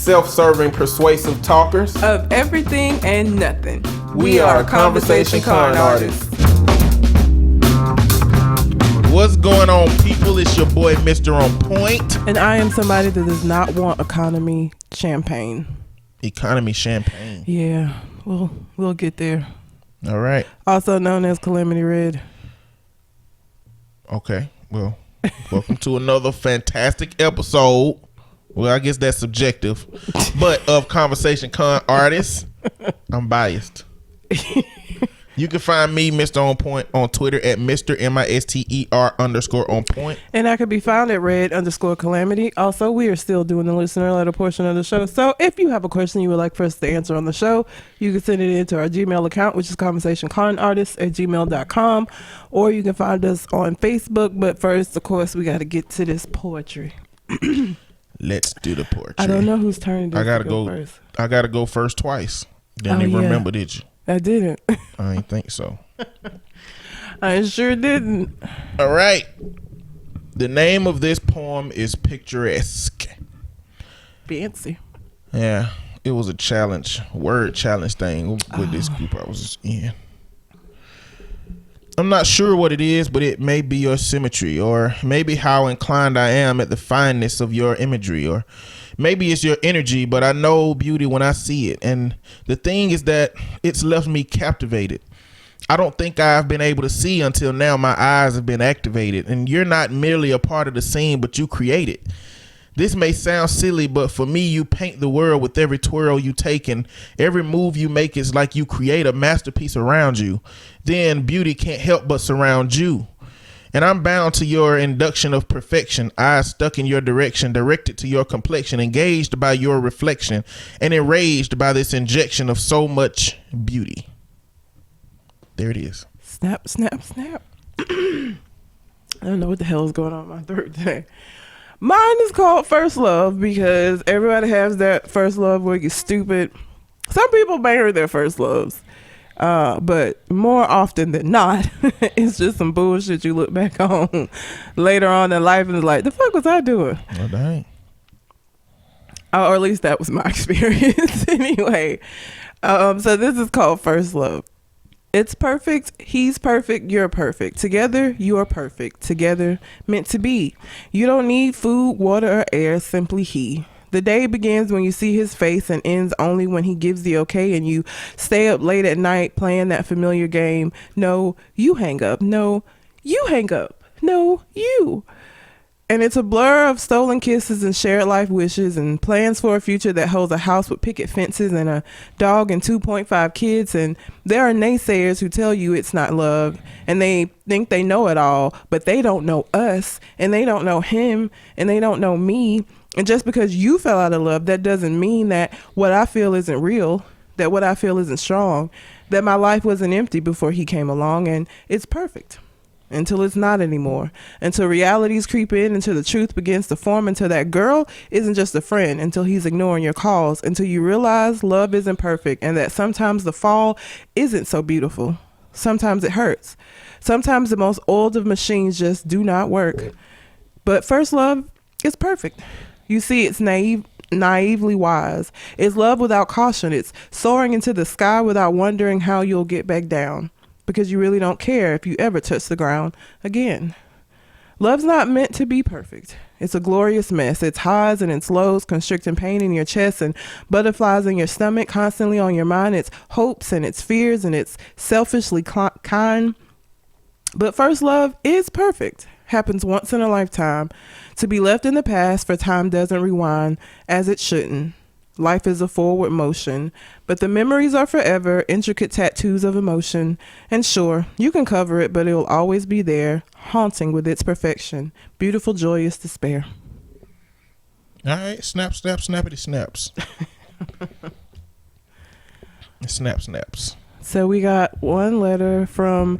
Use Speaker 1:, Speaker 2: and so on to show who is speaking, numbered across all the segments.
Speaker 1: self-serving, persuasive talkers
Speaker 2: of everything and nothing.
Speaker 1: We are Conversation Con Artists.
Speaker 3: What's going on, people? It's your boy, Mr. On Point.
Speaker 2: And I am somebody that does not want economy champagne.
Speaker 3: Economy champagne.
Speaker 2: Yeah, we'll get there.
Speaker 3: All right.
Speaker 2: Also known as Calamity Red.
Speaker 3: Okay, well, welcome to another fantastic episode. Well, I guess that's subjective, but of Conversation Con Artists. I'm biased. You can find me, Mr. On Point, on Twitter at Mr. MISTER_on point.
Speaker 2: And I can be found at Red_Calamity. Also, we are still doing the listener letter portion of the show. So if you have a question you would like for us to answer on the show, you can send it into our Gmail account, which is conversationconartists@gmail.com. Or you can find us on Facebook. But first, of course, we got to get to this poetry.
Speaker 3: Let's do the poetry.
Speaker 2: I don't know whose turn it is.
Speaker 3: I gotta go first. I gotta go first twice. Didn't even remember, did you?
Speaker 2: I didn't.
Speaker 3: I ain't think so.
Speaker 2: I sure didn't.
Speaker 3: All right. The name of this poem is Picturesque.
Speaker 2: Fancy.
Speaker 3: Yeah, it was a challenge, word challenge thing with this group I was in. I'm not sure what it is, but it may be your symmetry, or maybe how inclined I am at the fineness of your imagery, or maybe it's your energy, but I know beauty when I see it. And the thing is that it's left me captivated. I don't think I've been able to see until now. My eyes have been activated, and you're not merely a part of the scene, but you create it. This may sound silly, but for me, you paint the world with every twirl you take, and every move you make is like you create a masterpiece around you. Then beauty can't help but surround you. And I'm bound to your induction of perfection, eyes stuck in your direction, directed to your complexion, engaged by your reflection, and enraged by this injection of so much beauty. There it is.
Speaker 2: Snap, snap, snap. I don't know what the hell is going on in my throat today. Mine is called First Love because everybody has that first love where you're stupid. Some people marry their first loves. But more often than not, it's just some bullshit you look back on later on in life and it's like, the fuck was I doing?
Speaker 3: Oh, dang.
Speaker 2: Or at least that was my experience anyway. So this is called First Love. It's perfect. He's perfect. You're perfect. Together, you are perfect. Together, meant to be. You don't need food, water, or air. Simply he. The day begins when you see his face and ends only when he gives the okay and you stay up late at night playing that familiar game. No, you hang up. No, you hang up. No, you. And it's a blur of stolen kisses and shared life wishes and plans for a future that holds a house with picket fences and a dog and 2.5 kids. And there are naysayers who tell you it's not love and they think they know it all, but they don't know us and they don't know him and they don't know me. And just because you fell out of love, that doesn't mean that what I feel isn't real, that what I feel isn't strong, that my life wasn't empty before he came along, and it's perfect until it's not anymore, until realities creep in, until the truth begins to form, until that girl isn't just a friend, until he's ignoring your calls, until you realize love isn't perfect and that sometimes the fall isn't so beautiful. Sometimes it hurts. Sometimes the most oiled of machines just do not work. But first love is perfect. You see, it's naively wise. It's love without caution. It's soaring into the sky without wondering how you'll get back down, because you really don't care if you ever touch the ground again. Love's not meant to be perfect. It's a glorious mess. It's highs and it's lows, constricting pain in your chest and butterflies in your stomach, constantly on your mind. It's hopes and it's fears and it's selfishly kind. But first love is perfect. Happens once in a lifetime, to be left in the past, for time doesn't rewind as it shouldn't. Life is a forward motion, but the memories are forever, intricate tattoos of emotion. And sure, you can cover it, but it will always be there, haunting with its perfection. Beautiful, joyous despair.
Speaker 3: All right, snap, snap, snappity snaps. Snap, snaps.
Speaker 2: So we got one letter from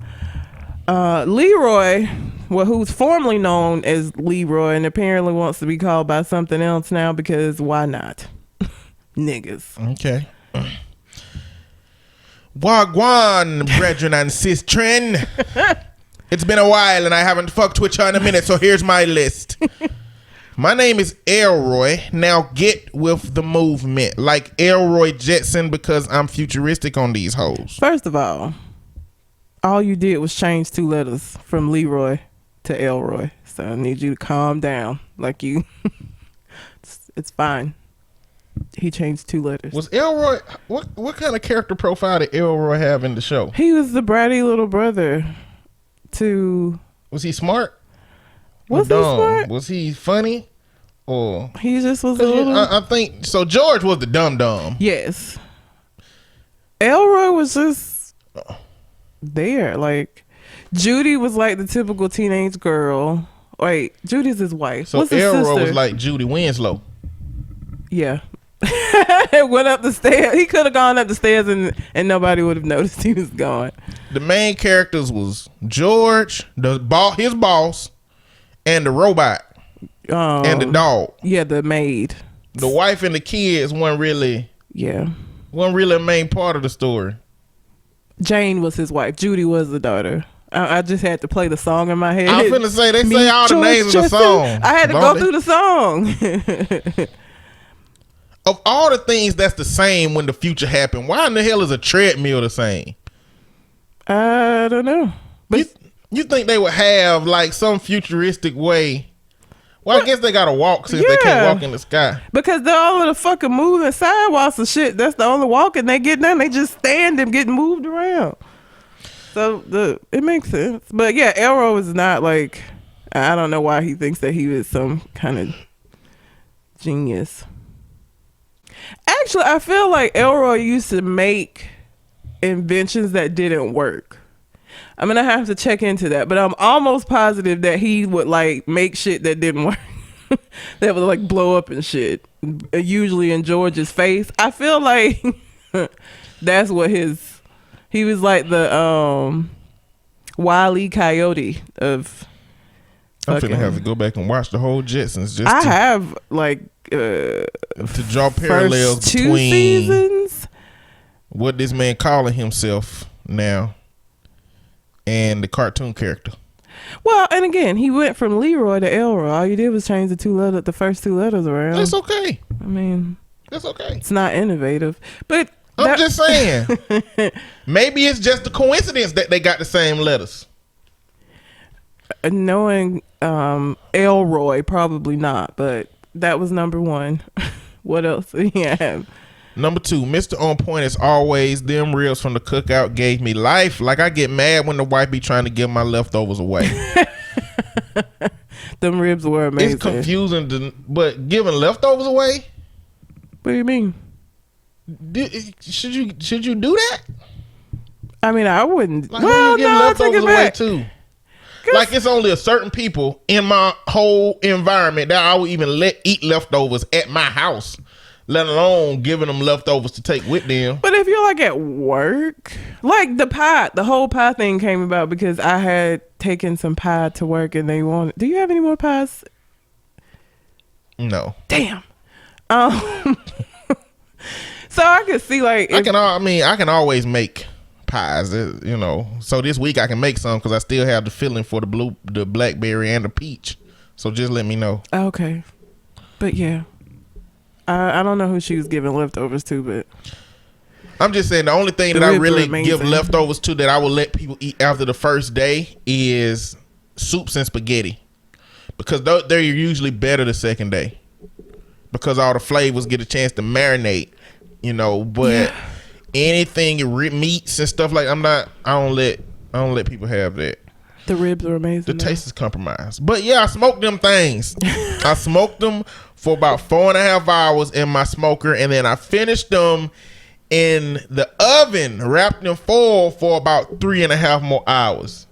Speaker 2: Leroy, who's formerly known as Leroy and apparently wants to be called by something else now because why not? Niggas.
Speaker 3: Okay. Wagwan, brethren and sistren. It's been a while and I haven't fucked with you in a minute, so here's my list. My name is Elroy. Now get with the movement. Like Elroy Jetson, because I'm futuristic on these hoes.
Speaker 2: First of all you did was change 2 letters from Leroy to Elroy. So I need you to calm down. Like you, it's fine. He changed 2 letters.
Speaker 3: Was Elroy, what kind of character profile did Elroy have in the show?
Speaker 2: He was the bratty little brother to...
Speaker 3: Was he smart?
Speaker 2: Was he smart?
Speaker 3: Was he funny? Or
Speaker 2: he just was a little...
Speaker 3: I think so. George was the dumb.
Speaker 2: Yes. Elroy was just there. Like Judy was like the typical teenage girl. Wait, Judy's his wife.
Speaker 3: So
Speaker 2: what's his
Speaker 3: Elroy
Speaker 2: sister?
Speaker 3: was like Judy Winslow.
Speaker 2: Yeah. Went up the stairs. He could have gone up the stairs and nobody would have noticed he was gone.
Speaker 3: The main characters was George, his boss, and the robot, and the dog.
Speaker 2: Yeah, the maid.
Speaker 3: The wife and the kids weren't really a main part of the story.
Speaker 2: Jane was his wife. Judy was the daughter. I just had to play the song in my head.
Speaker 3: I was finna say, they say all the names of the song.
Speaker 2: I had to go through the song.
Speaker 3: Of all the things that's the same when the future happened, why in the hell is a treadmill the same?
Speaker 2: I don't know. But
Speaker 3: you think they would have like some futuristic way? Well, I guess they gotta walk since they can't walk in the sky.
Speaker 2: Because they're all in the fucking moving sidewalks and shit. That's the only walking they get done. They just stand and get moved around. So it makes sense. But yeah, Elroy is not like, I don't know why he thinks that he was some kind of genius. Actually, I feel like Elroy used to make inventions that didn't work. I'm gonna have to check into that, but I'm almost positive that he would like make shit that didn't work, that would like blow up and shit. Usually in George's face. I feel like that's what he was like the Wile E. Coyote of.
Speaker 3: I'm finna have to go back and watch the whole Jetsons just
Speaker 2: I have like
Speaker 3: to draw parallels
Speaker 2: first 2
Speaker 3: between
Speaker 2: seasons.
Speaker 3: What this man calling himself now and the cartoon character.
Speaker 2: Well, and again, he went from Leroy to Elroy. All you did was change the first 2 letters around.
Speaker 3: That's okay.
Speaker 2: I mean,
Speaker 3: that's okay.
Speaker 2: It's not innovative, but
Speaker 3: I'm just saying. Maybe it's just a coincidence that they got the same letters.
Speaker 2: Knowing Elroy, probably not, but that was number 1. What else do you have?
Speaker 3: Number 2, Mr. On Point is always them ribs from the cookout gave me life. Like I get mad when the wife be trying to give my leftovers away.
Speaker 2: Them ribs were amazing.
Speaker 3: It's confusing, but giving leftovers away?
Speaker 2: What do you mean?
Speaker 3: Should you do that?
Speaker 2: I mean, I wouldn't.
Speaker 3: Like, well, no, leftovers away too. Like it's only a certain people in my whole environment that I would even let eat leftovers at my house, let alone giving them leftovers to take with them.
Speaker 2: But if you're like at work, like the whole pie thing came about because I had taken some pie to work and they wanted. Do you have any more pies?
Speaker 3: No.
Speaker 2: Damn. So I could see like
Speaker 3: I can always make pies, you know. So this week I can make some because I still have the filling for the blackberry and the peach. So just let me know.
Speaker 2: Okay. But yeah, I don't know who she was giving leftovers to, but
Speaker 3: I'm just saying the only thing that I really give leftovers to that I will let people eat after the first day is soups and spaghetti, because they're usually better the second day because all the flavors get a chance to marinate, you know. But anything meats and stuff like I don't let people have that.
Speaker 2: The ribs are amazing.
Speaker 3: The taste is compromised. But yeah, I smoked them things. I smoked them for about 4.5 hours in my smoker, and then I finished them in the oven, wrapped in foil for about 3.5 more hours.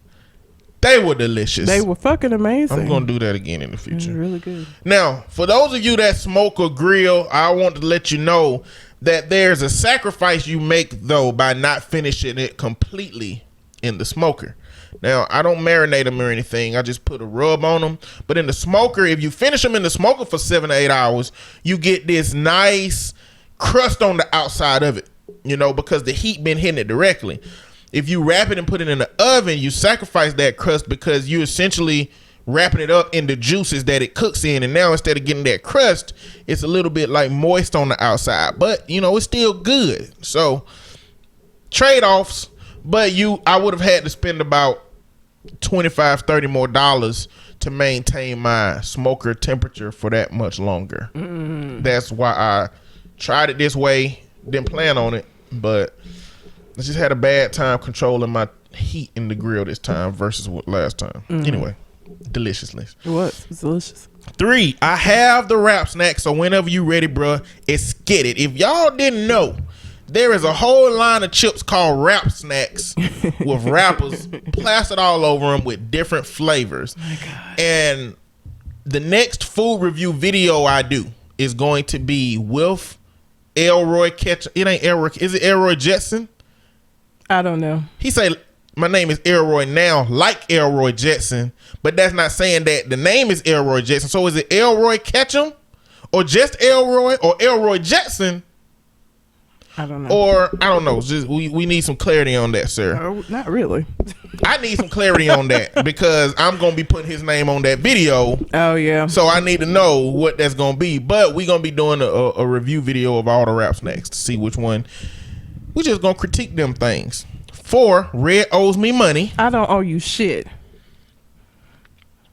Speaker 3: They were delicious.
Speaker 2: They were fucking amazing.
Speaker 3: I'm gonna do that again in the future.
Speaker 2: Really good.
Speaker 3: Now, for those of you that smoke or grill, I want to let you know that there's a sacrifice you make though by not finishing it completely in the smoker. Now, I don't marinate them or anything. I just put a rub on them. But in the smoker, if you finish them in the smoker for 7 to 8 hours, you get this nice crust on the outside of it, you know, because the heat been hitting it directly. If you wrap it and put it in the oven, you sacrifice that crust because you essentially wrapping it up in the juices that it cooks in, and now instead of getting that crust, it's a little bit like moist on the outside, but you know, it's still good. So trade-offs, but I would have had to spend about $25-30 more to maintain my smoker temperature for that much longer. That's why I tried it this way. Didn't plan on it, but I just had a bad time controlling my heat in the grill this time versus what last time. Anyway, deliciousness.
Speaker 2: It was. It's delicious.
Speaker 3: 3, I have the wrap snack, so whenever you ready, bruh, it's get it. If y'all didn't know, there is a whole line of chips called wrap snacks with wrappers plastered all over them with different flavors.
Speaker 2: Oh my God.
Speaker 3: And the next food review video I do is going to be with Elroy Ketchum. It ain't Elroy. Is it Elroy Jetson?
Speaker 2: I don't know.
Speaker 3: He say, my name is Elroy now, like Elroy Jetson, but that's not saying that the name is Elroy Jetson. So is it Elroy Ketchum or just Elroy or Elroy Jetson?
Speaker 2: I don't know.
Speaker 3: Or I don't know. Just we need some clarity on that, sir.
Speaker 2: Not really.
Speaker 3: I need some clarity on that because I'm gonna be putting his name on that video.
Speaker 2: Oh yeah.
Speaker 3: So I need to know what that's gonna be. But we gonna be doing a review video of all the wraps next to see which one. We just gonna critique them things. 4, Red owes me money.
Speaker 2: I don't owe you shit.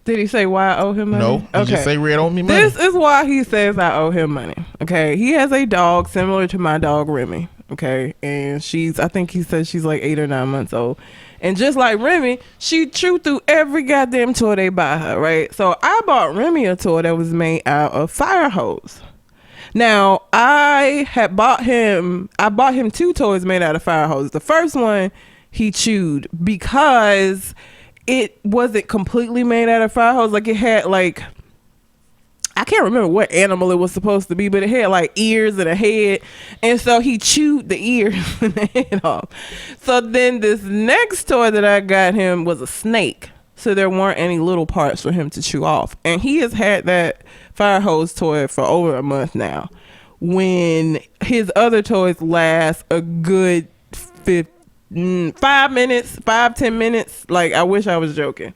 Speaker 2: Did he say why I owe him money?
Speaker 3: No, he just say Red owes me money.
Speaker 2: This is why he says I owe him money. Okay, he has a dog similar to my dog Remy. Okay, and I think he says she's like 8 or 9 months old. And just like Remy, she chew through every goddamn toy they buy her, right? So I bought Remy a toy that was made out of fire hose. Now, I bought him 2 toys made out of fire hose. The first one he chewed because it wasn't completely made out of fire hose. Like it had like, I can't remember what animal it was supposed to be, but it had like ears and a head. And so he chewed the ears and the head off. So then this next toy that I got him was a snake. So there weren't any little parts for him to chew off. And he has had that fire hose toy for over a month now. When his other toys last a good 5-10 minutes. Like, I wish I was joking.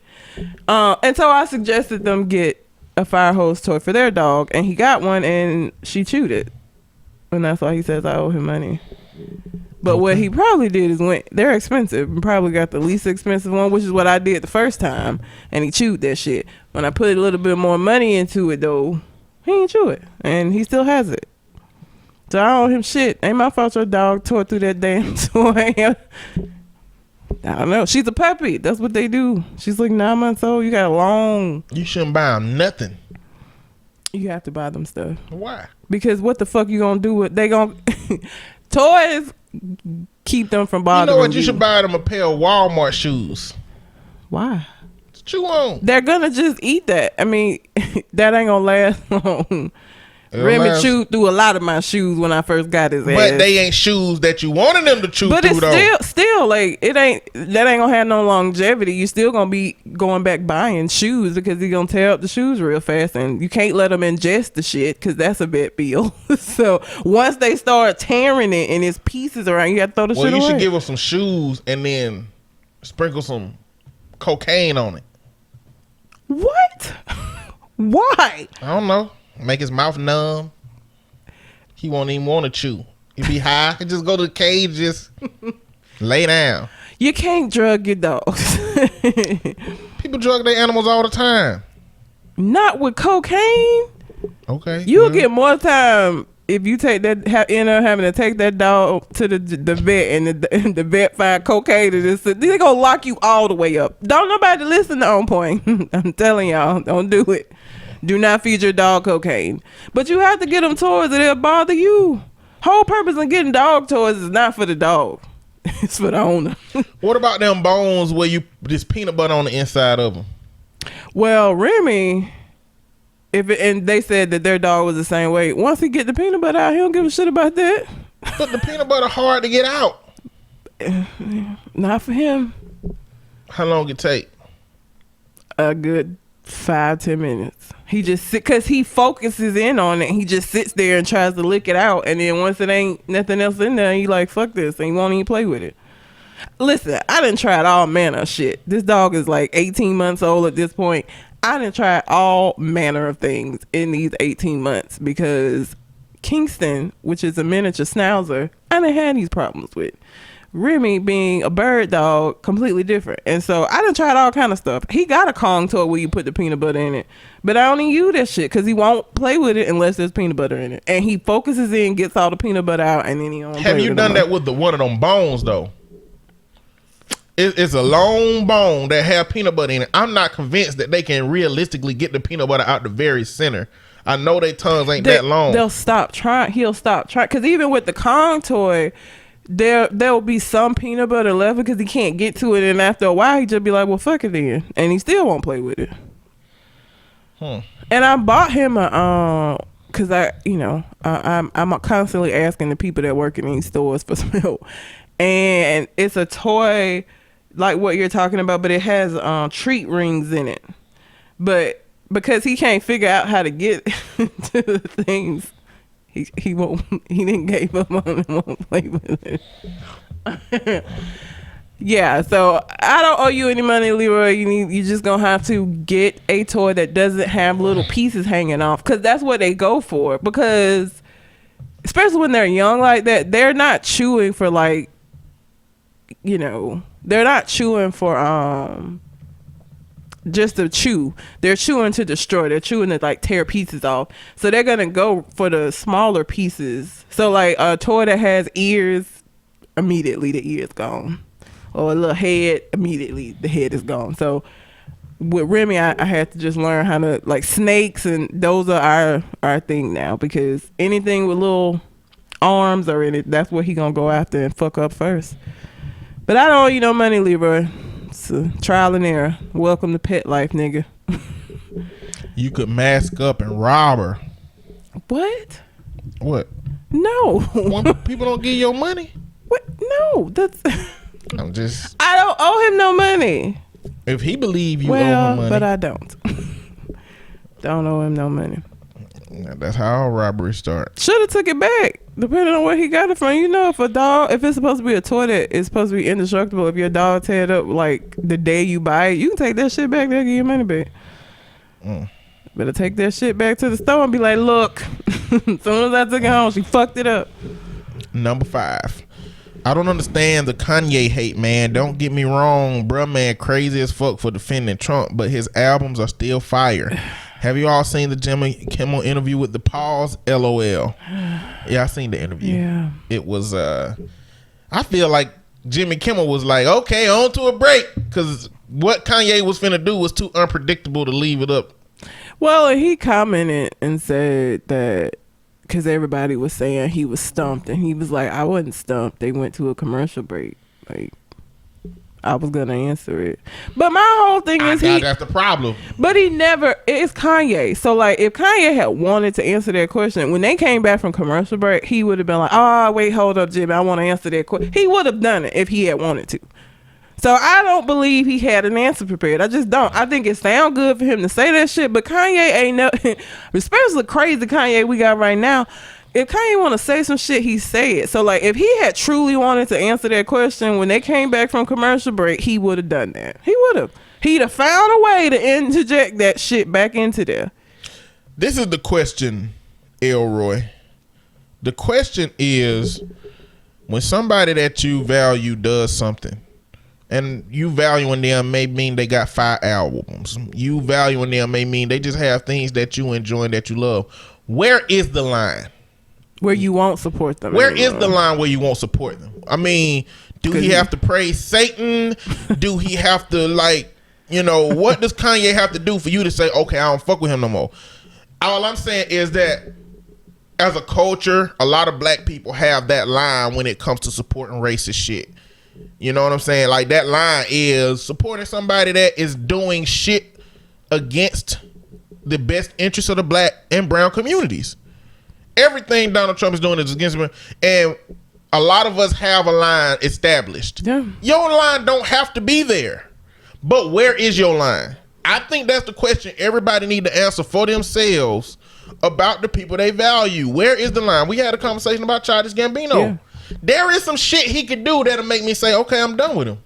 Speaker 2: And so I suggested them get a fire hose toy for their dog, and he got one, and she chewed it. And that's why he says I owe him money. But what he probably did is they're expensive, and probably got the least expensive one, which is what I did the first time, and he chewed that shit. When I put a little bit more money into it, though, he didn't chew it, and he still has it. So I owe him shit. Ain't my fault your dog tore through that damn toy. I don't know. She's a puppy. That's what they do. She's like 9 months old. You got a long...
Speaker 3: You shouldn't buy them nothing.
Speaker 2: You have to buy them stuff.
Speaker 3: Why?
Speaker 2: Because what the fuck you gonna do with... They gonna... Toys keep them from bothering you.
Speaker 3: You know what? You should buy them a pair of Walmart shoes.
Speaker 2: Why?
Speaker 3: Chew on.
Speaker 2: They're gonna just eat that. I mean, that ain't gonna last long. Remy chewed through a lot of my shoes when I first got his ass.
Speaker 3: But they ain't shoes that you wanted them to chew through, though. But
Speaker 2: it's still like, that ain't gonna have no longevity. You still gonna be going back buying shoes because he's gonna tear up the shoes real fast, and you can't let them ingest the shit because that's a bad bill. So once they start tearing it and its pieces around, you have to throw the shit away.
Speaker 3: Well, you should give him some shoes and then sprinkle some cocaine on it.
Speaker 2: What? Why?
Speaker 3: I don't know. Make his mouth numb. He won't even want to chew. He be high. He just go to the cage, just lay down.
Speaker 2: You can't drug your dogs.
Speaker 3: People drug their animals all the time.
Speaker 2: Not with cocaine.
Speaker 3: Okay.
Speaker 2: You'll get more time if you take that, end up having to take that dog to the vet, and the vet find cocaine in this. They're gonna lock you all the way up. Don't nobody listen to On Point. I'm telling y'all, don't do it. Do not feed your dog cocaine. But you have to get them toys that it'll bother you. Whole purpose of getting dog toys is not for the dog. It's for the owner.
Speaker 3: What about them bones where you just peanut butter on the inside of them?
Speaker 2: Well, Remy, and they said that their dog was the same way. Once he get the peanut butter out, he don't give a shit about that.
Speaker 3: But the peanut butter hard to get out.
Speaker 2: Not for him.
Speaker 3: How long it take?
Speaker 2: A good 5-10 minutes. He just sit because he focuses in on it. He just sits there and tries to lick it out, and then once it ain't nothing else in there, he like, fuck this, and he won't even play with it. Listen, I done tried all manner of shit. This dog is like 18 months old at this point. I done tried all manner of things in these 18 months because Kingston, which is a miniature schnauzer, I done had these problems with. Remy being a bird dog, completely different. And so I done tried all kind of stuff. He got a Kong toy where you put the peanut butter in it, but I don't even use that shit because he won't play with it unless there's peanut butter in it. And he focuses in, gets all the peanut butter out, and then he don't.
Speaker 3: Have you done that with the one of them bones though? It's a long bone that have peanut butter in it. I'm not convinced that they can realistically get the peanut butter out the very center. I know their tongues ain't that long.
Speaker 2: They'll stop trying. He'll stop trying because even with the Kong toy, there'll be some peanut butter left because he can't get to it, and after a while he just be like, well, fuck it then, and he still won't play with it. And I bought him a because I'm constantly asking the people that work in these stores for some help, and it's a toy like what you're talking about, but it has treat rings in it, but because he can't figure out how to get to the things, he won't. He didn't give up on it. Won't play with it. Yeah, so I don't owe you any money, Leroy. You just gonna have to get a toy that doesn't have little pieces hanging off, because that's what they go for. Because especially when they're young like that, they're not chewing for like, they're not chewing for just to chew. They're chewing to destroy. They're chewing to like tear pieces off. So they're gonna go for the smaller pieces. So like a toy that has ears, immediately the ear's gone. Or a little head, immediately the head is gone. So with Remy, I had to just learn how to, like, snakes, and those are our thing now, because anything with little arms or in it, that's what he gonna go after and fuck up first. But I don't owe you no money, Leroy. It's a trial and error. Welcome to pet life, nigga.
Speaker 3: You could mask up and rob her.
Speaker 2: What?
Speaker 3: What?
Speaker 2: No.
Speaker 3: When people don't give you your money?
Speaker 2: What? No, that's...
Speaker 3: I
Speaker 2: don't owe him no money.
Speaker 3: If he believe you owe him money.
Speaker 2: But I don't. Don't owe him no money.
Speaker 3: That's how all robberies start.
Speaker 2: Should have took it back, depending on where he got it from. If it's supposed to be a toy that is supposed to be indestructible, if your dog teared up like the day you buy it, you can take that shit back. They'll give you your money back. Better take that shit back to the store and be like, look, as soon as I took it home, she fucked it up.
Speaker 3: Number 5. I don't understand the Kanye hate, man. Don't get me wrong, bruh, man, crazy as fuck for defending Trump, but his albums are still fire. Have you all seen the Jimmy Kimmel interview with the pause? LOL. Yeah, I seen the interview.
Speaker 2: Yeah.
Speaker 3: It was, I feel like Jimmy Kimmel was like, okay, on to a break, because what Kanye was finna do was too unpredictable to leave it up.
Speaker 2: Well, he commented and said that because everybody was saying he was stumped, and he was like, I wasn't stumped. They went to a commercial break. Like, I was gonna answer it, but my whole thing is
Speaker 3: that's the problem.
Speaker 2: But he never. It's Kanye. So like, if Kanye had wanted to answer that question when they came back from commercial break, he would have been like, "Oh, wait, hold up, Jimmy, I want to answer that question." He would have done it if he had wanted to. So I don't believe he had an answer prepared. I just don't. I think it sounds good for him to say that shit, but Kanye ain't no, especially crazy Kanye we got right now. If Kanye want to say some shit, he say it. So like, if he had truly wanted to answer that question when they came back from commercial break, he would have done that. He would have. He'd have found a way to interject that shit back into there.
Speaker 3: This is the question, Elroy. The question is, when somebody that you value does something, and you valuing them may mean they got 5 albums. You valuing them may mean they just have things that you enjoy and that you love. Where is the line?
Speaker 2: Where you won't support them.
Speaker 3: Where is the line where you won't support them? I mean, do he have to praise Satan? Do he have to, like, what does Kanye have to do for you to say, okay, I don't fuck with him no more? All I'm saying is that as a culture, a lot of black people have that line when it comes to supporting racist shit. You know what I'm saying? Like, that line is supporting somebody that is doing shit against the best interests of the black and brown communities. Everything Donald Trump is doing is against me. And a lot of us have a line established.
Speaker 2: Yeah.
Speaker 3: Your line don't have to be there. But where is your line? I think that's the question everybody need to answer for themselves about the people they value. Where is the line? We had a conversation about Childish Gambino. Yeah. There is some shit he could do that'll make me say, okay, I'm done with him.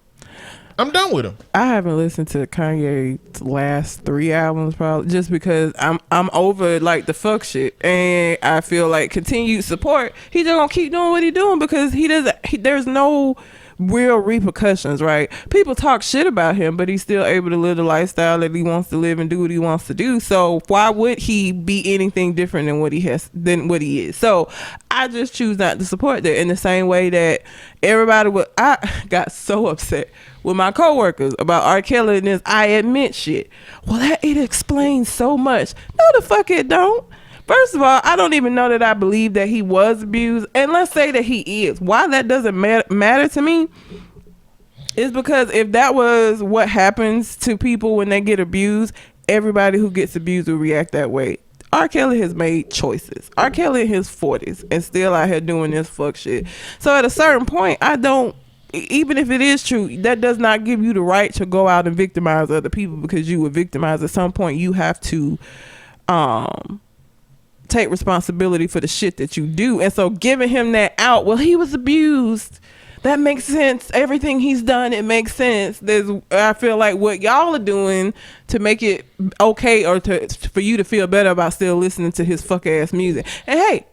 Speaker 3: I'm done with him.
Speaker 2: I haven't listened to Kanye's last 3 albums probably just because I'm over like the fuck shit, and I feel like continued support. He just gonna keep doing what he doing because there's no real repercussions, right? People talk shit about him, but he's still able to live the lifestyle that he wants to live and do what he wants to do. So why would he be anything different than what he is? So I just choose not to support that. In the same way that I got so upset with my coworkers about R. Kelly and this I admit shit. Well, it explains so much. No, the fuck it don't. First of all, I don't even know that I believe that he was abused. And let's say that he is. Why that doesn't matter to me is because if that was what happens to people when they get abused, everybody who gets abused will react that way. R. Kelly has made choices. R. Kelly in his 40s and still out here doing this fuck shit. So at a certain point, even if it is true, that does not give you the right to go out and victimize other people because you were victimized. At some point, you have to take responsibility for the shit that you do. And so giving him that out, well, he was abused, that makes sense. Everything he's done, it makes sense. I feel like what y'all are doing to make it okay or for you to feel better about still listening to his fuck ass music. And hey,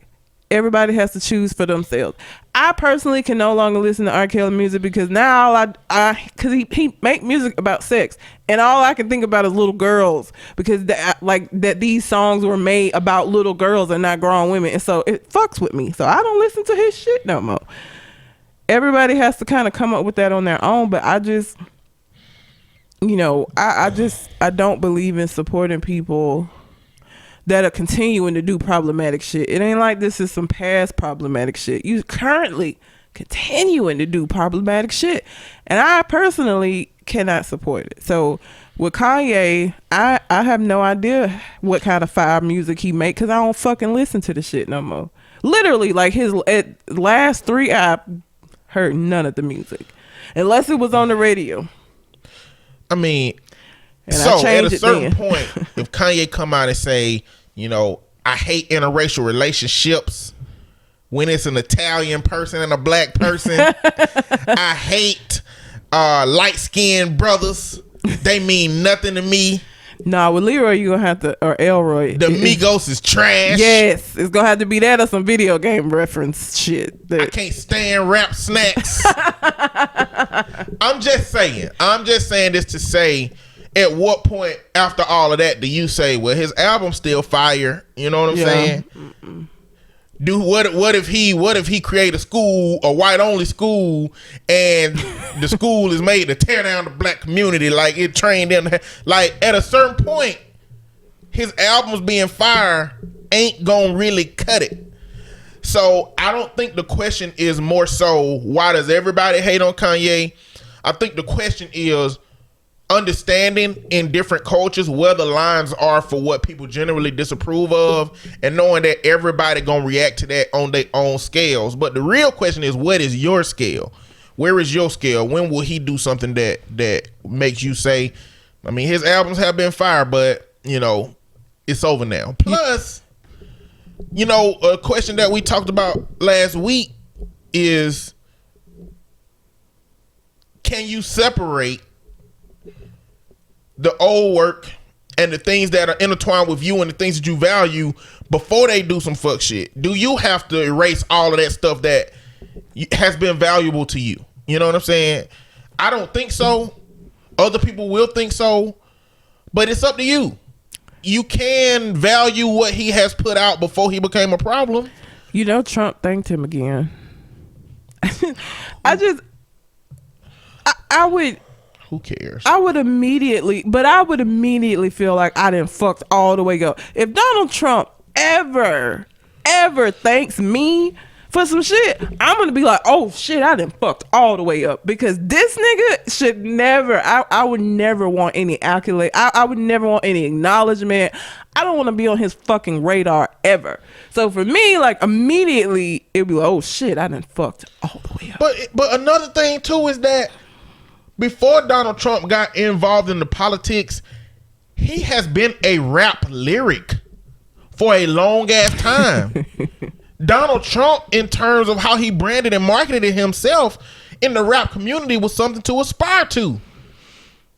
Speaker 2: everybody has to choose for themselves. I personally can no longer listen to R. Kelly music because now because he make music about sex, and all I can think about is little girls because that these songs were made about little girls and not grown women, and so it fucks with me. So I don't listen to his shit no more. Everybody has to kind of come up with that on their own, but I just, I don't believe in supporting people that are continuing to do problematic shit. It ain't like this is some past problematic shit. You currently continuing to do problematic shit. And I personally cannot support it. So with Kanye, I have no idea what kind of fire music he make because I don't fucking listen to the shit no more. Literally, like his last 3, I heard none of the music. Unless it was on the radio.
Speaker 3: I mean,
Speaker 2: and
Speaker 3: so at a certain point, if Kanye come out and say, I hate interracial relationships when it's an Italian person and a black person. I hate light-skinned brothers. They mean nothing to me.
Speaker 2: Nah, with Leroy, you gonna have to, or Elroy.
Speaker 3: The Migos is trash.
Speaker 2: Yes, it's gonna have to be that or some video game reference shit.
Speaker 3: I can't stand rap snacks. I'm just saying this to say, at what point after all of that do you say, well, his album's still fire? You know what I'm saying? Mm-mm. What if he create a school, a white only school, and the school is made to tear down the black community, like it trained them? Like at a certain point, his albums being fire ain't gonna really cut it. So I don't think the question is more so why does everybody hate on Kanye. I think the question is understanding in different cultures where the lines are for what people generally disapprove of, and knowing that everybody gonna react to that on their own scales. But the real question is, what is your scale? Where is your scale? When will he do something that makes you say, I mean, his albums have been fire, but it's over now. Plus, a question that we talked about last week is, can you separate the old work and the things that are intertwined with you and the things that you value before they do some fuck shit? Do you have to erase all of that stuff that has been valuable to you? You know what I'm saying? I don't think so. Other people will think so, but it's up to you. You can value what he has put out before he became a problem.
Speaker 2: Trump thanked him again. I would.
Speaker 3: Who cares?
Speaker 2: I would immediately feel like I didn't fucked all the way go. If Donald Trump ever thanks me for some shit, I'm gonna be like, oh shit, I done fucked all the way up, because this nigga should never. I would never want any accolade. I would never want any acknowledgement. I don't want to be on his fucking radar ever. So for me, like immediately, it'd be like, oh shit, I done fucked all the way up.
Speaker 3: But another thing too is that before Donald Trump got involved in the politics, he has been a rap lyric for a long ass time. Donald Trump, in terms of how he branded and marketed himself in the rap community, was something to aspire to.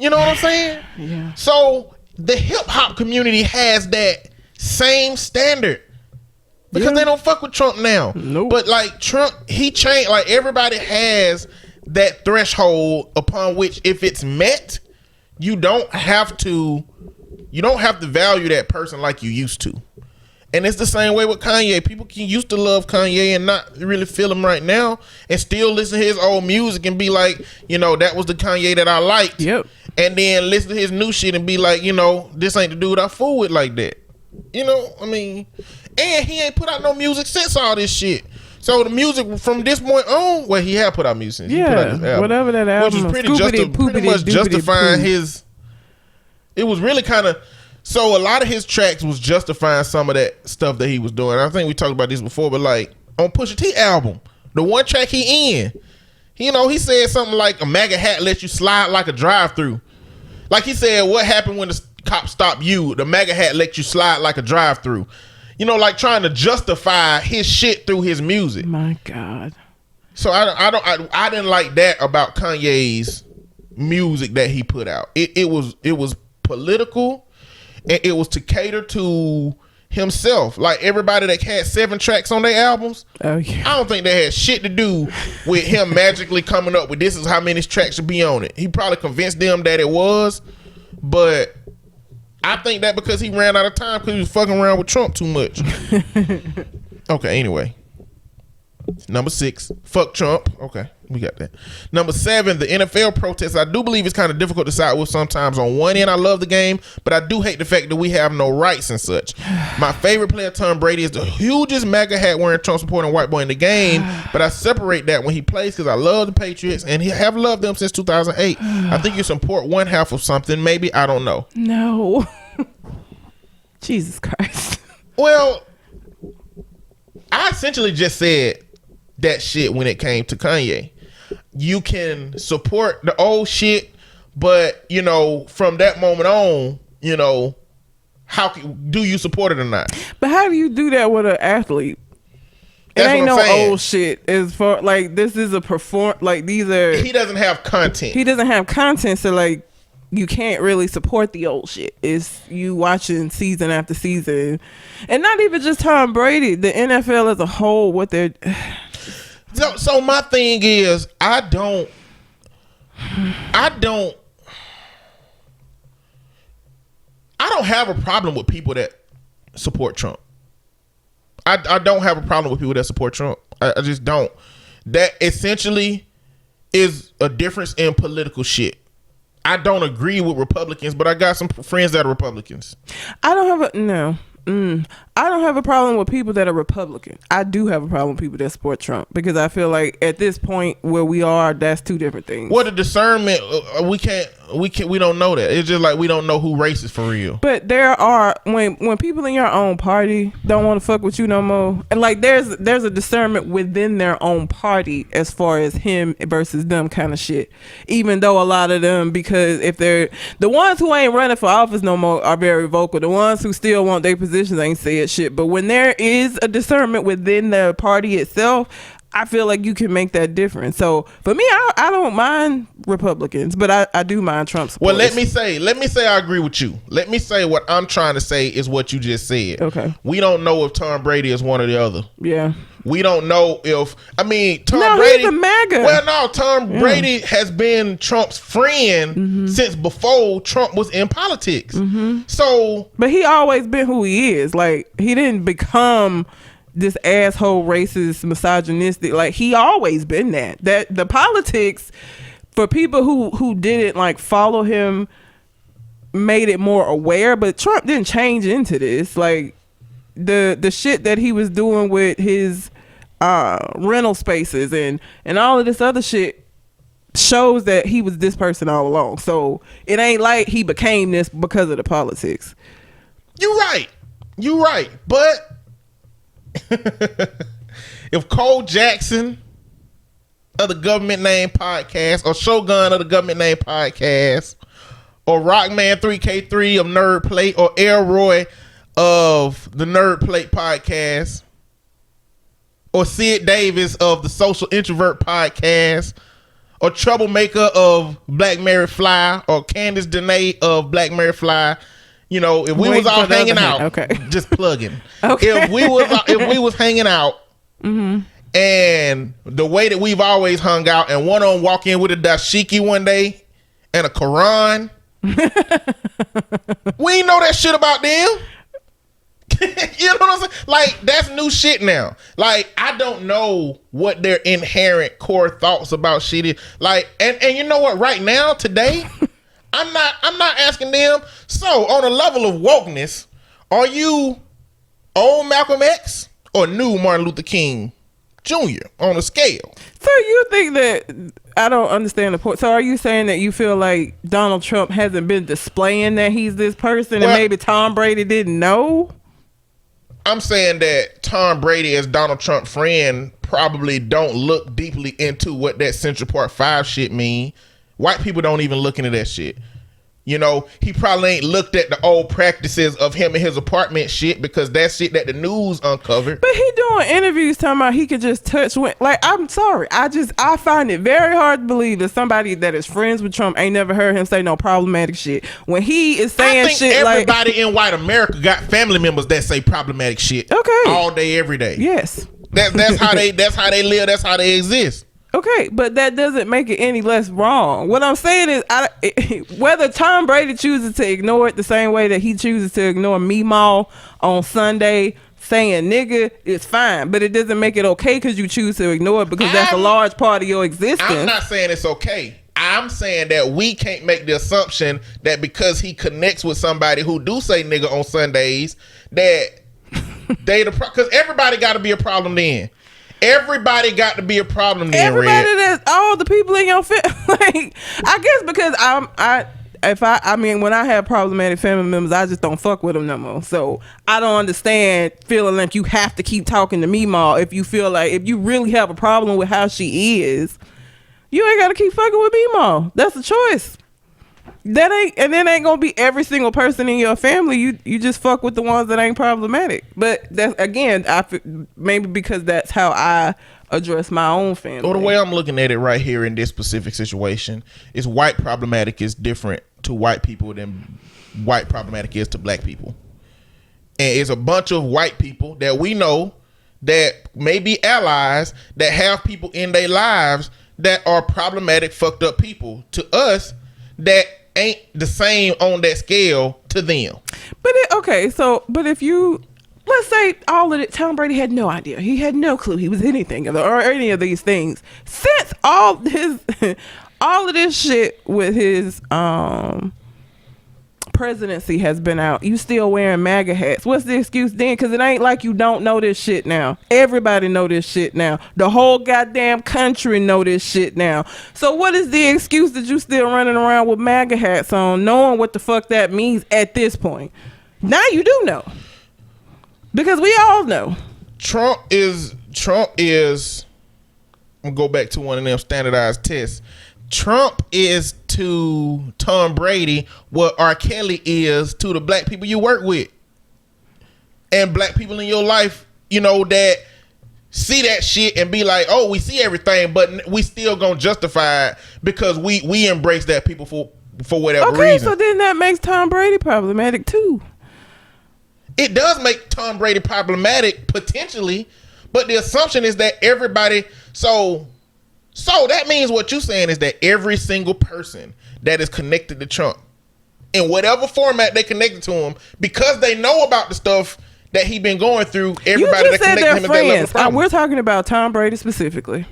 Speaker 3: You know what I'm saying?
Speaker 2: Yeah.
Speaker 3: So the hip hop community has that same standard because they don't fuck with Trump now.
Speaker 2: Nope.
Speaker 3: But like Trump, he changed. Like everybody has that threshold upon which, if it's met, you don't have to value that person like you used to. And it's the same way with Kanye. People can used to love Kanye and not really feel him right now and still listen to his old music and be like, you know, that was the Kanye that I liked.
Speaker 2: Yep.
Speaker 3: And then listen to his new shit and be like, you know, this ain't the dude I fool with like that. You know, I mean, and he ain't put out no music since all this shit. So the music from this point on, well, he had put out music since. He put out this album,
Speaker 2: whatever that album,
Speaker 3: which was pretty much justifying his. It was really kind of. So a lot of his tracks was justifying some of that stuff that he was doing. I think we talked about this before, but like on Pusha T album, the one track he in, you know, he said something like a MAGA hat lets you slide like a drive-through. Like he said, what happened when the cop stopped you? The MAGA hat let you slide like a drive-through. You know, like trying to justify his shit through his music.
Speaker 2: My God.
Speaker 3: So I didn't like that about Kanye's music that he put out. It was political. And it was to cater to himself. Like everybody that had 7 tracks on their albums,
Speaker 2: oh yeah,
Speaker 3: I don't think they had shit to do with him magically coming up with this is how many tracks should be on it. He probably convinced them that it was, but I think that because he ran out of time because he was fucking around with Trump too much. Okay, anyway. Number 6, fuck Trump. Okay, we got that. Number 7, the NFL protests. I do believe it's kind of difficult to side with sometimes. On one end, I love the game, but I do hate the fact that we have no rights and such. My favorite player, Tom Brady, is the hugest MAGA hat wearing Trump supporting white boy in the game, but I separate that when he plays because I love the Patriots and have loved them since 2008. I think you support one half of something, maybe. I don't know.
Speaker 2: No. Jesus Christ.
Speaker 3: Well, I essentially just said that shit when it came to Kanye. You can support the old shit, but you know, from that moment on, you know, do you support it or not?
Speaker 2: But how do you do that with an athlete?
Speaker 3: That's
Speaker 2: it ain't
Speaker 3: what I'm
Speaker 2: no
Speaker 3: saying.
Speaker 2: old shit. As for like, this is a like these are.
Speaker 3: He doesn't have content.
Speaker 2: He doesn't have content, so like you can't really support the old shit. It's you watching season after season, and not even just Tom Brady. The NFL as a whole, what they're.
Speaker 3: So my thing is, I don't have a problem with people that support Trump. I don't have a problem with people that support Trump. I just don't. That essentially is a difference in political shit. I don't agree with Republicans, but I got some friends that are Republicans.
Speaker 2: I don't have I don't have a problem with people that are Republican. I do have a problem with people that support Trump because I feel like at this point where we are, that's two different things.
Speaker 3: What a discernment. We don't know that. It's just like we don't know who racist for real.
Speaker 2: But there are when people in your own party don't want to fuck with you no more, and like there's a discernment within their own party as far as him versus them kind of shit. Even though a lot of them, because if they're the ones who ain't running for office no more are very vocal, the ones who still want their positions ain't said shit. But when there is a discernment within the party itself, I feel like you can make that difference. So for me, I don't mind Republicans, but I do mind Trump supporters.
Speaker 3: Well, let me say I agree with you. Let me say what I'm trying to say is what you just said.
Speaker 2: Okay.
Speaker 3: We don't know if Tom Brady is one or the other.
Speaker 2: Yeah.
Speaker 3: We don't know if Tom
Speaker 2: no,
Speaker 3: Brady.
Speaker 2: He's a MAGA.
Speaker 3: Well, no, Tom Brady has been Trump's friend since before Trump was in politics. So,
Speaker 2: but he always been who he is. Like he didn't become this asshole, racist, misogynistic. Like he always been that. That the politics for people who didn't like follow him made it more aware. But Trump didn't change into this. Like the shit that he was doing with his rental spaces and all of this other shit shows that he was this person all along. So it ain't like he became this because of the politics.
Speaker 3: You're right. But if Cole Jackson of the Government Name Podcast or Shogun of the Government Name Podcast or Rockman 3K3 of Nerd Plate or Elroy of the Nerd Plate Podcast or Sid Davis of the Social Introvert Podcast or troublemaker of Black Mary Fly or Candace Danae of Black Mary Fly, you know, if we was all hanging out,
Speaker 2: okay,
Speaker 3: just plugging.
Speaker 2: Okay.
Speaker 3: If we was hanging out, and the way that we've always hung out, and one of them walk in with a dashiki one day and a Quran, we ain't know that shit about them. You know what I'm saying? Like, that's new shit now. Like, I don't know what their inherent core thoughts about shit is. Like, and you know what? Right now, today, I'm not asking them. So, on a level of wokeness, are you old Malcolm X or new Martin Luther King Jr. on a scale?
Speaker 2: So you think that, I don't understand the point. So are you saying that you feel like Donald Trump hasn't been displaying that he's this person, and maybe Tom Brady didn't know?
Speaker 3: I'm saying that Tom Brady, as Donald Trump friend, probably don't look deeply into what that Central Park 5 shit mean. White people don't even look into that shit. You know, he probably ain't looked at the old practices of him in his apartment shit, because that's shit that the news uncovered.
Speaker 2: But he doing interviews talking about he could just touch like, I'm sorry, I find it very hard to believe that somebody that is friends with Trump ain't never heard him say no problematic shit when he is saying shit
Speaker 3: everybody in white America got family members that say problematic shit.
Speaker 2: Okay.
Speaker 3: All day, every day.
Speaker 2: Yes.
Speaker 3: That's how they live. That's how they exist.
Speaker 2: Okay, but that doesn't make it any less wrong. What I'm saying is, whether Tom Brady chooses to ignore it the same way that he chooses to ignore Meemaw on Sunday saying nigga, is fine. But it doesn't make it okay because you choose to ignore it, because that's a large part of your existence.
Speaker 3: I'm not saying it's okay. I'm saying that we can't make the assumption that because he connects with somebody who do say nigga on Sundays, that they because everybody got to be a problem then. Everybody got to be a problem then.
Speaker 2: Everybody, that's all the people in your family. Like, I guess because I mean, when I have problematic family members, I just don't fuck with them no more. So I don't understand feeling like you have to keep talking to Meemaw if you feel like, if you really have a problem with how she is, you ain't got to keep fucking with Meemaw. That's a choice. That ain't gonna be every single person in your family. You just fuck with the ones that ain't problematic. But that's, again, maybe because that's how I address my own family.
Speaker 3: Or the way I'm looking at it right here in this specific situation is white problematic is different to white people than white problematic is to black people. And it's a bunch of white people that we know that may be allies that have people in their lives that are problematic, fucked up people. To us, that ain't the same on that scale to them.
Speaker 2: But but if you, let's say all of it, Tom Brady had no idea. He had no clue he was anything or any of these things. Since all of this shit with his presidency has been out, you still wearing MAGA hats. What's the excuse then? Because it ain't like you don't know this shit now. Everybody know this shit now. The whole goddamn country know this shit now. So what is the excuse that you still running around with MAGA hats on, knowing what the fuck that means at this point? Now you do know, because we all know.
Speaker 3: Trump is I'm gonna go back to one of them standardized tests. Trump is to Tom Brady what R. Kelly is to the black people you work with and black people in your life, you know, that see that shit and be like, oh, we see everything, but we still gonna justify it because we embrace that people for whatever reason.
Speaker 2: Okay, so then that makes Tom Brady problematic too.
Speaker 3: It does make Tom Brady problematic potentially, but the assumption is that everybody, so that means what you're saying is that every single person that is connected to Trump, in whatever format they connected to him, because they know about the stuff that he been going through, everybody that connected him at that level of problem.
Speaker 2: We're talking about Tom Brady specifically.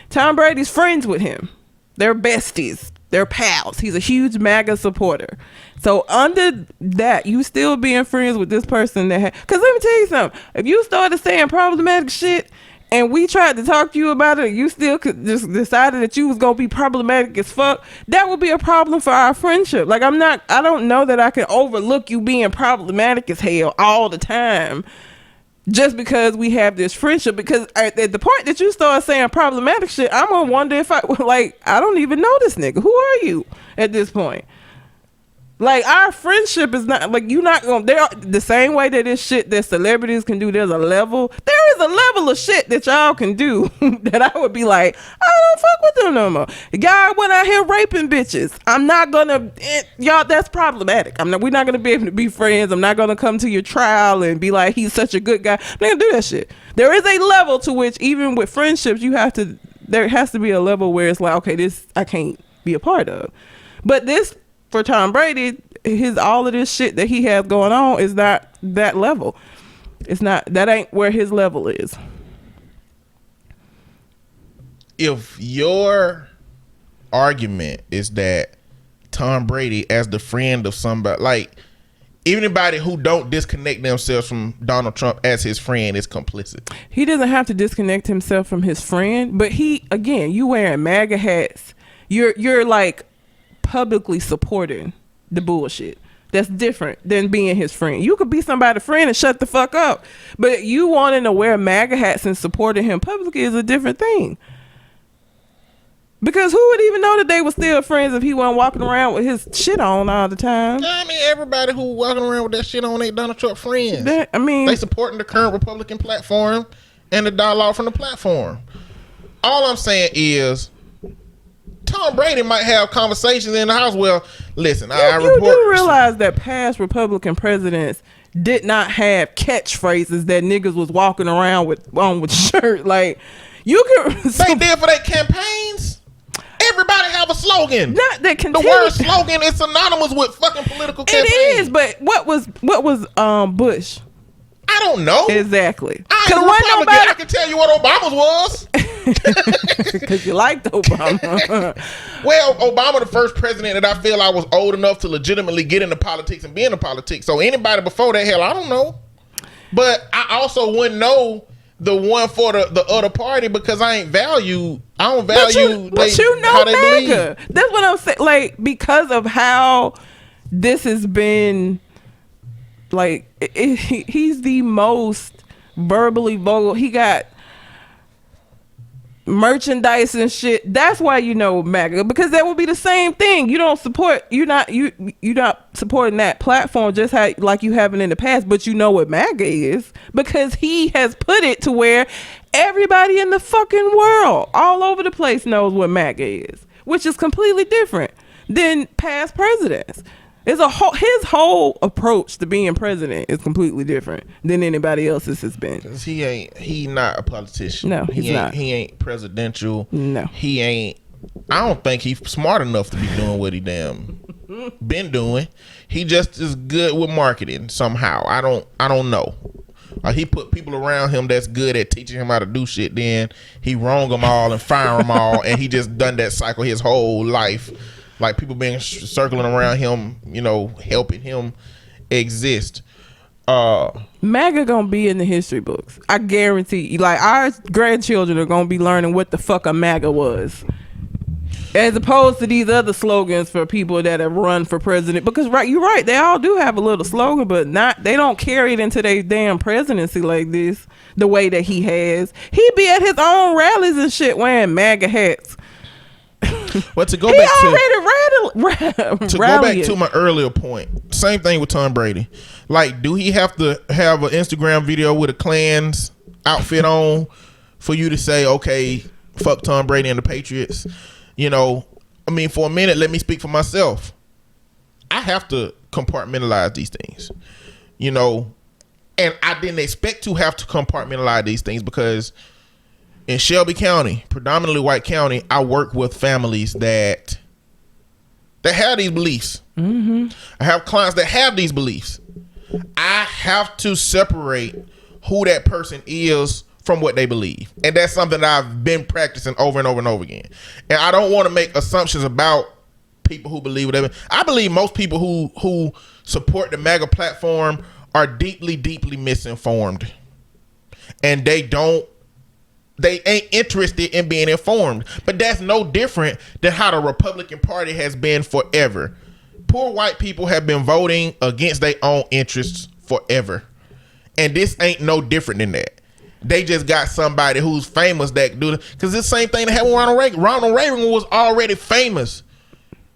Speaker 2: Tom Brady's friends with him. They're besties. They're pals. He's a huge MAGA supporter. So under that, you still being friends with this person that because let me tell you something. If you started saying problematic shit and we tried to talk to you about it, you still could just decided that you was gonna be problematic as fuck, that would be a problem for our friendship. Like, I don't know that I can overlook you being problematic as hell all the time just because we have this friendship. Because at the point that you start saying problematic shit, I'm gonna wonder if I don't even know this nigga. Who are you at this point? Like, our friendship is not like, you not gonna, there the same way that this shit that celebrities can do, there is a level of shit that y'all can do that I would be like, I don't fuck with them no more. The guy went out here raping bitches. I'm not gonna, y'all. That's problematic. We're not gonna be able to be friends. I'm not gonna come to your trial and be like, he's such a good guy. I'm not gonna do that shit. There is a level to which, even with friendships, there has to be a level where it's like, okay, this I can't be a part of. But this, for Tom Brady, all of this shit that he has going on is not that level. It's not, that ain't where his level is.
Speaker 3: If your argument is that Tom Brady, as the friend of somebody, like anybody who don't disconnect themselves from Donald Trump as his friend, is complicit.
Speaker 2: He doesn't have to disconnect himself from his friend, but you wearing MAGA hats, you're like publicly supporting the bullshit. That's different than being his friend. You could be somebody's friend and shut the fuck up, but you wanting to wear MAGA hats and supporting him publicly is a different thing. Because who would even know that they were still friends if he wasn't walking around with his shit on all the time?
Speaker 3: I mean, everybody who walking around with that shit on ain't Donald Trump friends.
Speaker 2: They
Speaker 3: supporting the current Republican platform and the dialogue from the platform. All I'm saying is, Tom Brady might have conversations in the house. Well, listen,
Speaker 2: you do realize that past Republican presidents did not have catchphrases that niggas was walking around with shirt. Like, you can.
Speaker 3: They did for their campaigns. Everybody have a slogan.
Speaker 2: Not that
Speaker 3: the word slogan is synonymous with fucking political campaigns.
Speaker 2: It is, but what was Bush?
Speaker 3: I don't know.
Speaker 2: Exactly.
Speaker 3: I can tell you what Obama's was.
Speaker 2: Because you liked Obama.
Speaker 3: Well, Obama, the first president that I feel I was old enough to legitimately get into politics and be into politics. So anybody before that, hell, I don't know. But I also wouldn't know the one for the other party because I don't value
Speaker 2: but you know
Speaker 3: how they
Speaker 2: MAGA.
Speaker 3: believe.
Speaker 2: That's what I'm saying. Like, because of how this has been, like, he's the most verbally vocal. He got merchandise and shit. That's why you know MAGA, because that would be the same thing. You're not supporting that platform just like you haven't in the past, but you know what MAGA is because he has put it to where everybody in the fucking world all over the place knows what MAGA is, which is completely different than past presidents. His whole approach to being president is completely different than anybody else's has been.
Speaker 3: Cause he not a politician.
Speaker 2: No, he's not.
Speaker 3: He ain't presidential.
Speaker 2: No,
Speaker 3: he ain't. I don't think he's smart enough to be doing what he damn been doing. He just is good with marketing somehow. I don't know. He put people around him that's good at teaching him how to do shit. Then he wrong them all and fire them all, and he just done that cycle his whole life. Like people being circling around him, helping him exist.
Speaker 2: MAGA gonna be in the history books. I guarantee you. Like, our grandchildren are gonna be learning what the fuck a MAGA was, as opposed to these other slogans for people that have run for president. Because you're right, they all do have a little slogan, but they don't carry it into their damn presidency like this. The way that he has, he be at his own rallies and shit wearing MAGA hats.
Speaker 3: But to go
Speaker 2: back
Speaker 3: to my earlier point, same thing with Tom Brady. Like, do he have to have an Instagram video with a Klan's outfit on for you to say, okay, fuck Tom Brady and the Patriots? I mean, for a minute, let me speak for myself. I have to compartmentalize these things, and I didn't expect to have to compartmentalize these things because in Shelby County, predominantly white county, I work with families that have these beliefs. Mm-hmm. I have clients that have these beliefs. I have to separate who that person is from what they believe. And that's something that I've been practicing over and over and over again. And I don't want to make assumptions about people who believe whatever. I believe most people who support the MAGA platform are deeply, deeply misinformed. And they ain't interested in being informed. But that's no different than how the Republican Party has been forever. Poor white people have been voting against their own interests forever. And this ain't no different than that. They just got somebody who's famous that do it. Because it's the same thing that happened with Ronald Reagan. Ronald Reagan was already famous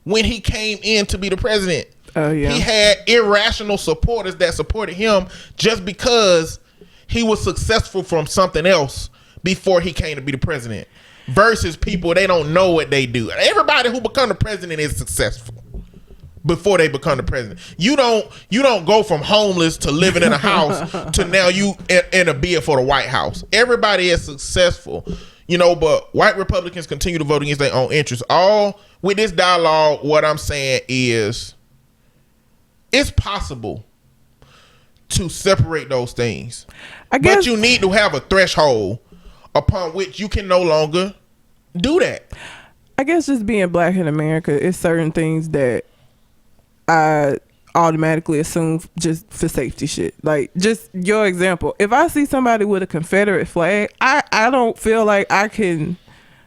Speaker 3: when he came in to be the president.
Speaker 2: Oh, yeah.
Speaker 3: He had irrational supporters that supported him just because he was successful from something else before he came to be the president versus people they don't know what they do. Everybody who become the president is successful before they become the president. You don't go from homeless to living in a house to now you in a bid for the White House. Everybody is successful, but white Republicans continue to vote against their own interests. All with this dialogue, what I'm saying is it's possible to separate those things. But you need to have a threshold upon which you can no longer do that.
Speaker 2: I guess just being black in America is certain things that I automatically assume just for safety shit. Like, just your example. If I see somebody with a Confederate flag, I don't feel like I'm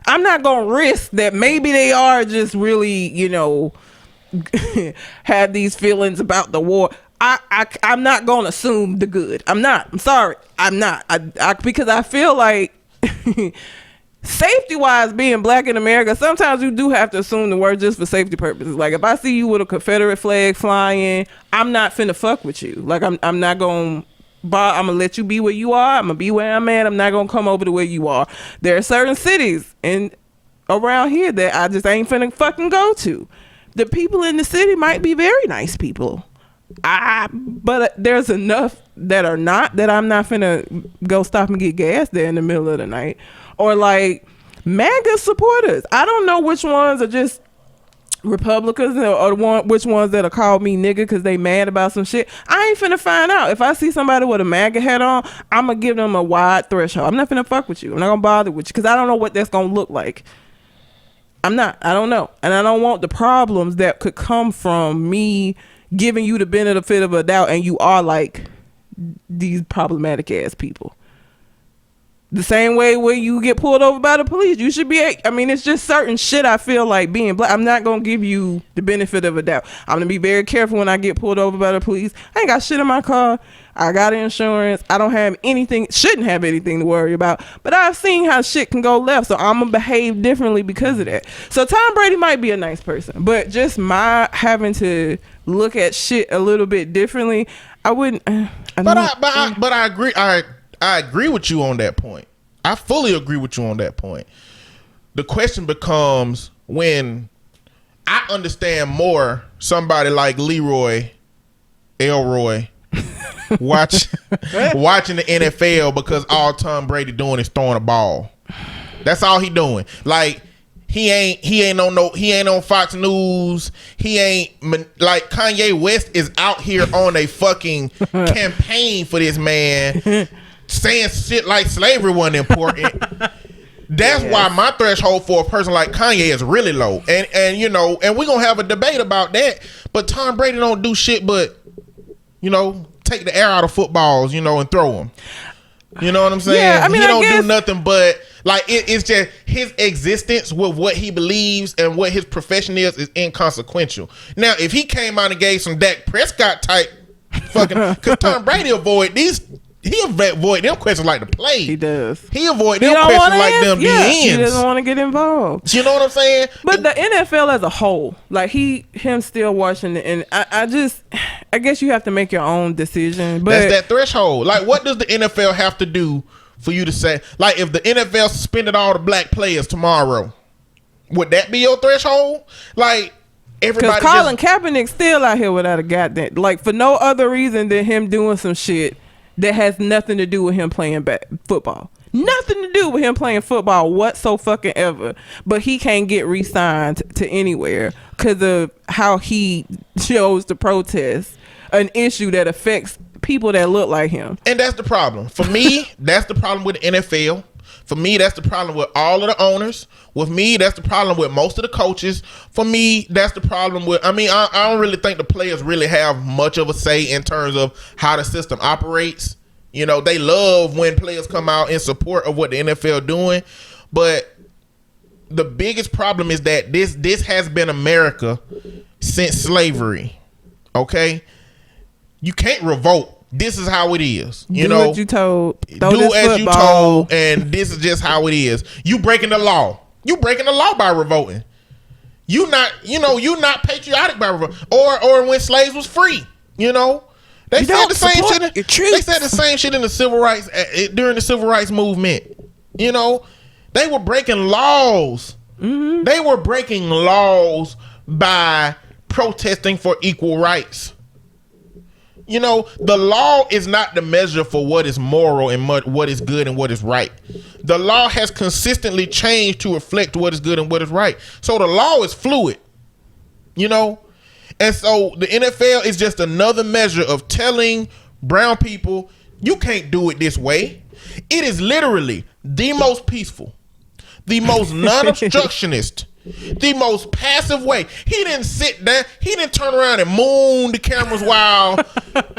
Speaker 2: not going to risk that maybe they are just really, have these feelings about the war. I'm not going to assume the good. I'm not. I'm sorry. I'm not. Because I feel like safety wise, being black in America, sometimes you do have to assume the word just for safety purposes. Like, if I see you with a Confederate flag flying, I'm not finna fuck with you. Like, I'm not gonna I'm gonna let you be where you are. I'm gonna be where I'm at. I'm not gonna come over to where you are. There are certain cities around here that I just ain't finna fucking go to. The people in the city might be very nice people, but there's enough that are not, that I'm not finna go stop and get gas there in the middle of the night. Or like MAGA supporters. I don't know which ones are just Republicans or which ones that'll call me nigga because they mad about some shit. I ain't finna find out. If I see somebody with a MAGA hat on, I'm gonna give them a wide threshold. I'm not finna fuck with you. I'm not gonna bother with you because I don't know what that's gonna look like. I don't know. And I don't want the problems that could come from me giving you the benefit of a doubt and you are like these problematic ass people. The same way where you get pulled over by the police, you should be. It's just certain shit. I feel like being black, I'm not gonna give you the benefit of a doubt. I'm gonna be very careful when I get pulled over by the police. I ain't got shit in my car. I got insurance. I don't have anything. Shouldn't have anything to worry about. But I've seen how shit can go left, so I'm gonna behave differently because of that. So Tom Brady might be a nice person, but just my having to look at shit a little bit differently, I wouldn't.
Speaker 3: But I agree. I agree with you on that point. I fully agree with you on that point. The question becomes when I understand more somebody like Leroy Elroy watching the NFL because all Tom Brady doing is throwing a ball. That's all he doing. Like he ain't on Fox News. He ain't like Kanye West is out here on a fucking campaign for this man. Saying shit like slavery wasn't important. That's why my threshold for a person like Kanye is really low. And we're gonna have a debate about that. But Tom Brady don't do shit but, take the air out of footballs, and throw them. You know what I'm saying?
Speaker 2: Yeah,
Speaker 3: he don't do nothing but like it's just his existence with what he believes and what his profession is inconsequential. Now, if he came out and gave some Dak Prescott type fucking, because Tom Brady he avoid them questions like the play.
Speaker 2: He does.
Speaker 3: He avoid them questions like them DNs.
Speaker 2: He doesn't want to get involved.
Speaker 3: You know what I'm saying?
Speaker 2: But the NFL as a whole, like him still watching it, and I guess you have to make your own decision. But
Speaker 3: that's that threshold. Like, what does the NFL have to do for you to say, like, if the NFL suspended all the black players tomorrow, would that be your threshold? Like, everybody.
Speaker 2: Because Colin Kaepernick still out here without a goddamn, like, for no other reason than him doing some shit that has nothing to do with him playing football. Nothing to do with him playing football whatsoever. But he can't get re-signed to anywhere because of how he chose to protest an issue that affects people that look like him.
Speaker 3: And that's the problem. For me, that's the problem with the NFL. For me, that's the problem with all of the owners. With me, that's the problem with most of the coaches. For me, that's the problem with, I don't really think the players really have much of a say in terms of how the system operates. They love when players come out in support of what the NFL doing. But the biggest problem is that this has been America since slavery. Okay? You can't revolt. This is how it is.
Speaker 2: Do what you told.
Speaker 3: Do as you told, and this is just how it is. You breaking the law. You breaking the law by revolting. You not patriotic by revolting. Or when slaves was free. They said the same shit. They said the same shit in the civil rights during the civil rights movement. You know, they were breaking laws. Mm-hmm. They were breaking laws by protesting for equal rights. You know, the law is not the measure for what is moral and what is good and what is right. The law has consistently changed to reflect what is good and what is right. So the law is fluid, you know? And so the NFL is just another measure of telling brown people, you can't do it this way. It is literally the most peaceful, the most non-obstructionist, the most passive way. He didn't sit down. He didn't turn around and moon the cameras while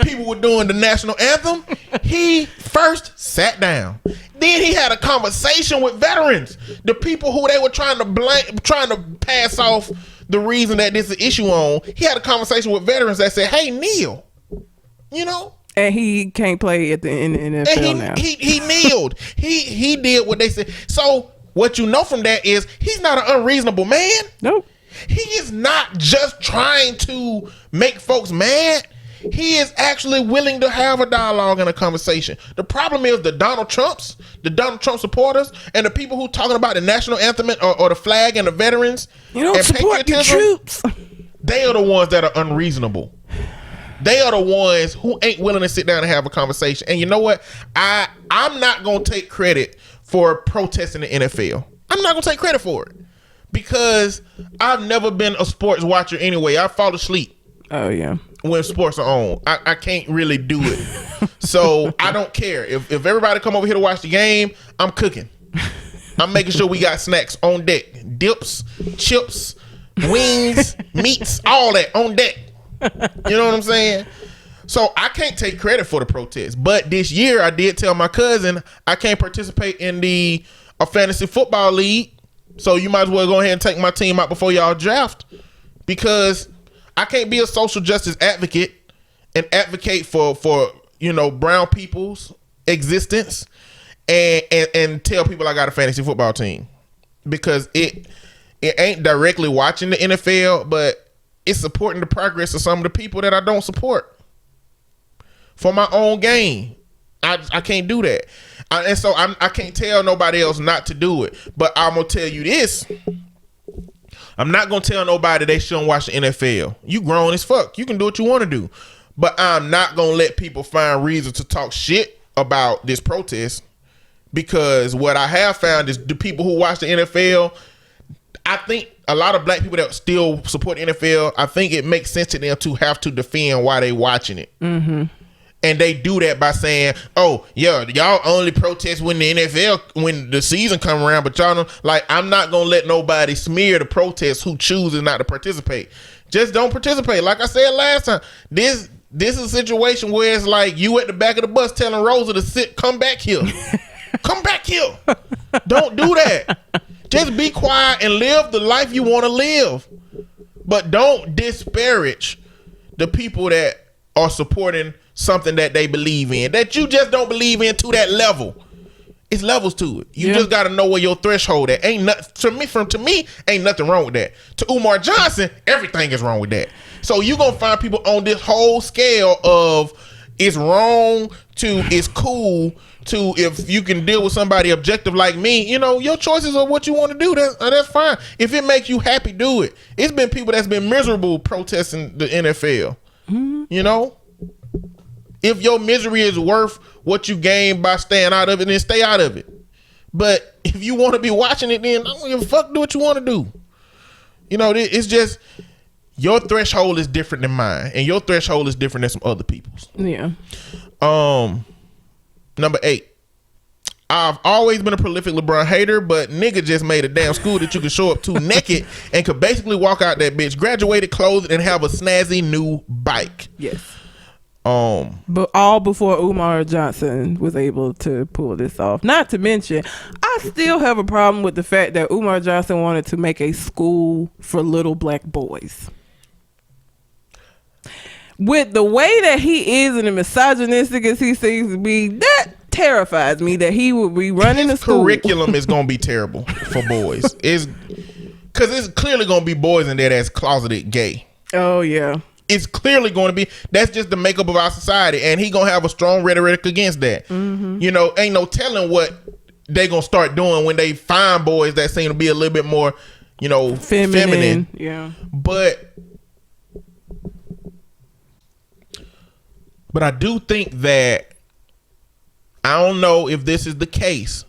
Speaker 3: people were doing the national anthem. He first sat down. Then he had a conversation with veterans, the people who they were trying to pass off the reason that this is an issue on. He had a conversation with veterans that said, "Hey, kneel," you know.
Speaker 2: And he can't play in the NFL now.
Speaker 3: He kneeled. He did what they said. So what you know from that is he's not an unreasonable man.
Speaker 2: Nope.
Speaker 3: He is not just trying to make folks mad. He is actually willing to have a dialogue and a conversation. The problem is the Donald Trump supporters, and the people who talking about the national anthem or the flag and the veterans.
Speaker 2: You don't support your troops.
Speaker 3: They are the ones that are unreasonable. They are the ones who ain't willing to sit down and have a conversation. And you know what? I'm not going to take credit for protesting the NFL. I'm not going to take credit for it because I've never been a sports watcher anyway. I fall asleep.
Speaker 2: Oh, yeah.
Speaker 3: When sports are on. I can't really do it. So I don't care. If everybody come over here to watch the game, I'm cooking. I'm making sure we got snacks on deck. Dips, chips, wings, meats, all that on deck. You know what I'm saying? So I can't take credit for the protest. But this year I did tell my cousin I can't participate in a fantasy football league. So you might as well go ahead and take my team out before y'all draft, because I can't be a social justice advocate and advocate for you know, brown people's existence and tell people I got a fantasy football team, because it ain't directly watching the NFL, but it's supporting the progress of some of the people that I don't support for my own gain. I can't do that. And so I can't tell nobody else not to do it. But I'm going to tell you this. I'm not going to tell nobody they shouldn't watch the NFL. You grown as fuck. You can do what you want to do. But I'm not going to let people find reason to talk shit about this protest, because what I have found is the people who watch the NFL, I think a lot of black people that still support the NFL, I think it makes sense to them to have to defend why they watching it. Mm-hmm. And they do that by saying, "Oh, yeah, y'all only protest when the NFL, when the season come around, but y'all don't." Like, I'm not gonna let nobody smear the protest who chooses not to participate. Just don't participate. Like I said last time, this is a situation where it's like you at the back of the bus telling Rosa to come back here. Come back here. Don't do that. Just be quiet and live the life you want to live. But don't disparage the people that are supporting something that they believe in, that you just don't believe in to that level. It's levels to it. You just got to know where your threshold at. Ain't nothing to me, ain't nothing wrong with that. To Umar Johnson, everything is wrong with that. So you gonna find people on this whole scale of it's wrong to it's cool to, if you can deal with somebody objective like me, you know, your choices are what you want to do. That's fine. If it makes you happy, do it. It's been people that's been miserable protesting the NFL. Mm-hmm. You know, if your misery is worth what you gain by staying out of it, then stay out of it. But if you want to be watching it, then I don't give a fuck. Do what you want to do. You know, it's just your threshold is different than mine, and your threshold is different than some other people's.
Speaker 2: Yeah.
Speaker 3: Number 8. I've always been a prolific LeBron hater, but nigga just made a damn school that you could show up to naked and could basically walk out that bitch, graduated, clothed, and have a snazzy new bike.
Speaker 2: Yes. But all before Umar Johnson was able to pull this off. Not to mention, I still have a problem with the fact that Umar Johnson wanted to make a school for little black boys. With the way that he is and the misogynistic as he seems to be, that terrifies me that he would be running a school.
Speaker 3: Curriculum is going to be terrible for boys. Because it's clearly going to be boys in there that's closeted gay.
Speaker 2: Oh, yeah.
Speaker 3: It's clearly going to be. That's just the makeup of our society. And he going to have a strong rhetoric against that. Mm-hmm. You know, ain't no telling what they gonna start doing when they find boys that seem to be a little bit more, feminine.
Speaker 2: Yeah.
Speaker 3: But I do think that, I don't know if this is the case.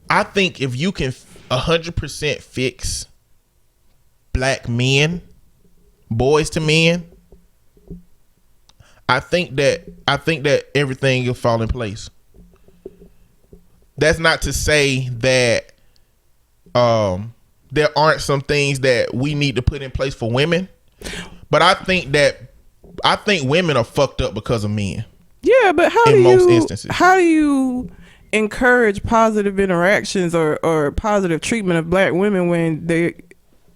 Speaker 3: I think if you can 100% fix black men, boys to men, I think that everything will fall in place. That's not to say that there aren't some things that we need to put in place for women, but I think women are fucked up because of men.
Speaker 2: Yeah, but
Speaker 3: most instances,
Speaker 2: how do you encourage positive interactions or positive treatment of black women when they're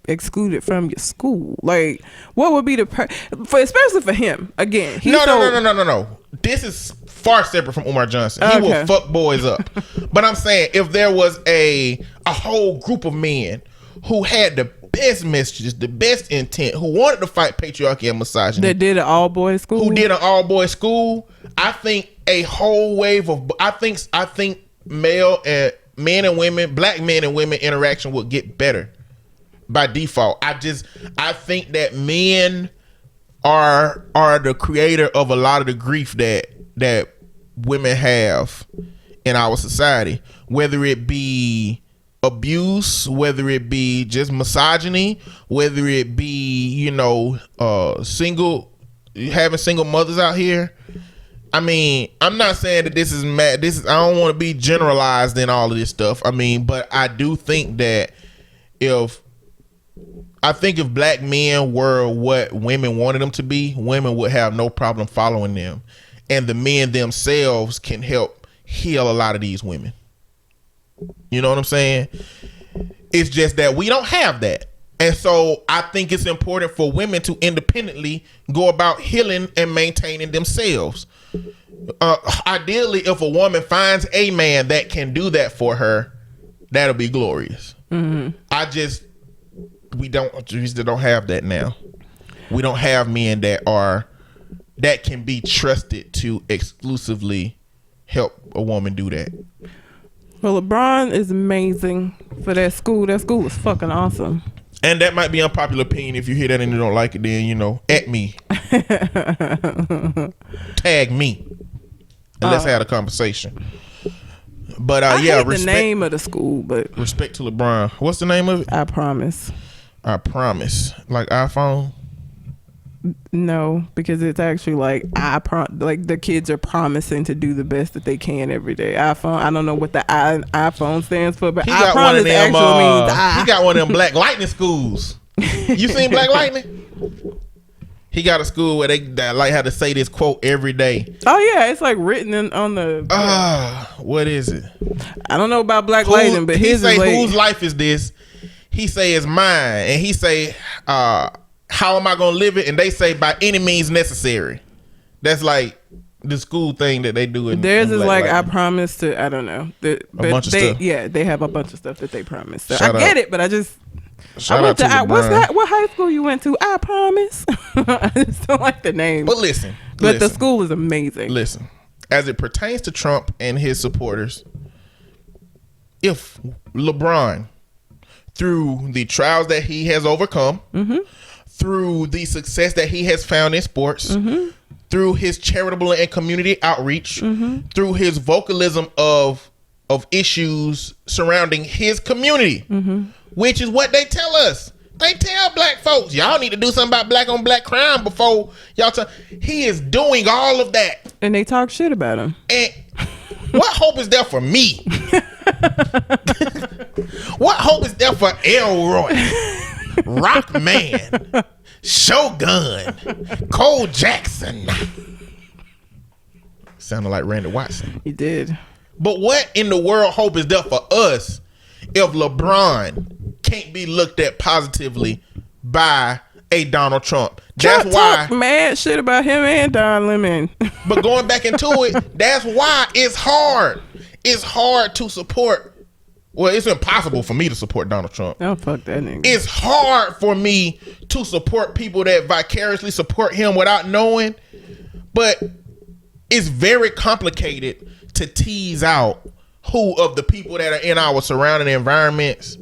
Speaker 2: excluded from your school? Like, what would be especially for him? Again,
Speaker 3: no. This is far separate from Umar Johnson. He will fuck boys up. But I'm saying, if there was a whole group of men who had the best messages, the best intent, who wanted to fight patriarchy and misogyny,
Speaker 2: that did an all boys school, I think a whole wave of I think male and men and women, black men and women interaction would get better by default. I think that men are the creator of a lot of the grief that women have in our society, whether it be abuse, whether it be just misogyny, whether it be having single mothers out here. I mean, I'm not saying that this is mad. I don't want to be generalized in all of this stuff. I mean, but I do think that if black men were what women wanted them to be, women would have no problem following them, and the men themselves can help heal a lot of these women. You know what I'm saying? It's just that we don't have that. And so I think it's important for women to independently go about healing and maintaining themselves. Ideally, if a woman finds a man that can do that for her, that'll be glorious. Mm-hmm. We just don't have that now. We don't have men that can be trusted to exclusively help a woman do that. Well, LeBron is amazing for that school. That school is fucking awesome.
Speaker 3: And that might be unpopular opinion. If you hear that and you don't like it, then, at me. Tag me. And let's have a conversation. But
Speaker 2: I hate the name of the school, but
Speaker 3: respect to LeBron. What's the name of it?
Speaker 2: I Promise.
Speaker 3: I Promise. Like iPhone?
Speaker 2: No, because it's actually like like the kids are promising to do the best that they can every day. iPhone. I don't know what the iPhone stands for, but I Promise actually means
Speaker 3: he got one of them Black Lightning schools. You seen Black Lightning? He got a school where they like had to say this quote every day.
Speaker 2: Oh yeah, it's like written on the.
Speaker 3: What is it?
Speaker 2: I don't know about Black Lightning, but his is like,
Speaker 3: whose life is this? He say it's mine, and he say, how am I gonna live it? And they say by any means necessary. That's like the school thing that they do.
Speaker 2: Theirs is like Lightning. I promise to. I don't know. A bunch of stuff. Yeah, they have a bunch of stuff that they promise. So I get it, but I just.
Speaker 3: Shout out to LeBron.
Speaker 2: What high school you went to? I Promise. I just don't like the name.
Speaker 3: But listen.
Speaker 2: The school is amazing.
Speaker 3: Listen, as it pertains to Trump and his supporters, if LeBron, through the trials that he has overcome, mm-hmm. through the success that he has found in sports, mm-hmm. through his charitable and community outreach, mm-hmm. through his vocalism of issues surrounding his community, mm-hmm. which is what they tell us. They tell black folks, y'all need to do something about black on black crime before y'all he is doing all of that.
Speaker 2: And they talk shit about him.
Speaker 3: And what hope is there for me? What hope is there for Elroy, Rockman, Shogun, Cole Jackson? Sounded like Randy Watson.
Speaker 2: He did.
Speaker 3: But what in the world hope is there for us if LeBron can't be looked at positively by a Donald Trump? That's why
Speaker 2: talk mad shit about him and Don Lemon.
Speaker 3: But going back into it, that's why it's hard. It's hard to support. Well, it's impossible for me to support Donald Trump.
Speaker 2: Oh, fuck that nigga.
Speaker 3: It's hard for me to support people that vicariously support him without knowing. But it's very complicated to tease out who of the people that are in our surrounding environments,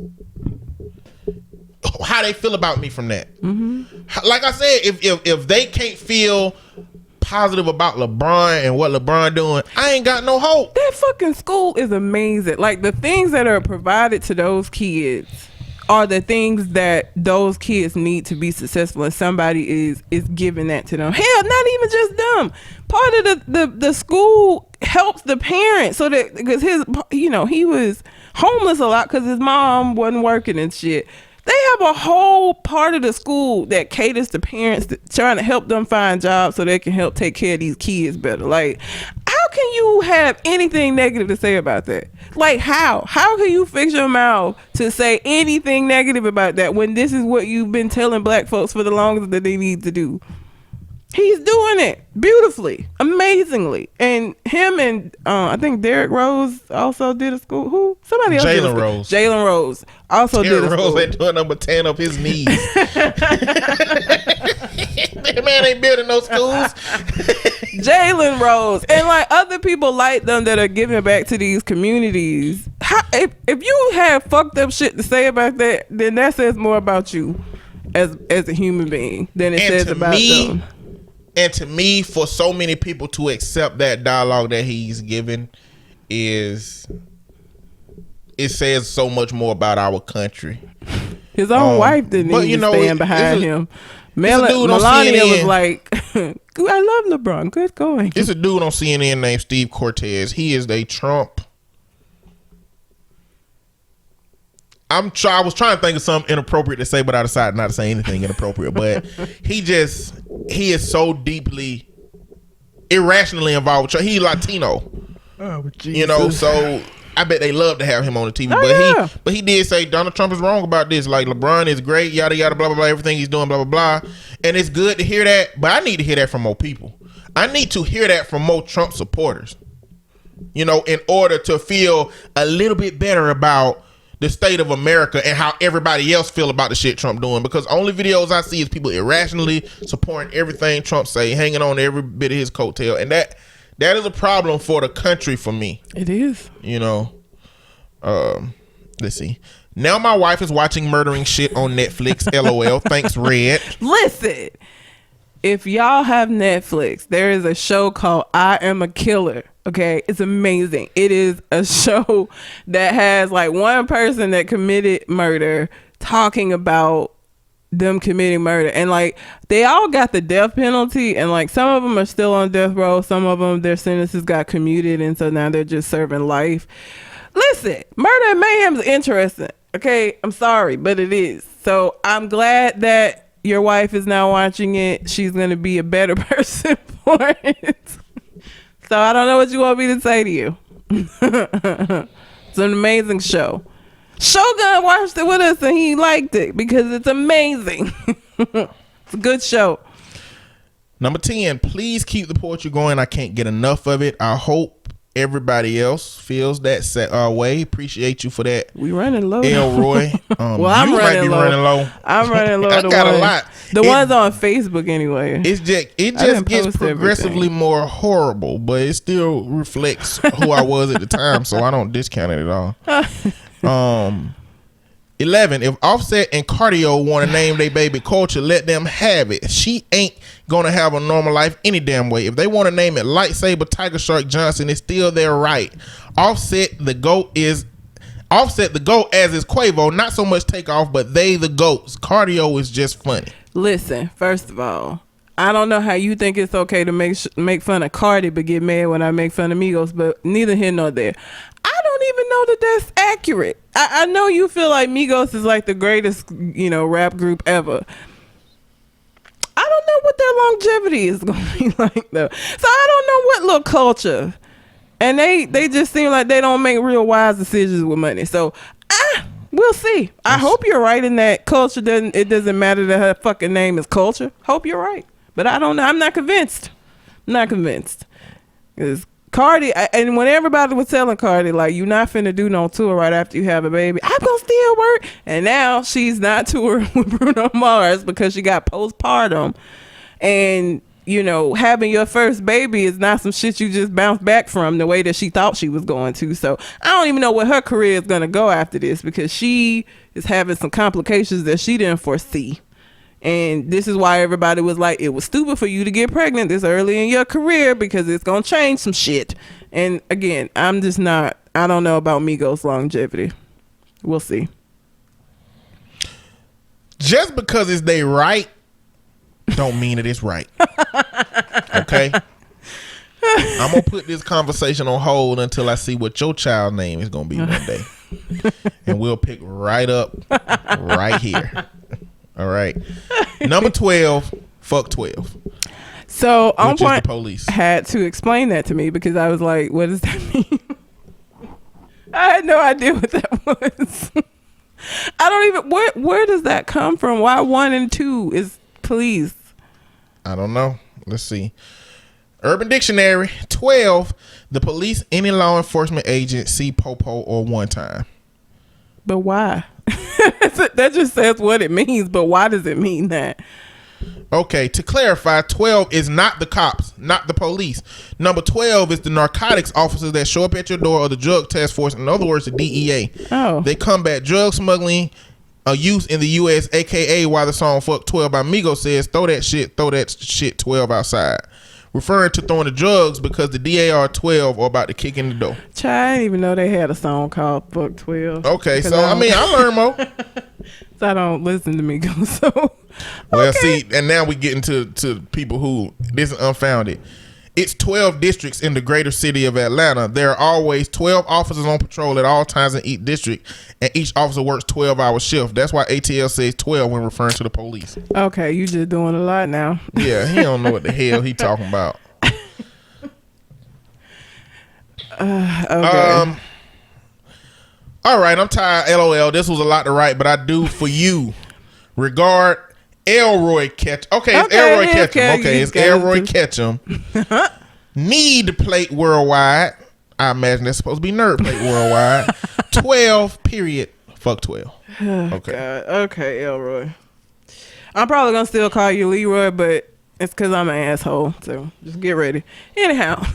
Speaker 3: how they feel about me from that. Like I said, if they can't feel positive about LeBron and what LeBron doing, I ain't got no hope.
Speaker 2: That fucking school is amazing. Like, the things that are provided to those kids are the things that those kids need to be successful, and somebody is giving that to them. Hell, not even just them. Part of the school helps the parents, so that, because he was homeless a lot because his mom wasn't working and shit. They have a whole part of the school that caters to parents, trying to help them find jobs so they can help take care of these kids better. Like, how can you have anything negative to say about that? Like, how can you fix your mouth to say anything negative about that when this is what you've been telling black folks for the longest that they need to do? He's doing it beautifully, amazingly. And him and I think Derrick Rose also did a school. Who? Somebody else. Jalen Rose also did a school.
Speaker 3: Rose ain't doing number 10 up his knees. That man ain't building no schools.
Speaker 2: Jalen Rose and like other people like them that are giving back to these communities. If you have fucked up shit to say about that, then that says more about you as a human being than it says about them.
Speaker 3: And to me, for so many people to accept that dialogue that he's given, it says so much more about our country.
Speaker 2: His own wife didn't even stand behind him. Melania was like, I love LeBron. Good going.
Speaker 3: It's a dude on CNN named Steve Cortez. He is a Trump. I was trying to think of something inappropriate to say, but I decided not to say anything inappropriate. But he is so deeply irrationally involved with Trump. He's Latino.
Speaker 2: Oh, Jesus.
Speaker 3: So I bet they love to have him on the TV. But he did say Donald Trump is wrong about this. Like, LeBron is great, yada yada, blah blah blah. Everything he's doing, blah blah blah. And it's good to hear that. But I need to hear that from more people. I need to hear that from more Trump supporters. In order to feel a little bit better about the state of America and how everybody else feel about the shit Trump doing. Because only videos I see is people irrationally supporting everything Trump say, hanging on to every bit of his coattail, and that is a problem for the country for me.
Speaker 2: It is.
Speaker 3: Let's see. Now my wife is watching murdering shit on Netflix. LOL. Thanks, Red.
Speaker 2: Listen, if y'all have Netflix, there is a show called I Am a Killer. Okay, it's amazing. It is a show that has like one person that committed murder talking about them committing murder, and like they all got the death penalty, and like some of them are still on death row, some of them their sentences got commuted, and so now they're just serving life. Listen, murder and mayhem is interesting. Okay, I'm sorry, but it is. So I'm glad that your wife is now watching it. She's gonna be a better person for it. So I don't know what you want me to say to you. It's an amazing show. Shogun watched it with us and he liked it because it's amazing. It's a good show.
Speaker 3: Number 10, please keep the poetry going. I can't get enough of it. I hope everybody else feels that way. Appreciate you for that.
Speaker 2: We running low.
Speaker 3: Elroy.
Speaker 2: Well, I'm running low. I'm running low.
Speaker 3: I got a lot.
Speaker 2: The ones on Facebook anyway.
Speaker 3: It just gets progressively more horrible, but it still reflects who I was at the time, so I don't discount it at all. 11, if Offset and Cardio want to name their baby Culture, let them have it. She ain't gonna have a normal life any damn way. If they want to name it Lightsaber Tiger Shark Johnson, it's still their right. Offset the GOAT as is Quavo. Not so much Takeoff, but they the GOATs. Cardio is just funny.
Speaker 2: Listen, first of all, I don't know how you think it's okay to make fun of Cardi but get mad when I make fun of Migos, but neither here nor there. I don't even know that that's accurate. I know you feel like Migos is like the greatest, rap group ever. I don't know what their longevity is going to be like, though. So I don't know what little Culture. And they just seem like they don't make real wise decisions with money. So we'll see. I hope you're right in that Culture it doesn't matter that her fucking name is Culture. Hope you're right. But I don't know. I'm not convinced. Because Cardi, and when everybody was telling Cardi, like, you're not finna do no tour right after you have a baby, I'm gonna still work. And now she's not touring with Bruno Mars because she got postpartum. And having your first baby is not some shit you just bounce back from the way that she thought she was going to. So I don't even know where her career is going to go after this, because she is having some complications that she didn't foresee. And this is why everybody was like, it was stupid for you to get pregnant this early in your career, because it's going to change some shit. And again, I don't know about Migos longevity. We'll see.
Speaker 3: Just because it's they right don't mean that it's right. Okay? I'm going to put this conversation on hold until I see what your child name is going to be one day. And we'll pick right up right here. All right. Number 12, fuck 12.
Speaker 2: So On
Speaker 3: which is
Speaker 2: Point
Speaker 3: the police.
Speaker 2: had to explain that to me, because I was like, what does that mean? I had no idea what that was. I don't even, where does that come from? Why 1 and 2 is police?
Speaker 3: I don't know. Let's see. Urban Dictionary, 12, the police, any law enforcement agent, see popo or one time.
Speaker 2: But why? That just says what it means, but why does it mean that?
Speaker 3: Okay, to clarify, 12 is not the cops, not the police. Number 12 is the narcotics officers that show up at your door, or the drug task force, in other words, the DEA.
Speaker 2: Oh.
Speaker 3: They combat drug smuggling, use in the U.S., aka why the song Fuck 12 by Migos says, throw that shit 12 outside. Referring to throwing the drugs because the DAR 12 are about to kick in the door.
Speaker 2: I didn't even know they had a song called Fuck 12.
Speaker 3: Okay, so I learned more.
Speaker 2: So I don't listen to Migos. So
Speaker 3: well,
Speaker 2: okay.
Speaker 3: see, and now we get into people who this is unfounded. It's 12 districts in the greater city of Atlanta. There are always 12 officers on patrol at all times in each district, and each officer works 12-hour shift. That's why ATL says 12 when referring to the police.
Speaker 2: Okay, you just doing a lot now.
Speaker 3: Yeah, he don't know what the hell he talking about.
Speaker 2: Okay.
Speaker 3: All right, I'm tired. LOL. This was a lot to write, but I do for you. Regard Elroy Ketchum. Okay, it's Elroy Ketchum. Okay, it's Elroy Ketchum. Need plate worldwide. I imagine that's supposed to be nerd plate worldwide. 12, period. Fuck 12. Okay.
Speaker 2: God. Okay, Elroy. I'm probably going to still call you Leroy, but it's because I'm an asshole. So just get ready. Anyhow.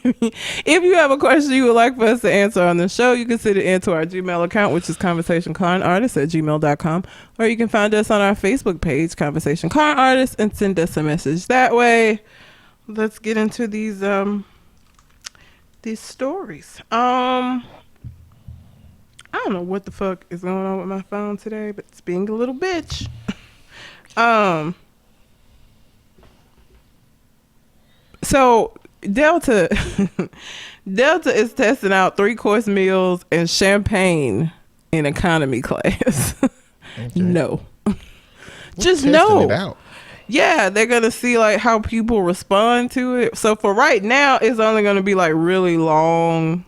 Speaker 2: If you have a question you would like for us to answer on the show, you can send it into our Gmail account, which is conversationconartist@gmail.com, or you can find us on our Facebook page, Conversation Con Artist, and send us a message that way. Let's get into these stories. I don't know what the fuck is going on with my phone today, but it's being a little bitch. So Delta is testing out 3-course meals and champagne in economy class.
Speaker 3: Okay.
Speaker 2: No. Just
Speaker 3: Testing
Speaker 2: no.
Speaker 3: it out.
Speaker 2: Yeah, they're gonna see like how people respond to it. So for right now, it's only gonna be like really long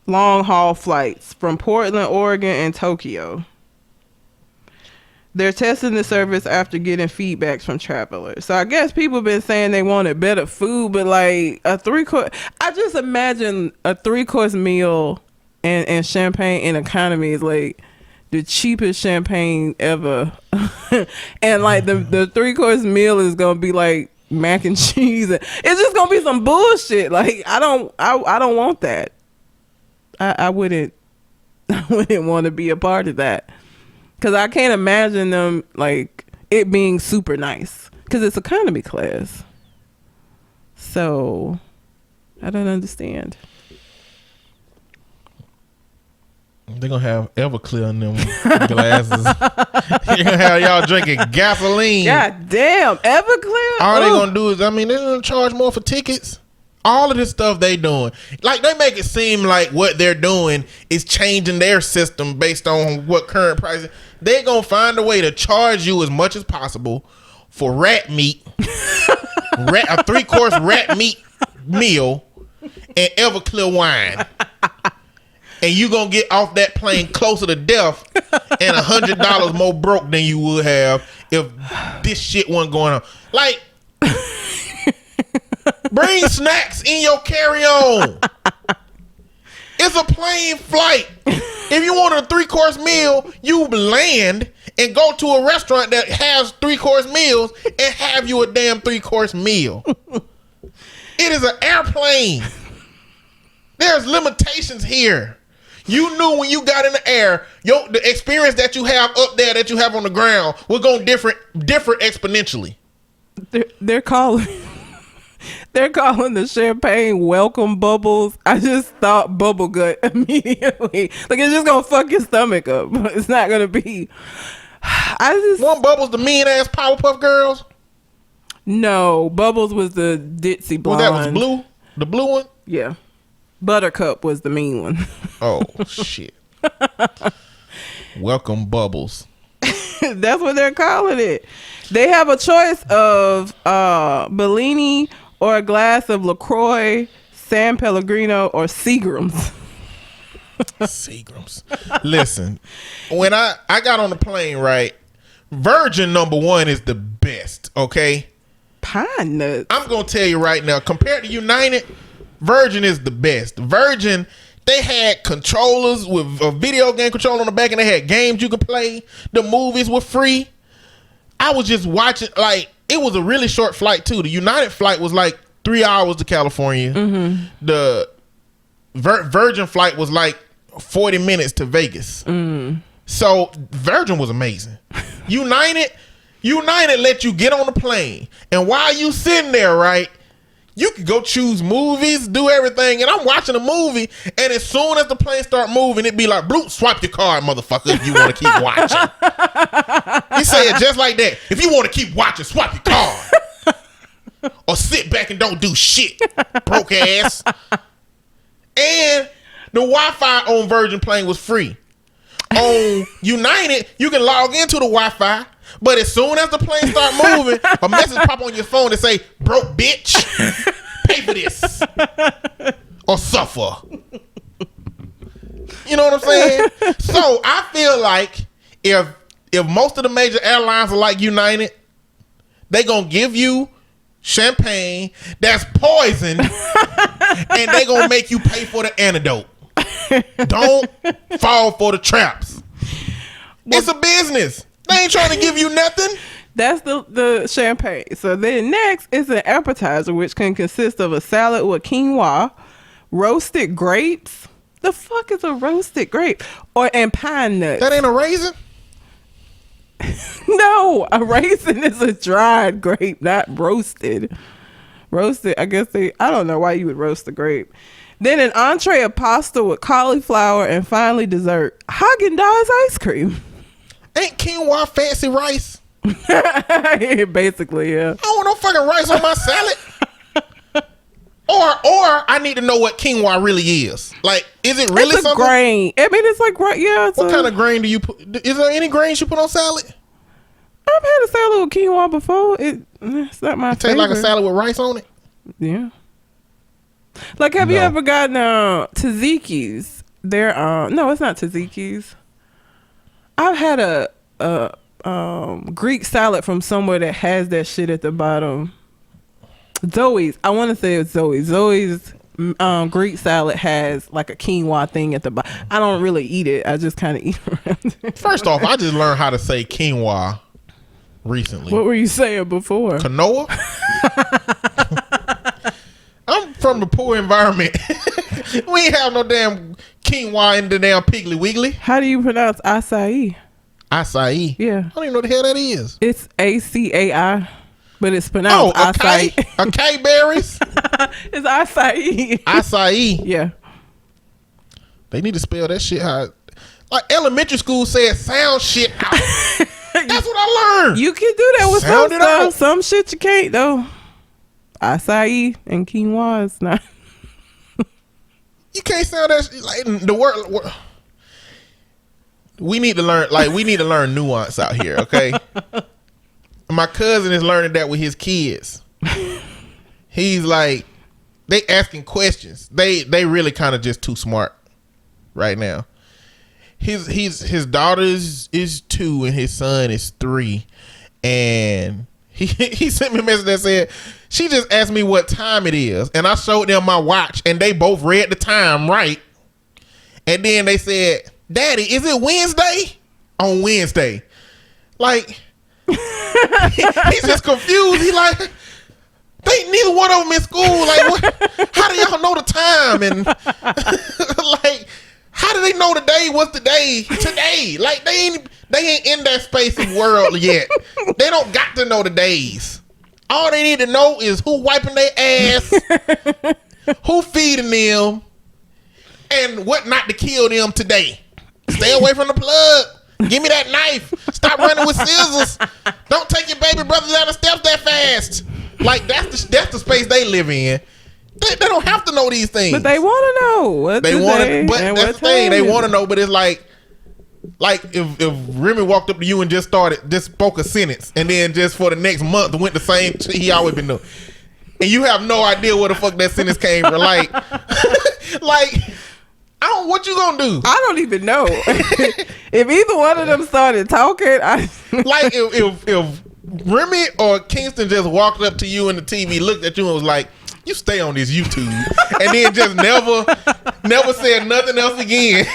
Speaker 2: haul flights from Portland, Oregon, and Tokyo. They're testing the service after getting feedbacks from travelers. So I guess people been saying they wanted better food, but like a 3-course, I just imagine a 3-course meal and champagne in economy is like the cheapest champagne ever. And like the 3-course meal is gonna be like mac and cheese. It's just gonna be some bullshit. Like I don't want that. I wouldn't want to be a part of that. Because I can't imagine them, like, it being super nice. Because it's economy class. So, I don't understand.
Speaker 3: They're going to have Everclear in them glasses. You're going to have y'all drinking gasoline.
Speaker 2: God damn, Everclear?
Speaker 3: All they going to do is, they're going to charge more for tickets. All of this stuff they doing, like they make it seem like what they're doing is changing their system based on what current prices. They're gonna find a way to charge you as much as possible for rat meat, a 3-course rat meat meal, and Everclear wine, and you gonna get off that plane closer to death and $100 more broke than you would have if this shit wasn't going on. Like. Bring snacks in your carry-on. It's a plane flight. If you want a 3-course meal, you land and go to a restaurant that has 3-course meals and have you a damn 3-course meal. It is an airplane. There's limitations here. You knew when you got in the air, the experience that you have up there that you have on the ground will go differ exponentially.
Speaker 2: They're calling the champagne welcome bubbles. I just thought bubble gut immediately. Like, it's just gonna fuck your stomach up. It's not gonna be.
Speaker 3: One bubbles the mean ass Powerpuff Girls.
Speaker 2: No, Bubbles was the ditzy blonde.
Speaker 3: Well, that was blue. The blue one.
Speaker 2: Yeah, Buttercup was the mean one.
Speaker 3: Oh shit. Welcome Bubbles.
Speaker 2: That's what they're calling it. They have a choice of Bellini or a glass of LaCroix, San Pellegrino, or Seagram's.
Speaker 3: Seagrams. Listen, when I got on the plane, right, Virgin #1 is the best, okay?
Speaker 2: Pine nuts.
Speaker 3: I'm going to tell you right now, compared to United, Virgin is the best. Virgin, they had controllers with a video game controller on the back, and they had games you could play. The movies were free. I was just watching, like, it was a really short flight, too. The United flight was like 3 hours to California. Mm-hmm. The Virgin flight was like 40 minutes to Vegas. So Virgin was amazing. United let you get on the plane, and while you sitting there, right, you could go choose movies, do everything, and I'm watching a movie, and as soon as the plane start moving, it'd be like, bloop, swipe your card, motherfucker, if you want to keep watching. He said just like that. If you want to keep watching, swipe your card. Or sit back and don't do shit, broke ass. And the Wi-Fi on Virgin plane was free. On United, you can log into the Wi-Fi, but as soon as the plane start moving, a message pop on your phone that say, broke bitch, pay for this or suffer. You know what I'm saying? So I feel like if most of the major airlines are like United, they gonna give you champagne that's poison and they gonna make you pay for the antidote. Don't fall for the traps. It's a business. They ain't trying to give you nothing.
Speaker 2: That's the champagne. So then next is an appetizer, which can consist of a salad with quinoa, roasted grapes. The fuck is a roasted grape? And pine nuts.
Speaker 3: That ain't a raisin?
Speaker 2: No, a raisin is a dried grape, not roasted. Roasted, I guess I don't know why you would roast the grape. Then an entree of pasta with cauliflower, and finally dessert, Haagen-Dazs ice cream.
Speaker 3: Ain't quinoa fancy rice?
Speaker 2: Basically, yeah.
Speaker 3: I don't want no fucking rice on my salad. Or I need to know what quinoa really is. Like, is it really
Speaker 2: it's a
Speaker 3: something?
Speaker 2: grain. I mean, it's like, yeah.
Speaker 3: What kind of grain do you put? Is there any grains you put on salad?
Speaker 2: I've had a salad with quinoa before. It's not my favorite.
Speaker 3: Tastes like a salad with rice on it?
Speaker 2: Yeah. Like, have you ever gotten tzatziki's? No, it's not tzatziki's. I've had a Greek salad from somewhere that has that shit at the bottom. Zoe's. I want to say it's Zoe's. Zoe's Greek salad has like a quinoa thing at the bottom. I don't really eat it. I just kind of eat around it.
Speaker 3: First off, I just learned how to say quinoa recently.
Speaker 2: What were you saying before?
Speaker 3: Quinoa? I'm from the poor environment. We ain't have no damn quinoa in the damn Piggly Wiggly.
Speaker 2: How do you pronounce acai?
Speaker 3: Acai?
Speaker 2: Yeah.
Speaker 3: I don't even know what the hell that is.
Speaker 2: It's ACAI, but it's pronounced acai.
Speaker 3: Acai berries?
Speaker 2: It's acai.
Speaker 3: Acai?
Speaker 2: Yeah.
Speaker 3: They need to spell that shit how. Like elementary school said sound shit out. That's what I learned.
Speaker 2: You can do that with
Speaker 3: Sound
Speaker 2: some
Speaker 3: it
Speaker 2: stuff.
Speaker 3: out.
Speaker 2: Some shit you can't though. Acai and quinoa is not.
Speaker 3: You can't sound that shit. Like the word. We need to learn nuance out here, okay? My cousin is learning that with his kids. He's like, they asking questions. They really kind of just too smart right now. His daughter is 2 and his son is 3, and he sent me a message that said, she just asked me what time it is, and I showed them my watch, and they both read the time right, and then they said, Daddy, is it Wednesday? On Wednesday. Like, he's just confused. He like, they neither one of them in school. Like, what, how do y'all know the time? And like, how do they know the day? What's the day today? Like, they ain't in that space of world yet. They don't got to know the days. All they need to know is who wiping their ass, who feeding them, and what not to kill them today. Stay away from the plug. Give me that knife. Stop running with scissors. Don't take your baby brother down the steps that fast. Like, that's the space they live in. They don't have to know these things.
Speaker 2: But they want to know. But
Speaker 3: that's the thing. They want to know, but it's like if Remy walked up to you and just spoke a sentence, and then just for the next month went the same he always been doing, and you have no idea where the fuck that sentence came from. Like, what you gonna do?
Speaker 2: I don't even know. If either one of them started talking,
Speaker 3: like if Remy or Kingston just walked up to you in the TV, looked at you and was like, you stay on this YouTube, and then just never said nothing else again.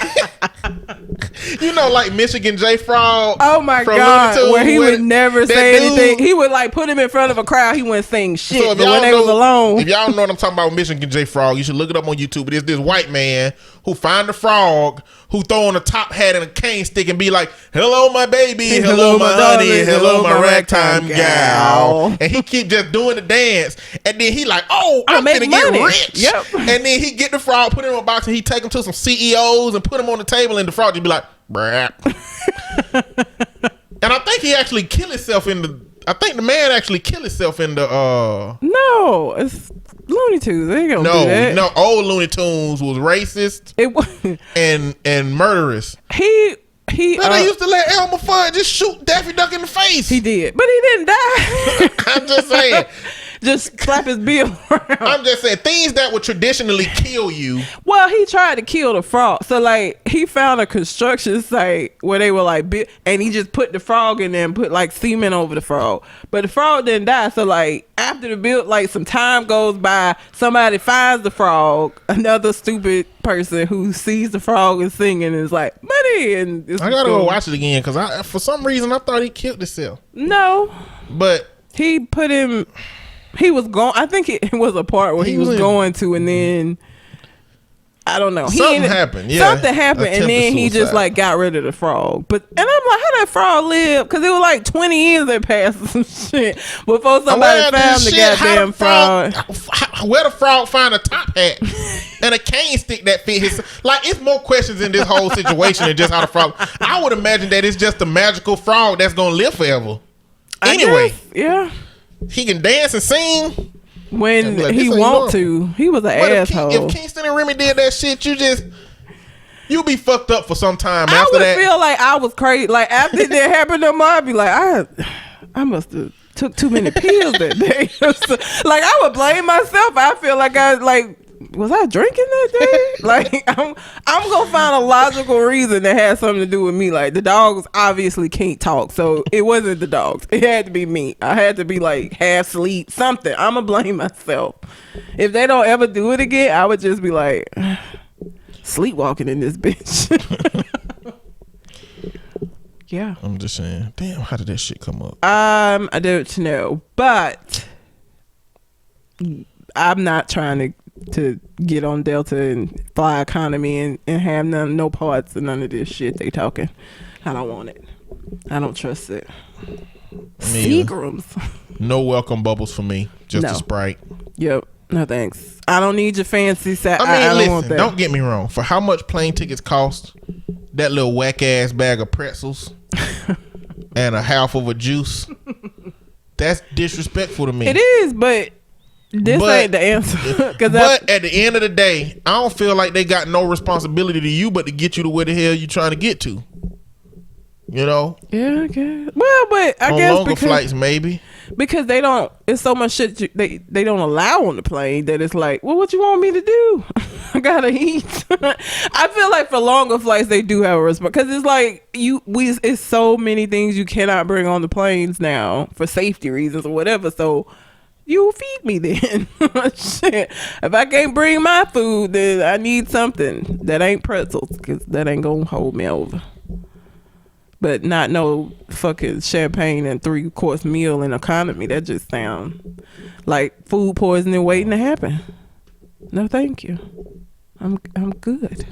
Speaker 3: You know, like Michigan J. Frog.
Speaker 2: Oh my God, where he would never say anything. He would like put him in front of a crowd. He wouldn't sing shit. So but when they was alone,
Speaker 3: if y'all don't know what I'm talking about, Michigan J. Frog, you should look it up on YouTube. But it's this white man who find a frog, who throw on a top hat and a cane stick and be like, "Hello, my baby. Hello, my honey. Hello, my ragtime gal." And he keep just doing the dance. And then he like, "Oh, I'm gonna get rich." Yep. And then he get the frog, put it in a box, and he take him to some CEOs and put him on the table, and the frog just be like, "Brap." And I think he actually killed himself I think the man actually killed himself in the
Speaker 2: No, it's Looney Tunes. They ain't gonna do that.
Speaker 3: No, old Looney Tunes was racist.
Speaker 2: It was
Speaker 3: and murderous.
Speaker 2: He
Speaker 3: they used to let Elmer Fudd just shoot Daffy Duck in the face.
Speaker 2: He did, but he didn't die.
Speaker 3: I'm just saying.
Speaker 2: Just slap his bill around.
Speaker 3: I'm just saying, things that would traditionally kill you.
Speaker 2: Well, he tried to kill the frog. So, like, he found a construction site where they were, like, and he just put the frog in there and put, like, cement over the frog. But the frog didn't die. So, like, after the build, like, some time goes by, somebody finds the frog, another stupid person who sees the frog and singing and is like, money. And
Speaker 3: I gotta go watch it again because for some reason I thought he killed himself.
Speaker 2: No.
Speaker 3: But
Speaker 2: he put him... He was going. I think it was a part where he was going to, and then I don't know.
Speaker 3: Something happened. Yeah,
Speaker 2: something happened, and then he just like got rid of the frog. And I'm like, how that frog live? Because it was like 20 years that passed or some shit before somebody found the goddamn frog.
Speaker 3: Where the frog find a top hat and a cane stick that fit his? Like, it's more questions in this whole situation than just how the frog. I would imagine that it's just a magical frog that's gonna live forever. Anyway,
Speaker 2: yeah.
Speaker 3: He can dance and sing
Speaker 2: when he want to. He was an asshole.
Speaker 3: If Kingston and Remy did that shit, you'll be fucked up for some time after that.
Speaker 2: I would feel like I was crazy. Like, after it didn't happen no more, I'd be like, I must have took too many pills that day. Like, I would blame myself. I feel like was I drinking that day? Like, I'm gonna find a logical reason that has something to do with me. Like, the dogs obviously can't talk, so it wasn't the dogs. It had to be me. I had to be like half asleep, something. I'm gonna blame myself. If they don't ever do it again, I would just be like sleepwalking in this bitch. Yeah.
Speaker 3: I'm just saying, damn, how did that shit come up?
Speaker 2: I don't know, but I'm not trying to get on Delta and fly economy and have no parts of none of this shit they talking. I don't want it. I don't trust it. Seagrams.
Speaker 3: No welcome bubbles for me. Just a Sprite.
Speaker 2: Yep. No thanks. I don't need your fancy set.
Speaker 3: I mean, listen, don't get me wrong. For how much plane tickets cost, that little whack ass bag of pretzels and a half of a juice, that's disrespectful to me.
Speaker 2: It is, but this ain't the answer.
Speaker 3: But at the end of the day, I don't feel like they got no responsibility to you but to get you to where the hell you trying to get to. You know?
Speaker 2: Yeah, okay. Well, but I
Speaker 3: on
Speaker 2: guess
Speaker 3: longer flights, maybe.
Speaker 2: Because they don't. It's so much shit they don't allow on the plane that it's like, well, what you want me to do? I gotta eat. I feel like for longer flights they do have a response because it's like it's so many things you cannot bring on the planes now for safety reasons or whatever. So you feed me then. Shit. If I can't bring my food, then I need something that ain't pretzels, because that ain't gonna hold me over. But not no fucking champagne and 3-course meal in economy. That just sound like food poisoning waiting to happen. No, thank you. I'm good.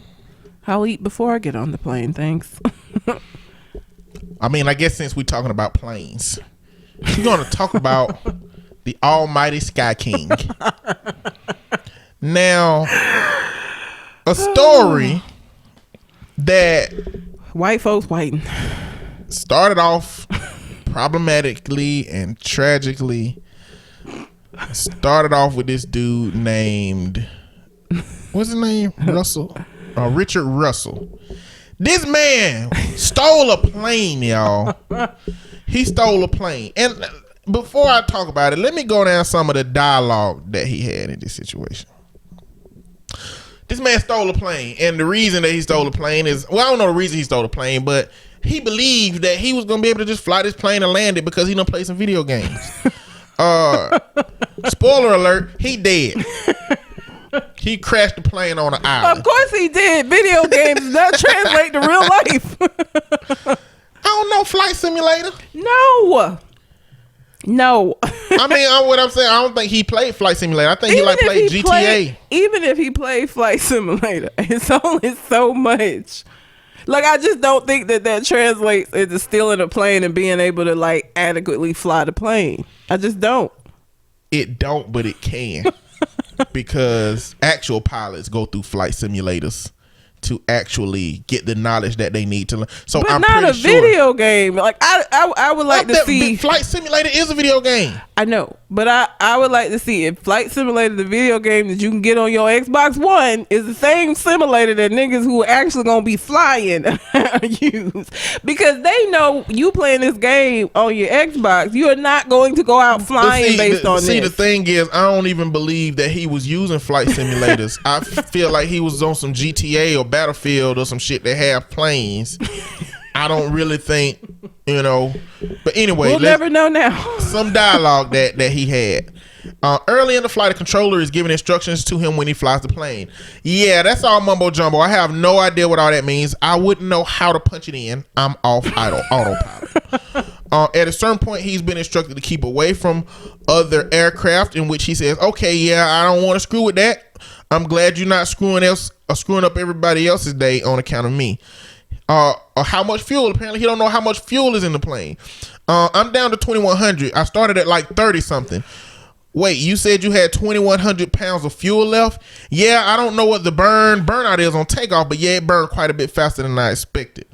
Speaker 2: I'll eat before I get on the plane. Thanks.
Speaker 3: I mean, I guess since we're talking about planes, we're going to talk about the almighty Sky King. Now, a story that
Speaker 2: White folks whiting.
Speaker 3: started off problematically and tragically. Started off with this dude named, what's his name? Richard Russell. This man stole a plane, y'all. He stole a plane. And before I talk about it, let me go down some of the dialogue that he had in this situation. This man stole a plane, and the reason that he stole a plane is, well, I don't know the reason he stole a plane, but he believed that he was going to be able to just fly this plane and land it because he done played some video games. Spoiler alert, he dead. He crashed the plane on an island.
Speaker 2: Of course he did. Video games does not translate to real life.
Speaker 3: I don't know, Flight Simulator.
Speaker 2: No.
Speaker 3: I mean, what I'm saying, I don't think he played Flight Simulator. I think he played GTA.
Speaker 2: Even if he played Flight Simulator, it's only so much. Like, I just don't think that translates into stealing a plane and being able to like adequately fly the plane. I just don't.
Speaker 3: It don't, but it can. Because actual pilots go through flight simulators to actually get the knowledge that they need to learn. So
Speaker 2: but
Speaker 3: I'm
Speaker 2: not
Speaker 3: pretty
Speaker 2: a video game. Like I would like to see.
Speaker 3: Flight Simulator is a video game.
Speaker 2: I know, but I would like to see if Flight Simulator, the video game that you can get on your Xbox One, is the same simulator that niggas who are actually gonna be flying use, because they know you playing this game on your Xbox, you are not going to go out flying based on this.
Speaker 3: See, the thing is, I don't even believe that he was using flight simulators. I feel like he was on some GTA or Battlefield or some shit that have planes. I don't really think, but anyway,
Speaker 2: we'll never know now.
Speaker 3: Some dialogue that he had early in the flight, a controller is giving instructions to him when he flies the plane. Yeah, that's all mumbo jumbo. I have no idea what all that means. I wouldn't know how to punch it in. I'm off autopilot. At a certain point, he's been instructed to keep away from other aircraft, in which he says, okay, yeah, I don't want to screw with that. I'm glad you're not screwing up everybody else's day on account of me. How much fuel? Apparently he don't know how much fuel is in the plane. I'm down to 2,100. I started at like 30 something. Wait, you said you had 2,100 pounds of fuel left? Yeah, I don't know what the burnout is on takeoff, but yeah, it burned quite a bit faster than I expected.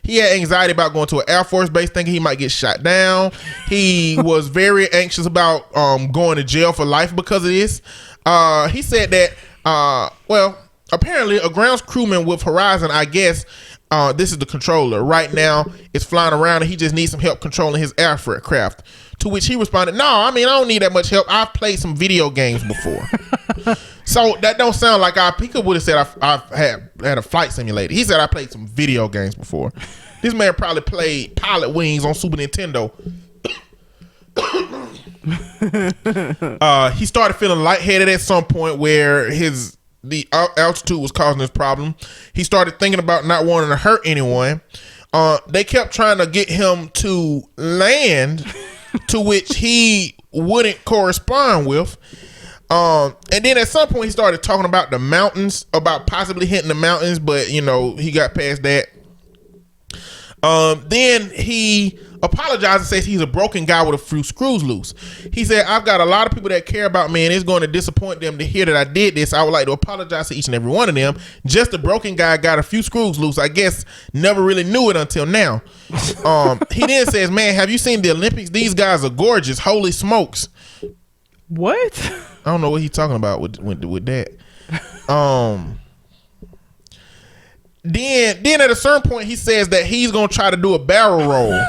Speaker 3: He had anxiety about going to an Air Force base, thinking he might get shot down. He was very anxious about going to jail for life because of this. He said that, apparently a grounds crewman with Horizon, I guess, this is the controller right now, is flying around and he just needs some help controlling his aircraft. To which he responded, no, I mean, I don't need that much help. I've played some video games before. So that don't sound like he could would have said I've had a flight simulator. He said I played some video games before. This man probably played Pilot Wings on Super Nintendo. He started feeling lightheaded at some point where the altitude was causing this problem. He started thinking about not wanting to hurt anyone. They kept trying to get him to land, to which he wouldn't correspond with. And then at some point he started talking about the mountains, about possibly hitting the mountains, but he got past that. Then he apologized and says he's a broken guy with a few screws loose. He said, I've got a lot of people that care about me and it's going to disappoint them to hear that I did this. I would like to apologize to each and every one of them. Just a broken guy got a few screws loose. I guess never really knew it until now. He then says, man, have you seen the Olympics? These guys are gorgeous. Holy smokes.
Speaker 2: What?
Speaker 3: I don't know what he's talking about with that. Then at a certain point he says that he's gonna try to do a barrel roll.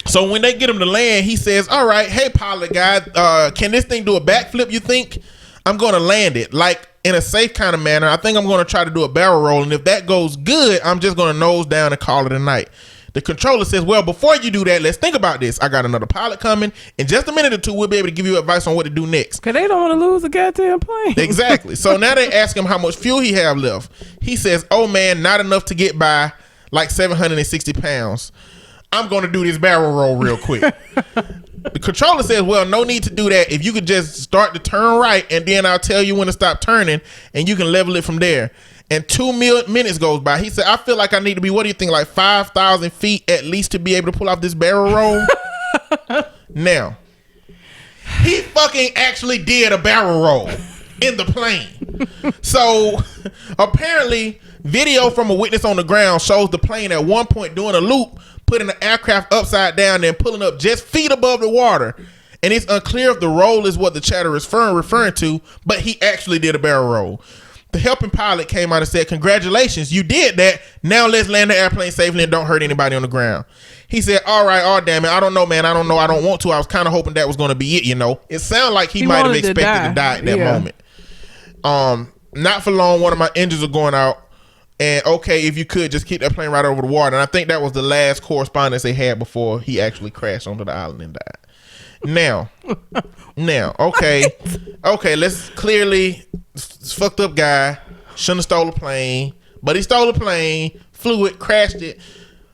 Speaker 3: So when they get him to land, he says, all right, hey pilot guy, can this thing do a backflip, you think? I'm gonna land it like in a safe kind of manner. I think I'm gonna try to do a barrel roll, and if that goes good, I'm just gonna nose down and call it a night. The controller says, well, before you do that, let's think about this. I got another pilot coming. In just a minute or two, we'll be able to give you advice on what to do next.
Speaker 2: Because they don't want to lose a goddamn plane.
Speaker 3: Exactly. So now they ask him how much fuel he have left. He says, oh, man, not enough to get by, like 760 pounds. I'm going to do this barrel roll real quick. The controller says, well, no need to do that. If you could just start to turn right, and then I'll tell you when to stop turning, and you can level it from there. And 2 minutes goes by. He said, I feel like I need to be, what do you think, like 5,000 feet at least to be able to pull off this barrel roll? Now, he fucking actually did a barrel roll in the plane. So, apparently, video from a witness on the ground shows the plane at one point doing a loop, putting the aircraft upside down and pulling up just feet above the water. And it's unclear if the roll is what the chatter is referring to, but he actually did a barrel roll. The helping pilot came out and said, congratulations, you did that. Now let's land the airplane safely and don't hurt anybody on the ground. He said, all right, oh, damn it. I don't know, man. I don't know. I don't want to. I was kind of hoping that was going to be it, you know. It sounded like he might have expected to die at that moment. Not for long, one of my engines are going out. And okay, if you could, just keep that plane right over the water. And I think that was the last correspondence they had before he actually crashed onto the island and died. Now, okay, let's clearly, this fucked up guy shouldn't have stole a plane, but he stole a plane, flew it, crashed it.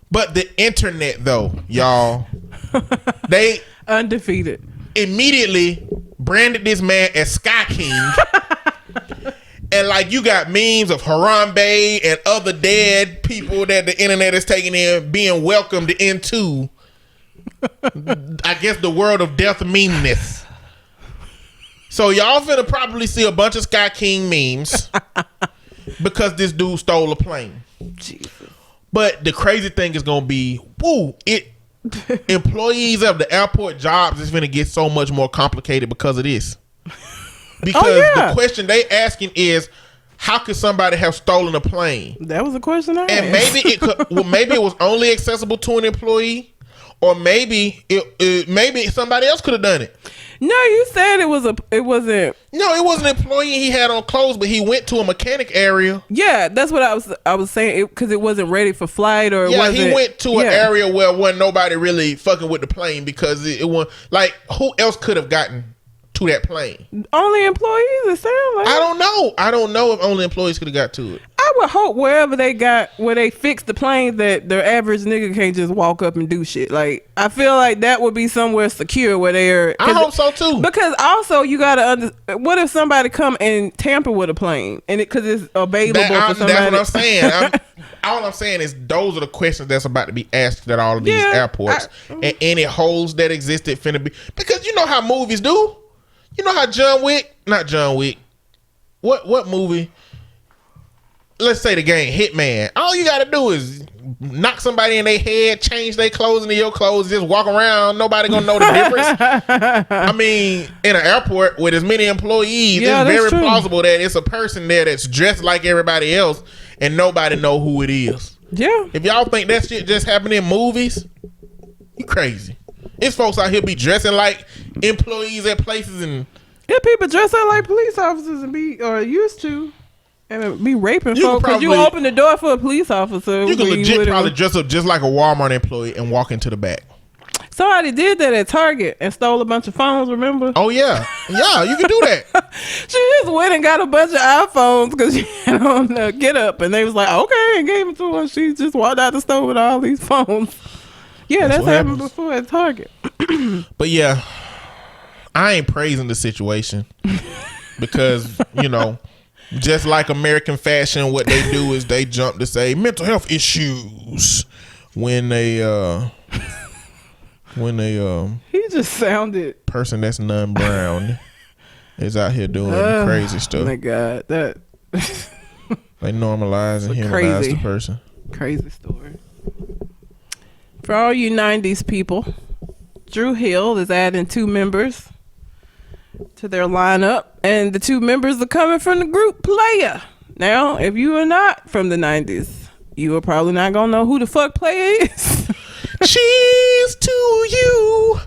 Speaker 3: But the internet, though, y'all, they
Speaker 2: undefeated
Speaker 3: immediately branded this man as Sky King. And like you got memes of Harambe and other dead people that the internet is taking in, being welcomed into, I guess, the world of death memeness. So y'all finna probably see a bunch of Sky King memes because this dude stole a plane.
Speaker 2: Jesus.
Speaker 3: But the crazy thing is gonna be, employees of the airport jobs is gonna get so much more complicated because of this. Because the question they asking is, how could somebody have stolen a plane?
Speaker 2: That was a question I
Speaker 3: and
Speaker 2: asked.
Speaker 3: maybe it could. Well, maybe it was only accessible to an employee, or maybe maybe somebody else could have done it.
Speaker 2: No, you said it wasn't.
Speaker 3: No, it wasn't an employee. He had on clothes, but he went to a mechanic area.
Speaker 2: Yeah, that's what I was saying, because it wasn't ready for flight, or
Speaker 3: he went to an area where wasn't nobody really fucking with the plane, because it was like, who else could have gotten to that plane?
Speaker 2: Only employees, it sounds like.
Speaker 3: I don't know if only employees could have got to it.
Speaker 2: I would hope where they fix the plane, that their average nigga can't just walk up and do shit. Like, I feel like that would be somewhere secure where they're.
Speaker 3: I hope so too.
Speaker 2: Because also you gotta what if somebody come and tamper with a plane and because it's available for somebody?
Speaker 3: That's what I'm saying. All I'm saying is those are the questions that's about to be asked at all of these airports, and any holes that existed finna be, because you know how movies do. You know how not John Wick. What movie? Let's say the game Hitman. All you gotta do is knock somebody in their head, change their clothes into your clothes, just walk around. Nobody gonna know the difference. I mean, in an airport with as many employees, it's very plausible that it's a person there that's dressed like everybody else and nobody know who it is.
Speaker 2: Yeah.
Speaker 3: If y'all think that shit just happened in movies, you crazy. It's folks out here be dressing like employees at places, and
Speaker 2: people dress up like police officers and used to. And be raping folks because you open the door for a police officer.
Speaker 3: You can legit probably dress up just like a Walmart employee and walk into the back.
Speaker 2: Somebody did that at Target and stole a bunch of phones, remember?
Speaker 3: Oh, yeah. Yeah, you can do that.
Speaker 2: She just went and got a bunch of iPhones because she had on the Get Up, and they was like, okay, and gave it to her. She just walked out the store with all these phones. Yeah, that's happened before at Target.
Speaker 3: But yeah, I ain't praising the situation because, you know, just like American fashion, what they do is they jump to say mental health issues when they
Speaker 2: he just sounded
Speaker 3: person that's non-brown is out here doing crazy stuff.
Speaker 2: Oh my God, that
Speaker 3: they normalize and humanize the person.
Speaker 2: Crazy story. For all you 90s people, Drew Hill is adding 2 members to their lineup, and the 2 members are coming from the group Player. Now, if you are not from the 90s, you are probably not gonna know who the fuck Player is.
Speaker 3: Cheers to you.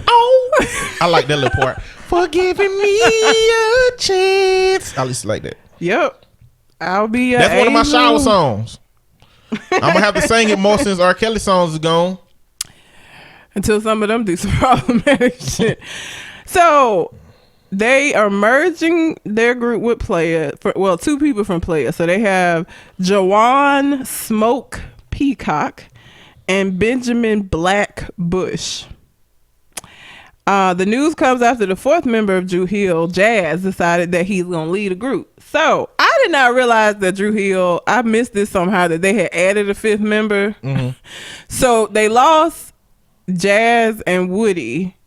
Speaker 3: Oh, I like that little part. For giving me a chance. I just like that.
Speaker 2: Yep. I'll be
Speaker 3: That's one of my shower songs. I'm gonna have to sing it more since R. Kelly songs is gone.
Speaker 2: Until some of them do some problematic shit. So they are merging their group with Playa. Two people from Playa. So they have Jawan Smoke Peacock and Benjamin Black Bush. The news comes after the fourth member of Drew Hill, Jazz, decided that he's going to lead a group. So I did not realize that Drew Hill, I missed this somehow, that they had added a fifth member. Mm-hmm. So they lost Jazz and Woody,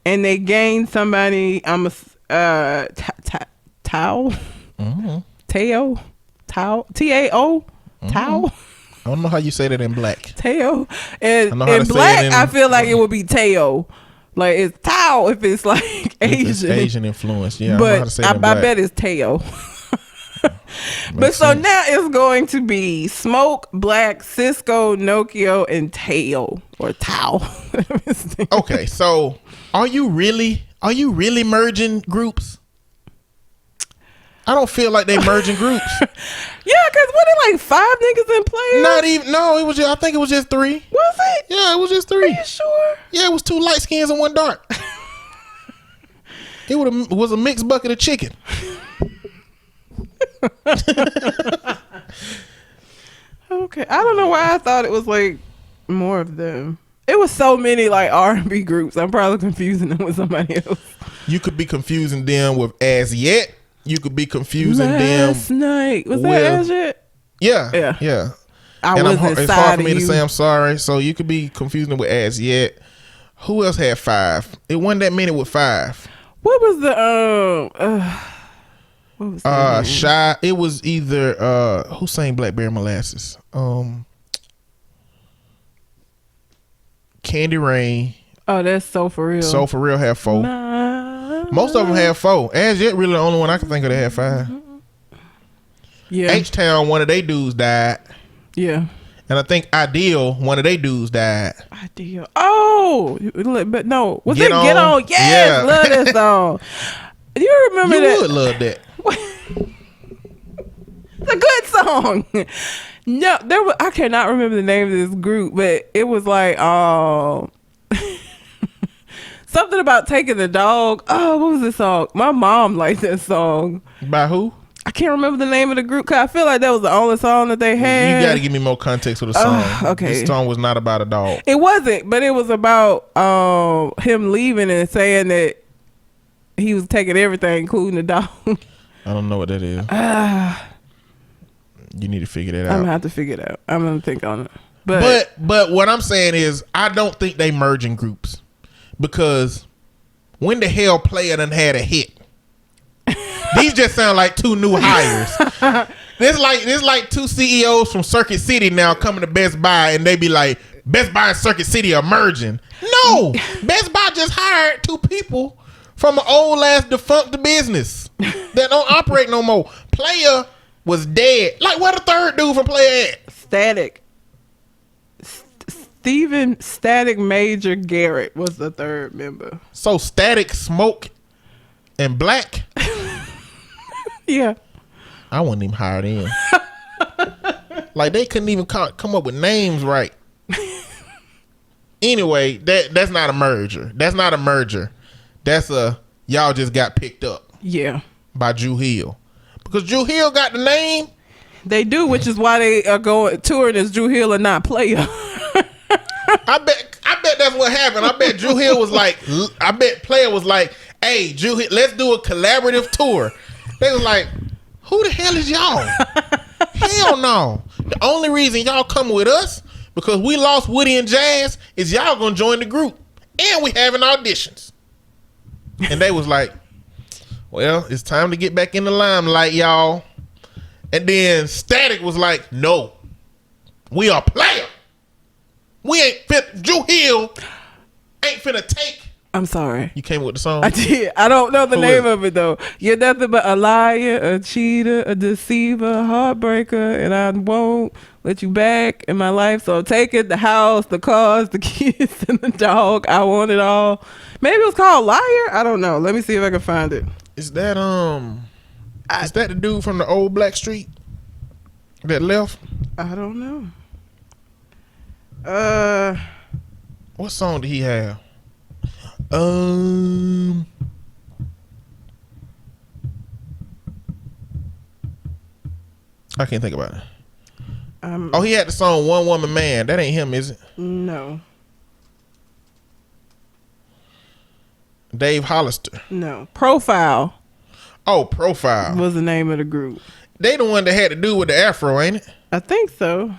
Speaker 2: and they gained somebody, Tao?
Speaker 3: Mm-hmm.
Speaker 2: Tao? T-A-O? Tao?
Speaker 3: I don't know how you say that in black.
Speaker 2: Tao. And in black, I feel like it would be Tao. Like it's Tao if it's like Asian.
Speaker 3: It's Asian influence, yeah.
Speaker 2: But I bet it's Tao. But so sense. Now it's going to be Smoke, Black, Cisco, Nokia, and Tao or Tao.
Speaker 3: Okay, so are you really merging groups? I don't feel like they merging groups.
Speaker 2: Yeah, because what are like 5 niggas in Playa?
Speaker 3: Not even. No, it was. I think it was just 3.
Speaker 2: Was it?
Speaker 3: Yeah, it was just 3.
Speaker 2: Are you sure?
Speaker 3: Yeah, it was 2 light skins and 1 dark. It was a mixed bucket of chicken.
Speaker 2: Okay, I don't know why I thought it was like more of them. It was so many like R&B groups. I'm probably confusing them with somebody else.
Speaker 3: You could be confusing them with As Yet. You could be confusing
Speaker 2: Last
Speaker 3: them.
Speaker 2: night was that As Yet?
Speaker 3: Yeah. It's hard for me to say I'm sorry. So you could be confusing them with As Yet. Who else had 5? It wasn't that many with 5.
Speaker 2: What was the what was that
Speaker 3: Shy? It was either who sang Blackberry Molasses? Candy Rain.
Speaker 2: Oh, that's So For Real.
Speaker 3: So For Real had 4. Most of them had 4. As Yet really the only one I can think of that had 5.
Speaker 2: Yeah.
Speaker 3: H-Town, one of they dudes died.
Speaker 2: Yeah.
Speaker 3: And I think Ideal, one of they dudes died.
Speaker 2: Ideal. Oh, but no. Was
Speaker 3: Get
Speaker 2: it
Speaker 3: On?
Speaker 2: Get On? Yes,
Speaker 3: Yeah.
Speaker 2: love that song. You remember that?
Speaker 3: You would love that.
Speaker 2: It's a good song. No, I cannot remember the name of this group, but it was like something about taking the dog. Oh, what was this song? My mom liked that song.
Speaker 3: By who?
Speaker 2: I can't remember the name of the group because I feel like that was the only song that they had.
Speaker 3: You got to give me more context for the song.
Speaker 2: Okay.
Speaker 3: This song was not about a dog.
Speaker 2: It wasn't, but it was about him leaving and saying that he was taking everything, including the dog.
Speaker 3: I don't know what that is. You need to figure that out.
Speaker 2: I'm gonna have to figure it out. I'm gonna think on it. But
Speaker 3: what I'm saying is, I don't think they merging groups because when the hell Playa done had a hit? These just sound like 2 new hires. This like 2 CEOs from Circuit City now coming to Best Buy and they be like, Best Buy and Circuit City are merging. No, Best Buy just hired 2 people from an old ass defunct business that don't operate no more. Playa was dead. Like, where the third dude from Playa at?
Speaker 2: Static. Stephen Static Major Garrett was the third member.
Speaker 3: So Static, Smoke, and Black?
Speaker 2: Yeah.
Speaker 3: I wouldn't even hire them. Like, they couldn't even come up with names right. Anyway, that's not a merger. That's not a merger. That's y'all just got picked up.
Speaker 2: Yeah.
Speaker 3: By Drew Hill. Because Drew Hill got the name.
Speaker 2: They do, which is why they are going touring as Drew Hill and not Playa.
Speaker 3: I bet that's what happened. I bet Drew Hill was like, I bet Playa was like, hey, Drew Hill, let's do a collaborative tour. They was like, who the hell is y'all? Hell no. The only reason y'all come with us because we lost Woody and Jazz is y'all gonna join the group. And we having auditions. And they was like, well, it's time to get back in the limelight, y'all. And then Static was like, no, we are Playa. We ain't fit. Drew Hill ain't finna take.
Speaker 2: I'm sorry.
Speaker 3: You came with the song?
Speaker 2: I did. I don't know the
Speaker 3: Who
Speaker 2: name of it though. You're nothing but a liar, a cheater, a deceiver, a heartbreaker, and I won't let you back in my life. So take it, the house, the cars, the kids, and the dog. I want it all. Maybe it was called Liar. I don't know. Let me see if I can find it.
Speaker 3: Is that is that the dude from the old Black Street that left?
Speaker 2: I don't know.
Speaker 3: What song did he have? I can't think about it. He had the song "One Woman Man." That ain't him, is it?
Speaker 2: No.
Speaker 3: Dave Hollister.
Speaker 2: No. Profile.
Speaker 3: Oh, Profile
Speaker 2: was the name of the group.
Speaker 3: They the one that had to do with the afro, ain't it?
Speaker 2: I think so.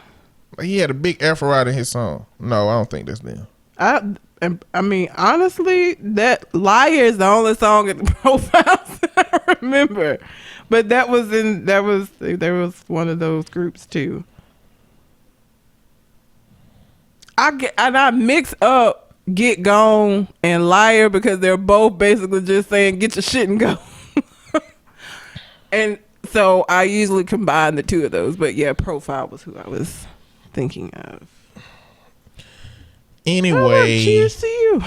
Speaker 3: He had a big afro out in his song. No, I don't think that's them.
Speaker 2: I mean, honestly, that "Liar" is the only song in the Profiles I remember. But there was one of those groups too. I mix up "Get Gone" and "Liar" because they're both basically just saying "get your shit and go." And so I usually combine the two of those. But yeah, Profile was who I was thinking of.
Speaker 3: Anyway,
Speaker 2: cheers to you.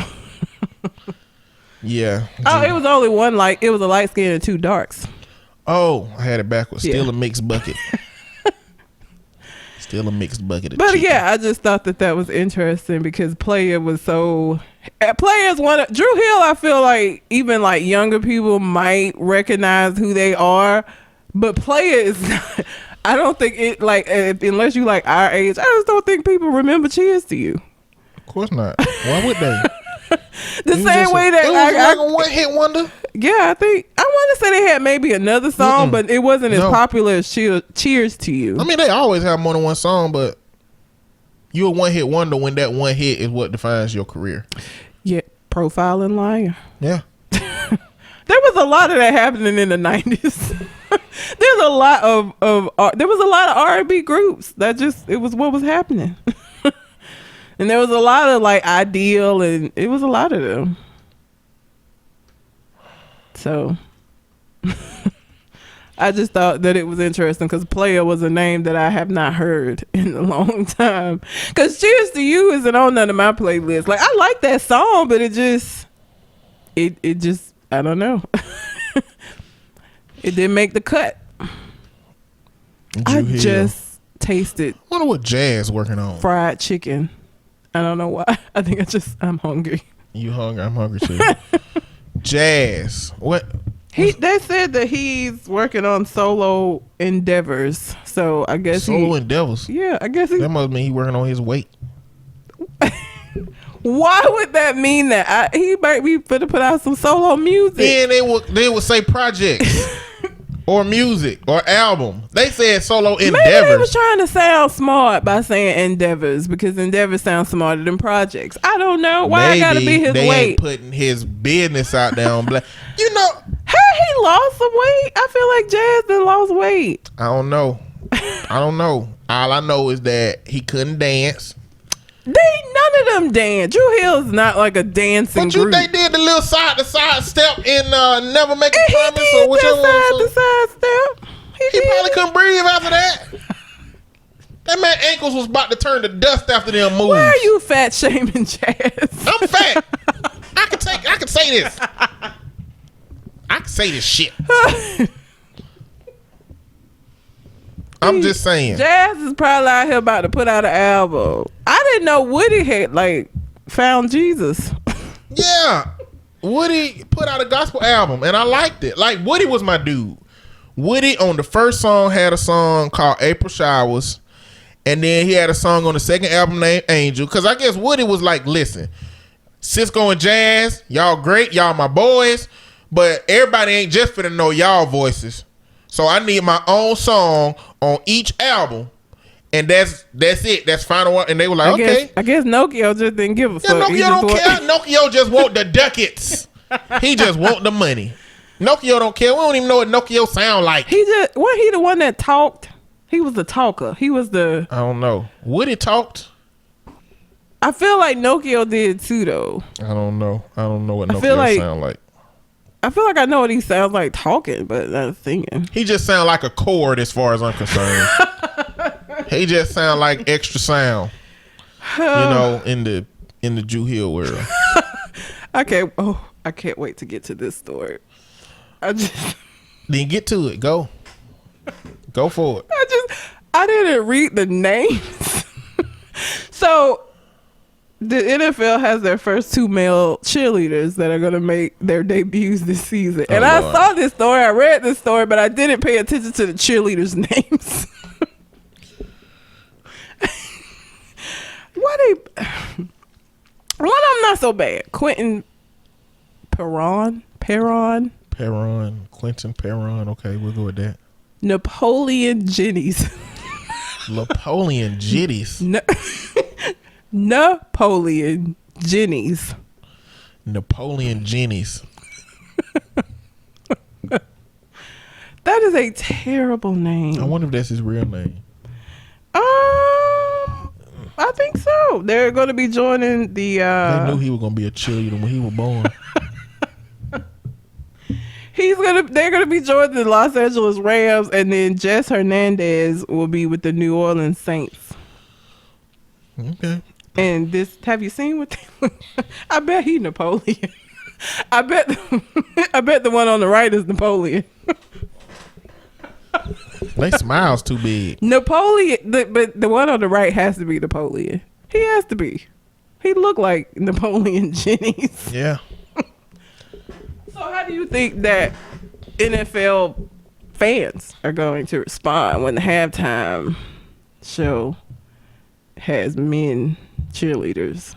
Speaker 3: Yeah.
Speaker 2: Oh, it was only one it was a light skin and two darks.
Speaker 3: Oh, I had it backwards.
Speaker 2: Yeah.
Speaker 3: Still a mixed bucket. Still a mixed bucket of
Speaker 2: But
Speaker 3: chicken.
Speaker 2: yeah, I just thought that was interesting because Player was so. Player's one of Drew Hill. I feel like even like younger people might recognize who they are, but Player is not. I don't think it unless you like our age. I just don't think people remember "Cheers to You."
Speaker 3: Of course not. Why would they?
Speaker 2: The same way that
Speaker 3: it was like a one hit wonder.
Speaker 2: Yeah, I want to say they had maybe another song, but it wasn't as popular as Cheers to You.
Speaker 3: I mean, they always have more than one song, but you're a one hit wonder when that one hit is what defines your career.
Speaker 2: Yeah, Profile and Liar.
Speaker 3: Yeah.
Speaker 2: There was a lot of that happening in the 90s. There's a lot of there was a lot of R&B groups that it was what was happening. And there was a lot of like Ideal, and it was a lot of them. So I just thought that it was interesting because Player was a name that I have not heard in a long time. Because Cheers to You isn't on none of my playlists. Like, I like that song, but it just I don't know. It didn't make the cut. I just tasted.
Speaker 3: I wonder what Jazz working on.
Speaker 2: Fried chicken. I don't know why. I think I'm hungry.
Speaker 3: You hungry? I'm hungry too. Jazz. What?
Speaker 2: They said that he's working on solo endeavors. So I guess
Speaker 3: solo endeavors.
Speaker 2: Yeah, I guess
Speaker 3: that must mean he working on his weight.
Speaker 2: Why would that mean that? He might be finna put out some solo music.
Speaker 3: Then they would say projects. Or music, or album. They said solo endeavors.
Speaker 2: Maybe they was trying to sound smart by saying endeavors because endeavors sound smarter than projects. I don't know why. Maybe I gotta be his
Speaker 3: they
Speaker 2: weight.
Speaker 3: Ain't putting his business out there on black. You know,
Speaker 2: hey, he lost some weight. I feel like Jazz done lost weight.
Speaker 3: I don't know. All I know is that he couldn't dance.
Speaker 2: None of them dance. Drew Hill's not like a dancing group.
Speaker 3: They did the little side to side step in Never Make a Promise
Speaker 2: he
Speaker 3: or whichever
Speaker 2: side to side step.
Speaker 3: He probably couldn't breathe after that. That man ankles was about to turn to dust after them moves.
Speaker 2: Why are you fat shaming Jazz?
Speaker 3: I'm fat. I can say this. I can say this shit. I'm just saying.
Speaker 2: Jazz is probably out here about to put out an album. I didn't know Woody had found Jesus.
Speaker 3: Yeah. Woody put out a gospel album and I liked it. Like, Woody was my dude. Woody on the first song had a song called April Showers. And then he had a song on the second album named Angel. Cause I guess Woody was like, listen, Cisco and Jazz, y'all great, y'all my boys, but everybody ain't just finna know y'all voices. So I need my own song on each album, and that's it. That's final one. And they were like, okay.
Speaker 2: I guess Nokia just didn't give a fuck.
Speaker 3: Nokia don't care. Nokia just want the ducats. He just want the money. Nokia don't care. We don't even know what Nokia sound like.
Speaker 2: Wasn't he the one that talked? He was the talker. He was the.
Speaker 3: I don't know. Woody talked.
Speaker 2: I feel like Nokia did too, though.
Speaker 3: I don't know what Nokia sound like.
Speaker 2: I feel like I know what he sounds like talking, but not singing.
Speaker 3: He just sound like a chord as far as I'm concerned. He just sound like extra sound. You know, in the Drew Hill world.
Speaker 2: I can't wait to get to this story.
Speaker 3: Then get to it. Go for it.
Speaker 2: I didn't read the names. So The NFL has their first 2 male cheerleaders that are going to make their debuts this season. And I
Speaker 3: Lord.
Speaker 2: saw this story. I read this story, but I didn't pay attention to the cheerleaders' names. Why they... One of them not so bad. Quentin Quentin Perron.
Speaker 3: Okay, we'll go with that.
Speaker 2: Napoleon Jennies.
Speaker 3: Napoleon Jitties.
Speaker 2: Napoleon Jennies.
Speaker 3: Napoleon Jennies.
Speaker 2: That is a terrible name.
Speaker 3: I wonder if that's his real name.
Speaker 2: I think so. They're going to be joining the.
Speaker 3: They knew he was going to be a cheerleader when he was born.
Speaker 2: They're gonna be joining the Los Angeles Rams, and then Jess Hernandez will be with the New Orleans Saints.
Speaker 3: Okay.
Speaker 2: And this, have you seen what? I bet he Napoleon. I bet the one on the right is Napoleon.
Speaker 3: They smiles too big.
Speaker 2: Napoleon, but the one on the right has to be Napoleon. He has to be. He looked like Napoleon Jennings.
Speaker 3: Yeah.
Speaker 2: So how do you think that NFL fans are going to respond when the halftime show has men cheerleaders?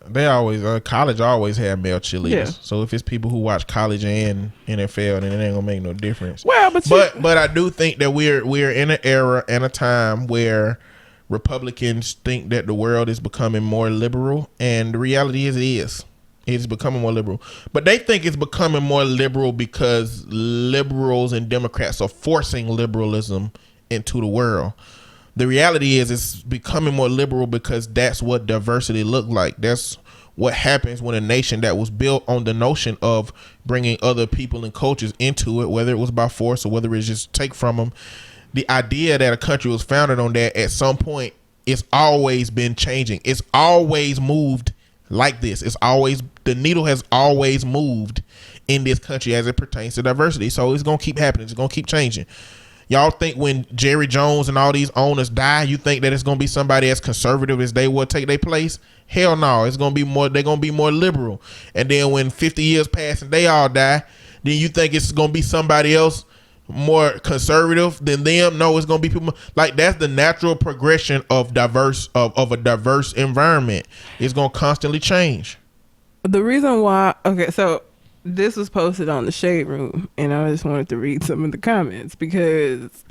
Speaker 3: They always college always have male cheerleaders.
Speaker 2: Yeah.
Speaker 3: So if it's people who watch college and NFL, then it ain't gonna make no difference.
Speaker 2: Well,
Speaker 3: but I do think that we're in an era and a time where Republicans think that the world is becoming more liberal, and the reality is it is. It's becoming more liberal. But they think it's becoming more liberal because liberals and Democrats are forcing liberalism into the world. The reality is it's becoming more liberal because that's what diversity looked like. That's what happens when a nation that was built on the notion of bringing other people and cultures into it, whether it was by force or whether it's just take from them. The idea that a country was founded on that at some point, it's always been changing. It's always moved like this. The needle has always moved in this country as it pertains to diversity. So it's going to keep happening. It's going to keep changing. Y'all think when Jerry Jones and all these owners die, you think that it's going to be somebody as conservative as they will take their place? Hell no. It's going to be more, they're going to be more liberal. And then when 50 years pass and they all die, then you think it's going to be somebody else more conservative than them? No, it's going to be people like that's the natural progression of a diverse environment. It's going to constantly change.
Speaker 2: The reason why, okay, so this was posted on the Shade Room, and I just wanted to read some of the comments because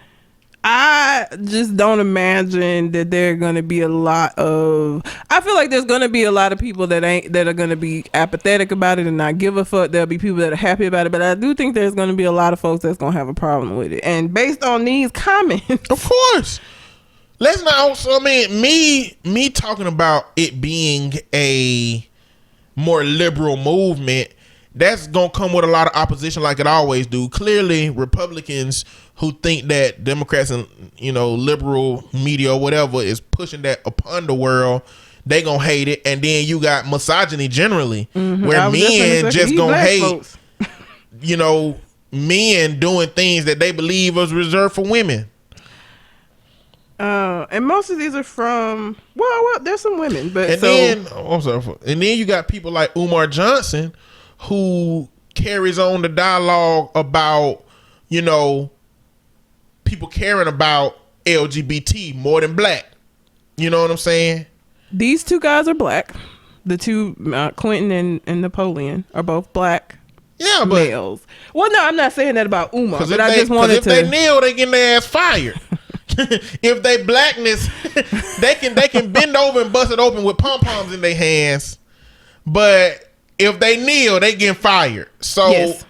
Speaker 2: I just don't imagine that there are going to be a lot of. I feel like there's going to be a lot of people that are going to be apathetic about it and not give a fuck. There'll be people that are happy about it, but I do think there's going to be a lot of folks that's going to have a problem with it. And based on these comments,
Speaker 3: of course, let's not. Also, I mean, me talking about it being a more liberal movement, that's gonna come with a lot of opposition like it always do. Clearly Republicans who think that Democrats and liberal media or whatever is pushing that upon the world, they gonna hate it. And then you got misogyny generally, where men just gonna hate men doing things that they believe was reserved for women.
Speaker 2: And most of these are from well, there's some women, but
Speaker 3: and then you got people like Umar Johnson, who carries on the dialogue about people caring about LGBT more than black. You know what I'm saying?
Speaker 2: These two guys are black. The two Quentin and Napoleon are both black.
Speaker 3: Yeah, but
Speaker 2: males. Well, no, I'm not saying that about Umar, but I just wanted to.
Speaker 3: If they kneel, they getting their ass fired. If they blackness, they can bend over and bust it open with pom poms in their hands. But if they kneel, they getting fired. So,
Speaker 2: yes.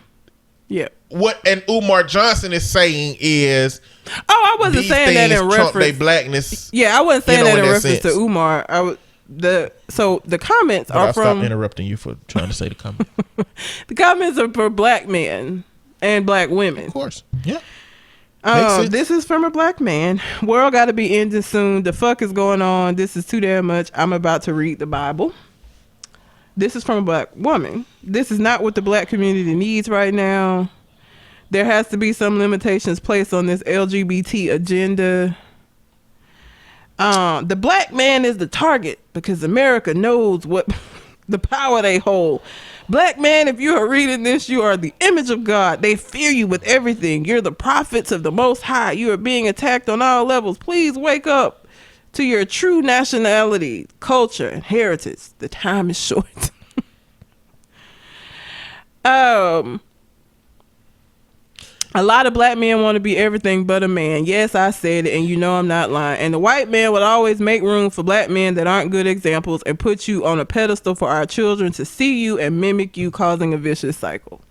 Speaker 2: Yeah.
Speaker 3: What and Umar Johnson is saying is,
Speaker 2: I wasn't saying that in reference
Speaker 3: to their blackness.
Speaker 2: Yeah, I wasn't saying that in reference
Speaker 3: sense.
Speaker 2: to Umar. The comments
Speaker 3: but
Speaker 2: are
Speaker 3: I'll
Speaker 2: from.
Speaker 3: Stop interrupting you for trying to say the comment.
Speaker 2: The comments are for black men and black women.
Speaker 3: Of course, yeah.
Speaker 2: This is from a black man. World got to be ending soon. The fuck is going on? This is too damn much. I'm about to read the Bible. This is from a black woman. This is not what the black community needs right now. There has to be some limitations placed on this LGBT agenda. The black man is the target because America knows what the power they hold. Black man, if you are reading this, you are the image of God. They fear you with everything. You're the prophets of the Most High. You are being attacked on all levels. Please wake up to your true nationality, culture, and heritage. The time is short. A lot of black men want to be everything but a man. Yes, I said it, and you know I'm not lying. And the white man would always make room for black men that aren't good examples and put you on a pedestal for our children to see you and mimic you, causing a vicious cycle.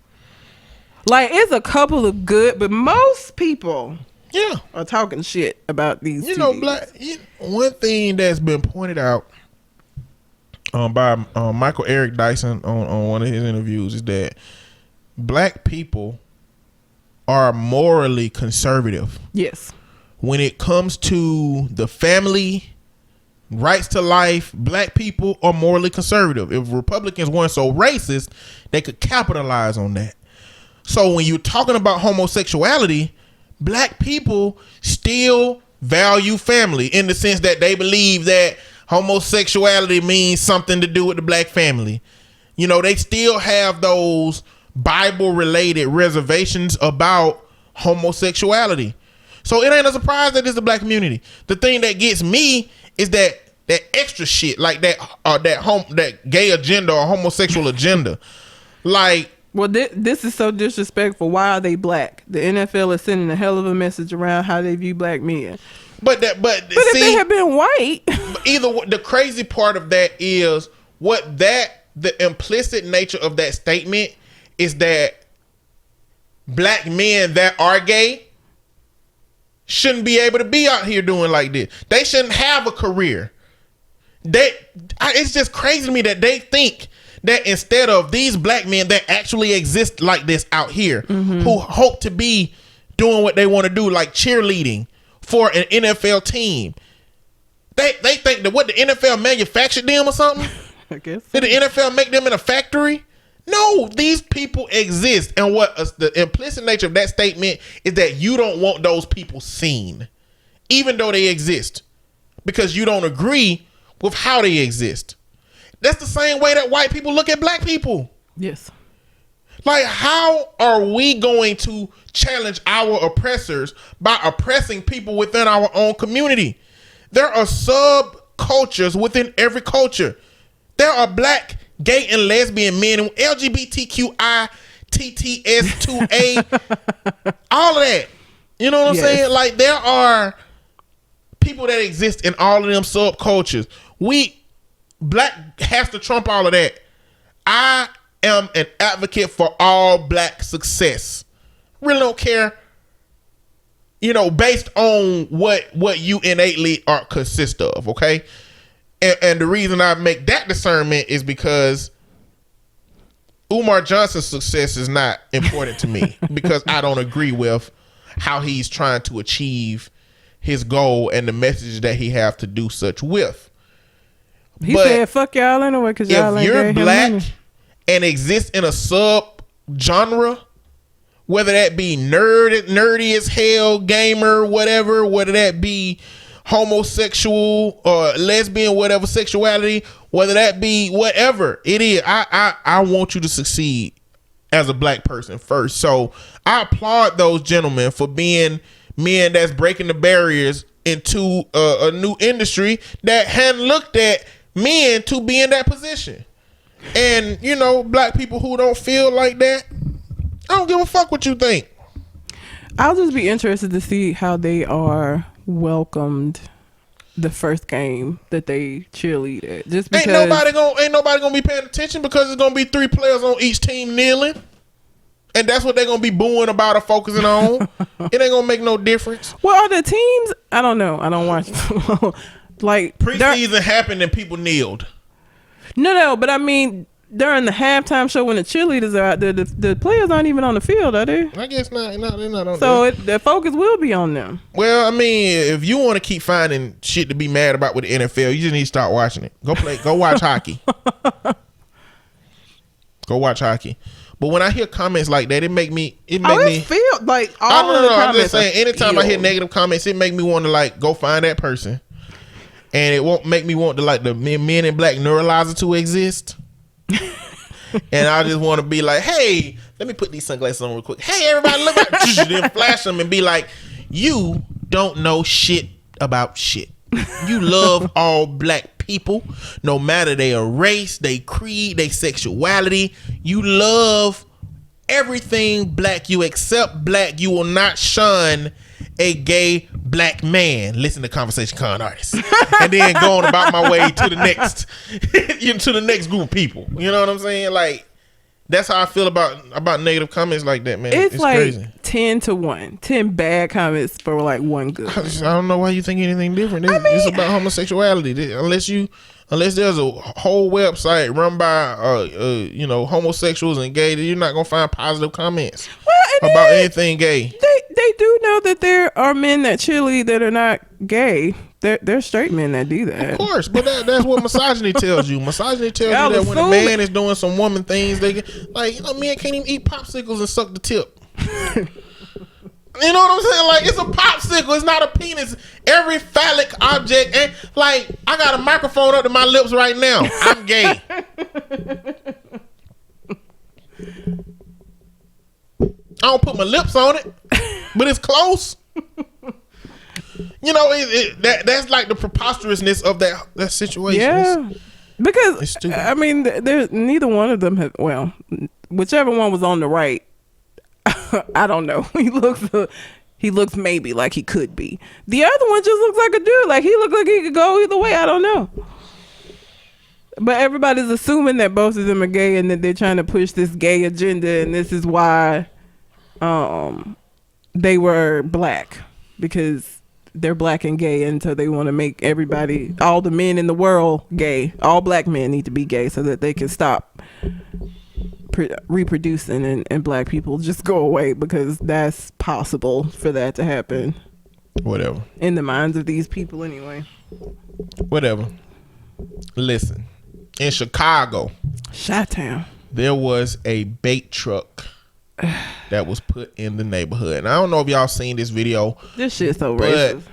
Speaker 2: Like, it's a couple of good, but most people are talking shit about these TVs.
Speaker 3: One thing that's been pointed out by Michael Eric Dyson on one of his interviews is that black people are morally conservative.
Speaker 2: Yes.
Speaker 3: When it comes to the family, rights to life, black people are morally conservative. If Republicans weren't so racist, they could capitalize on that. So when you're talking about homosexuality, black people still value family in the sense that they believe that homosexuality means something to do with the black family. You know, they still have those Bible related reservations about homosexuality. So it ain't a surprise that it's the black community. The thing that gets me is that extra shit, like that gay agenda or homosexual agenda. Like,
Speaker 2: well, this is so disrespectful. Why are they black? The NFL is sending a hell of a message around how they view black men. But see, if they had been white,
Speaker 3: the crazy part of that is the implicit nature of that statement is that black men that are gay shouldn't be able to be out here doing like this. They shouldn't have a career. It's just crazy to me that they think that instead of these black men that actually exist like this out here, who hope to be doing what they want to do, like cheerleading for an NFL team, they think that what the NFL manufactured them or something?
Speaker 2: I guess so.
Speaker 3: Did the NFL make them in a factory? No, these people exist. And what the implicit nature of that statement is that you don't want those people seen, even though they exist, because you don't agree with how they exist. That's the same way that white people look at black people.
Speaker 2: Yes.
Speaker 3: Like, how are we going to challenge our oppressors by oppressing people within our own community? There are subcultures within every culture. There are black, gay, and lesbian men, and LGBTQI, TTS2A, all of that. You know what I'm saying? Like, there are people that exist in all of them subcultures. Black has to trump all of that. I am an advocate for all black success. Really don't care, based on what you innately consist of, okay? And the reason I make that discernment is because Umar Johnson's success is not important to me because I don't agree with how he's trying to achieve his goal and the message that he have to do such with.
Speaker 2: He said, fuck y'all anyway, because y'all ain't
Speaker 3: if you're black and exist in a sub-genre, whether that be nerdy as hell, gamer, whatever, whether that be homosexual or lesbian, whatever sexuality, whether that be whatever it is, I want you to succeed as a black person first. So I applaud those gentlemen for being men that's breaking the barriers into a new industry that hadn't looked at men to be in that position. And black people who don't feel like that, I don't give a fuck what you think.
Speaker 2: I'll just be interested to see how they are welcomed the first game that they cheerlead at. Just because
Speaker 3: ain't nobody gonna be paying attention because it's gonna be 3 players on each team kneeling, and that's what they're gonna be booing about or focusing on. It ain't gonna make no difference.
Speaker 2: Well, are the teams? I don't know. I don't watch. Like,
Speaker 3: preseason happened and people kneeled.
Speaker 2: No, but I mean, during the halftime show when the cheerleaders are out there, the players aren't even on the field, are they?
Speaker 3: I guess not. They're not on.
Speaker 2: So the focus will be on them.
Speaker 3: Well, I mean, if you want to keep finding shit to be mad about with the NFL, you just need to start watching it. Go watch hockey. Go watch hockey. But when I hear comments like that, it make me
Speaker 2: feel like all of the comments.
Speaker 3: I'm just saying, anytime I hear negative comments, it make me want to go find that person and it won't make me want to like the Men in Black neuralizer to exist. And I just want to be like, hey, let me put these sunglasses on real quick. Hey, everybody, look at then flash them and be like, you don't know shit about shit. You love all black people, no matter their race, their creed, their sexuality. You love everything black. You accept black. You will not shun a gay black man. Listen to Conversation Con Artists, and then go on about my way to the next, to the next group of people. You know what I'm saying? Like, that's how I feel about negative comments like that, man.
Speaker 2: It's like
Speaker 3: crazy.
Speaker 2: 10-1. 10 bad comments for like one good.
Speaker 3: I don't know why you think anything different. It's about homosexuality. Unless there's a whole website run by homosexuals and gay, you're not gonna find positive comments about anything gay.
Speaker 2: They do know that there are men that cheerlead that are not gay. They're straight men that do that.
Speaker 3: Of course, but that's what misogyny tells you. Misogyny tells you that when a man is doing some woman things, they men can't even eat popsicles and suck the tip. You know what I'm saying? Like, it's a popsicle. It's not a penis. Every phallic object, and like, I got a microphone up to my lips right now. I'm gay. I don't put my lips on it, but it's close. You know, that's like the preposterousness of that situation.
Speaker 2: Yeah, because I mean, there's neither one of them have. Well, whichever one was on the right, I don't know. He looks maybe like he could be. The other one just looks like a dude. Like, he looked like he could go either way. I don't know. But everybody's assuming that both of them are gay and that they're trying to push this gay agenda, and this is why they were black, because they're black and gay, and so they want to make everybody, all the men in the world, gay. All black men need to be gay so that they can stop reproducing and black people just go away, because that's possible for that to happen.
Speaker 3: Whatever.
Speaker 2: In the minds of these people anyway.
Speaker 3: Whatever. Listen, in Chicago,
Speaker 2: Chi-Town, there
Speaker 3: was a bait truck that was put in the neighborhood. And I don't know if y'all seen this video.
Speaker 2: This shit's so racist.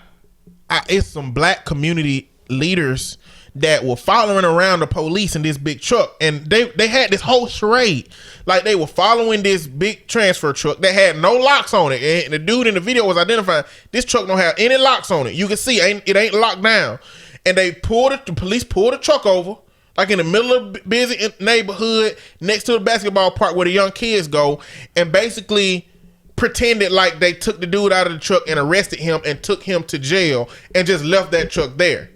Speaker 3: It's some black community leaders that were following around the police in this big truck, and they had this whole charade. Like, they were following this big transfer truck that had no locks on it, and the dude in the video was identifying this truck don't have any locks on it. You can see it ain't locked down. And the police pulled the truck over, like in the middle of a busy neighborhood next to the basketball park where the young kids go, and basically pretended like they took the dude out of the truck and arrested him and took him to jail and just left that truck there.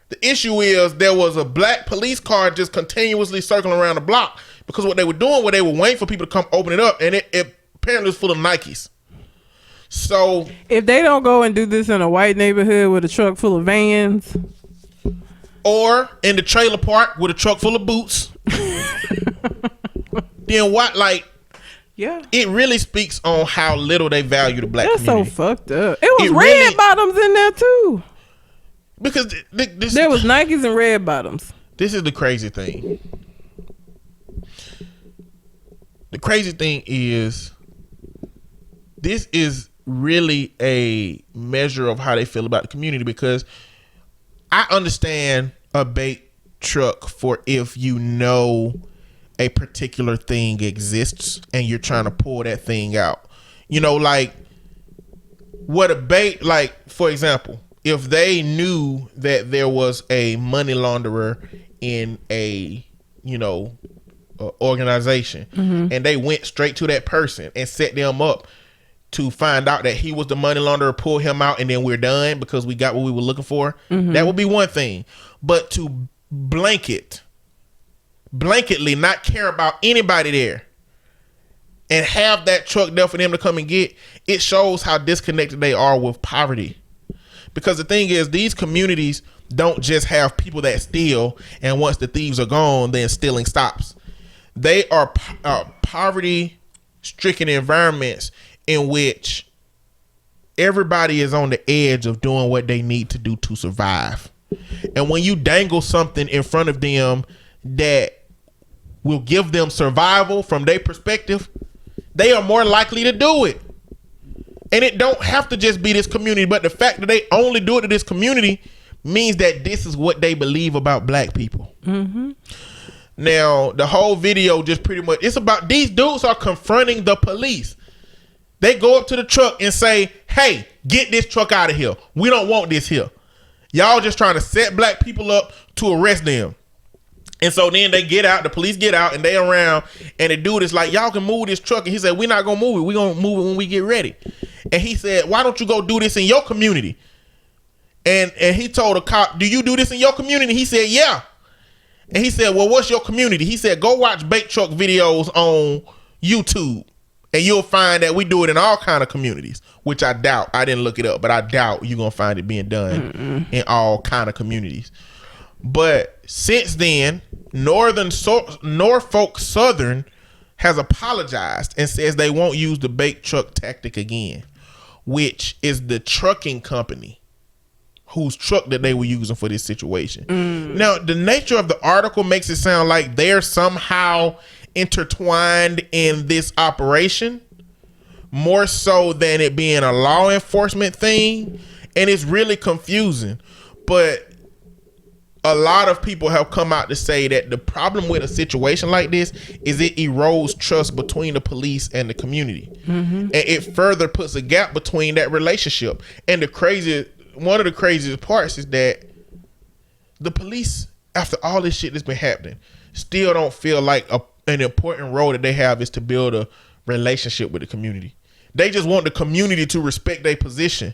Speaker 3: The issue is there was a black police car just continuously circling around the block, because what they were doing was they were waiting for people to come open it up, and it apparently was full of Nikes. So
Speaker 2: if they don't go and do this in a white neighborhood with a truck full of Vans,
Speaker 3: or in the trailer park with a truck full of boots, then what? Like, yeah, it really speaks on how little they value the black community.
Speaker 2: That's so fucked up. It was red bottoms in there too.
Speaker 3: Because
Speaker 2: there was Nikes and red bottoms.
Speaker 3: This is the crazy thing. The crazy thing is, this is really a measure of how they feel about the community, because I understand a bait truck for if you know a particular thing exists and you're trying to pull that thing out. You know, like what a bait, like, for example, if they knew that there was a money launderer in a, organization, and they went straight to that person and set them up to find out that he was the money launderer, pull him out, and then we're done because we got what we were looking for, that would be one thing. But to blanketly not care about anybody there and have that truck there for them to come and get, it shows how disconnected they are with poverty. Because the thing is, these communities don't just have people that steal, and once the thieves are gone, then stealing stops. They are poverty-stricken environments in which everybody is on the edge of doing what they need to do to survive. And when you dangle something in front of them that will give them survival from their perspective, they are more likely to do it. And it don't have to just be this community, but the fact that they only do it to this community means that this is what they believe about black people. Now, the whole video just pretty much, it's about these dudes are confronting the police. They go up to the truck and say, hey, get this truck out of here. We don't want this here. Y'all just trying to set black people up to arrest them. And so then they get out, the police get out, and they around, and the dude is like, y'all can move this truck. And he said, we're not going to move it. We're going to move it when we get ready. And he said, why don't you go do this in your community? And he told a cop, do you do this in your community? He said, yeah. And he said, well, what's your community? He said, go watch bake truck videos on YouTube, and you'll find that we do it in all kind of communities, which I doubt. I didn't look it up, but I doubt you're going to find it being done in all kind of communities. But since then, Norfolk Southern has apologized and says they won't use the bait truck tactic again, which is the trucking company whose truck that they were using for this situation. Now, the nature of the article makes it sound like they're somehow intertwined in this operation, more so than it being a law enforcement thing, and it's really confusing. But a lot of people have come out to say that the problem with a situation like this is it erodes trust between the police and the community. And it further puts a gap between that relationship. And one of the craziest parts is that the police, after all this shit that's been happening, still don't feel like an important role that they have is to build a relationship with the community. They just want the community to respect their position.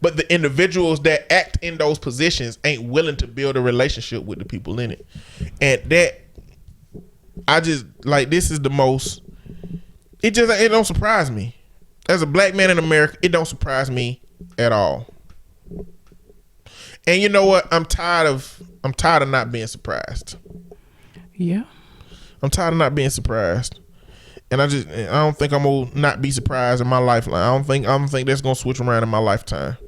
Speaker 3: But the individuals that act in those positions ain't willing to build a relationship with the people in it. And that, I just, like, this is the most, it don't surprise me. As a black man in America, it don't surprise me at all. And you know what? I'm tired of not being surprised.
Speaker 2: Yeah.
Speaker 3: I'm tired of not being surprised. And I don't think I'm gonna not be surprised in my lifeline. I don't think that's gonna switch around in my lifetime.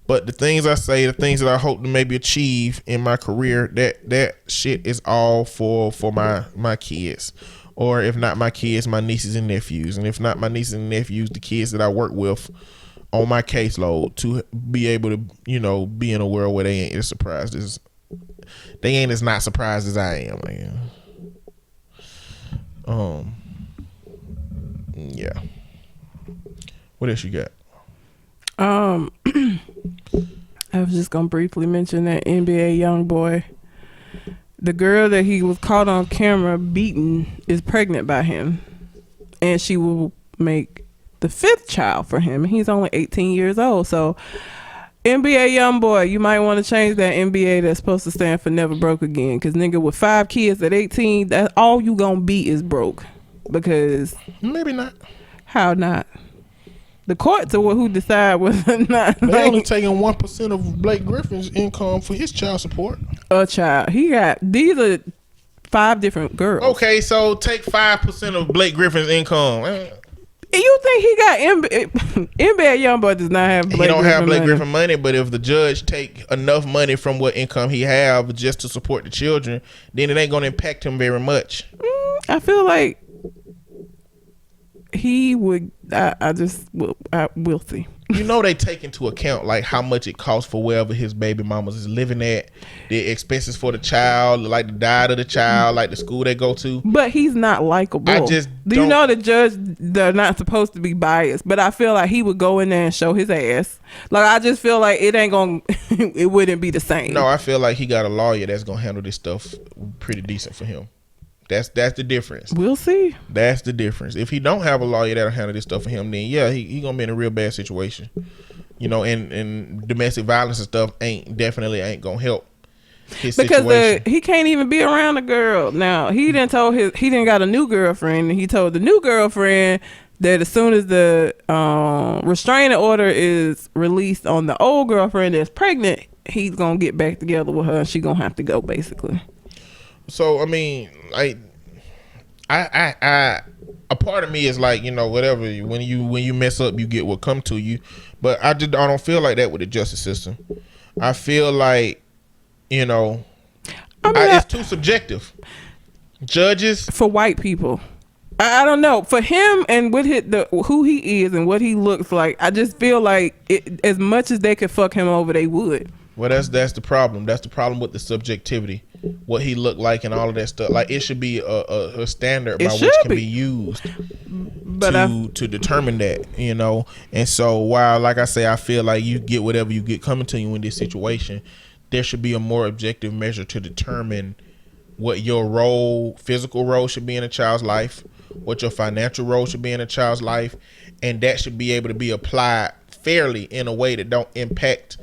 Speaker 3: But the things I say, the things that I hope to maybe achieve in my career, that shit is all for my kids. Or if not my kids, my nieces and nephews. And if not my nieces and nephews, the kids that I work with on my caseload, to be able to, be in a world where they ain't as surprised as they ain't as not surprised as I am. Yeah. What else you got?
Speaker 2: I was just gonna briefly mention that NBA young boy, the girl that he was caught on camera beating, is pregnant by him, and she will make the 5th child for him. He's only 18 years old. So NBA young boy, you might want to change that NBA that's supposed to stand for never broke again, because nigga, with 5 kids at 18, that's all you gonna be is broke. Because
Speaker 3: maybe not.
Speaker 2: How not? The courts are who decide whether or not.
Speaker 3: They only taking 1% of Blake Griffin's income for his child support.
Speaker 2: A child. These are 5 different girls.
Speaker 3: Okay, so take 5% of Blake Griffin's income.
Speaker 2: You think he got NBA YoungBoy does not have Blake Griffin money? He don't have Blake
Speaker 3: Griffin money, but if the judge take enough money from what income he have just to support the children, then it ain't gonna impact him very much.
Speaker 2: I feel like he would. We'll see.
Speaker 3: They take into account like how much it costs for wherever his baby mamas is living at, the expenses for the child, like the diet of the child, like the school they go to.
Speaker 2: But he's not likable. Do you know the judge? They're not supposed to be biased, but I feel like he would go in there and show his ass. Like, I just feel like it ain't gonna. It wouldn't be the same.
Speaker 3: No, I feel like he got a lawyer that's gonna handle this stuff pretty decent for him. That's the difference.
Speaker 2: We'll see.
Speaker 3: That's the difference. If he don't have a lawyer that'll handle this stuff for him, then yeah, he gonna be in a real bad situation. And domestic violence and stuff definitely ain't gonna help his
Speaker 2: because
Speaker 3: situation.
Speaker 2: He can't even be around a girl. Now he didn't got a new girlfriend, and he told the new girlfriend that as soon as the restraining order is released on the old girlfriend that's pregnant, he's gonna get back together with her, and she gonna have to go, basically.
Speaker 3: So I mean, like, I a part of me is like, whatever. When you mess up, you get what come to you. But I don't feel like that with the justice system. I feel like, it's too subjective. Judges
Speaker 2: for white people, I don't know. For him and with who he is and what he looks like, I just feel like as much as they could fuck him over, they would.
Speaker 3: Well, that's the problem. That's the problem with the subjectivity, what he looked like, and all of that stuff. Like it should be a standard by which can be used
Speaker 2: but
Speaker 3: to determine that, you know. And so while, like I say, I feel like you get whatever you get coming to you in this situation, there should be a more objective measure to determine what your role, physical role, should be in a child's life, what your financial role should be in a child's life, and that should be able to be applied fairly in a way that don't impact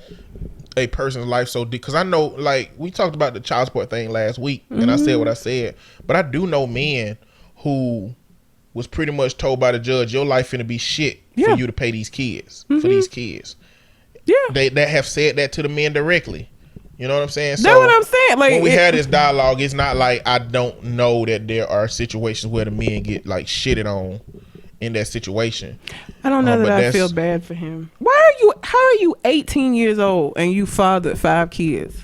Speaker 3: a person's life. So because I know, like, we talked about the child support thing last week, and I said what I said, but I do know men who was pretty much told by the judge, your life finna be shit for you to pay these kids, for these kids. They have said that to the men directly. You know what I'm saying?
Speaker 2: That's what I'm saying. Like,
Speaker 3: when we had this dialogue, it's not like I don't know that there are situations where the men get like shitted on in that situation.
Speaker 2: I don't know that I feel bad for him. How are you 18 years old and you fathered 5 kids?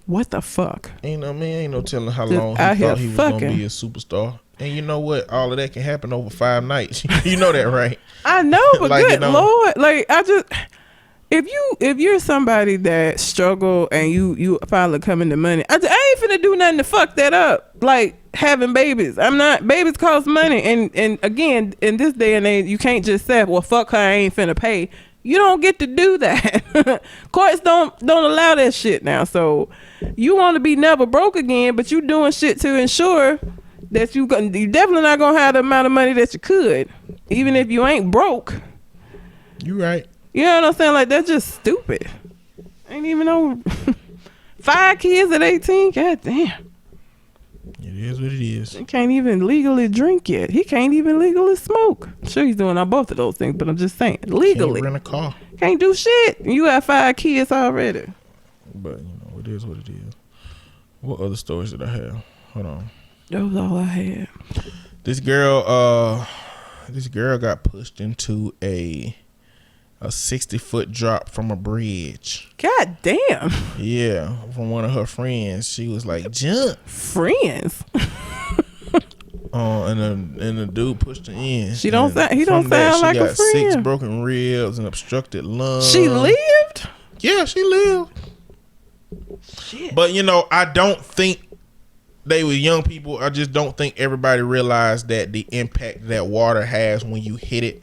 Speaker 2: What the fuck?
Speaker 3: Ain't no telling how long he thought he was gonna be a superstar. And you know what? All of that can happen over 5 nights. You know that, right?
Speaker 2: I know, but
Speaker 3: like,
Speaker 2: good
Speaker 3: you know,
Speaker 2: Lord, like if you're somebody that struggle and you finally come into money, I ain't finna do nothing to fuck that up. Like having babies, babies cost money, and again, in this day and age, you can't just say, well, fuck her, I ain't finna pay. You don't get to do that. Courts don't allow that shit now. So you want to be never broke again, but you doing shit to ensure that you definitely not gonna have the amount of money that you could, even if you ain't broke.
Speaker 3: You right.
Speaker 2: You know what I'm saying? Like, that's just stupid. Ain't even no 5 kids at 18. God damn.
Speaker 3: It is what it is.
Speaker 2: He can't even legally drink yet. He can't even legally smoke. I'm sure he's doing both of those things, but I'm just saying, legally.
Speaker 3: Can't rent a car.
Speaker 2: Can't do shit. You got 5 kids already.
Speaker 3: But, you know, it is what it is. What other stories did I have? Hold on.
Speaker 2: That was all I had.
Speaker 3: This girl got pushed into a 60-foot drop from a bridge.
Speaker 2: God damn.
Speaker 3: Yeah, from one of her friends. She was like, jump.
Speaker 2: Friends.
Speaker 3: And the dude pushed her in.
Speaker 2: He don't sound like a friend.
Speaker 3: She got 6 broken ribs and obstructed lungs.
Speaker 2: She lived?
Speaker 3: Yeah, she lived.
Speaker 2: Shit.
Speaker 3: But, you know, I don't think they were young people. I just don't think everybody realized that the impact that water has when you hit it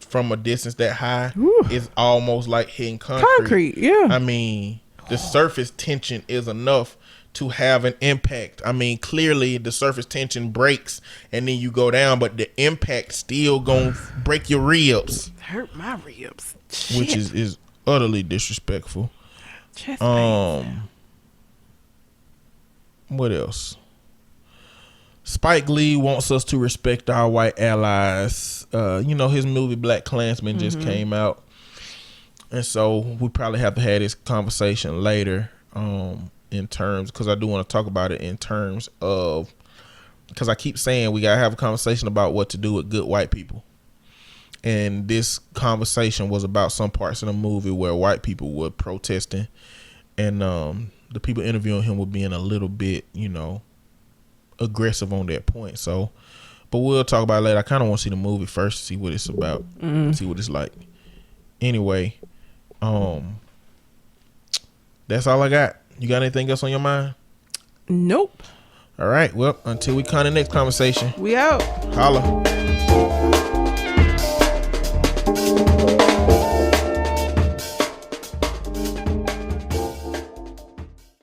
Speaker 3: from a distance that high is almost like hitting concrete.
Speaker 2: Yeah.
Speaker 3: I mean, the surface tension is enough to have an impact. I mean, clearly the surface tension breaks and then you go down, but the impact still gonna break your ribs.
Speaker 2: Hurt my ribs. Shit.
Speaker 3: Which is utterly disrespectful.
Speaker 2: Chest pains.
Speaker 3: What else? Spike Lee wants us to respect our white allies. You know, his movie Black Klansman just came out. And so we probably have to have this conversation later in terms, because I do want to talk about it in terms of, because I keep saying we got to have a conversation about what to do with good white people. And this conversation was about some parts in the movie where white people were protesting and the people interviewing him were being a little bit, you know, aggressive on that point. So, but we'll talk about it later. I kind of want to see the movie first to see what it's about, see what it's like. Anyway, that's all I got. You got anything else on your mind?
Speaker 2: Nope.
Speaker 3: All right. Well, until we come to the next conversation.
Speaker 2: We out.
Speaker 3: Holla.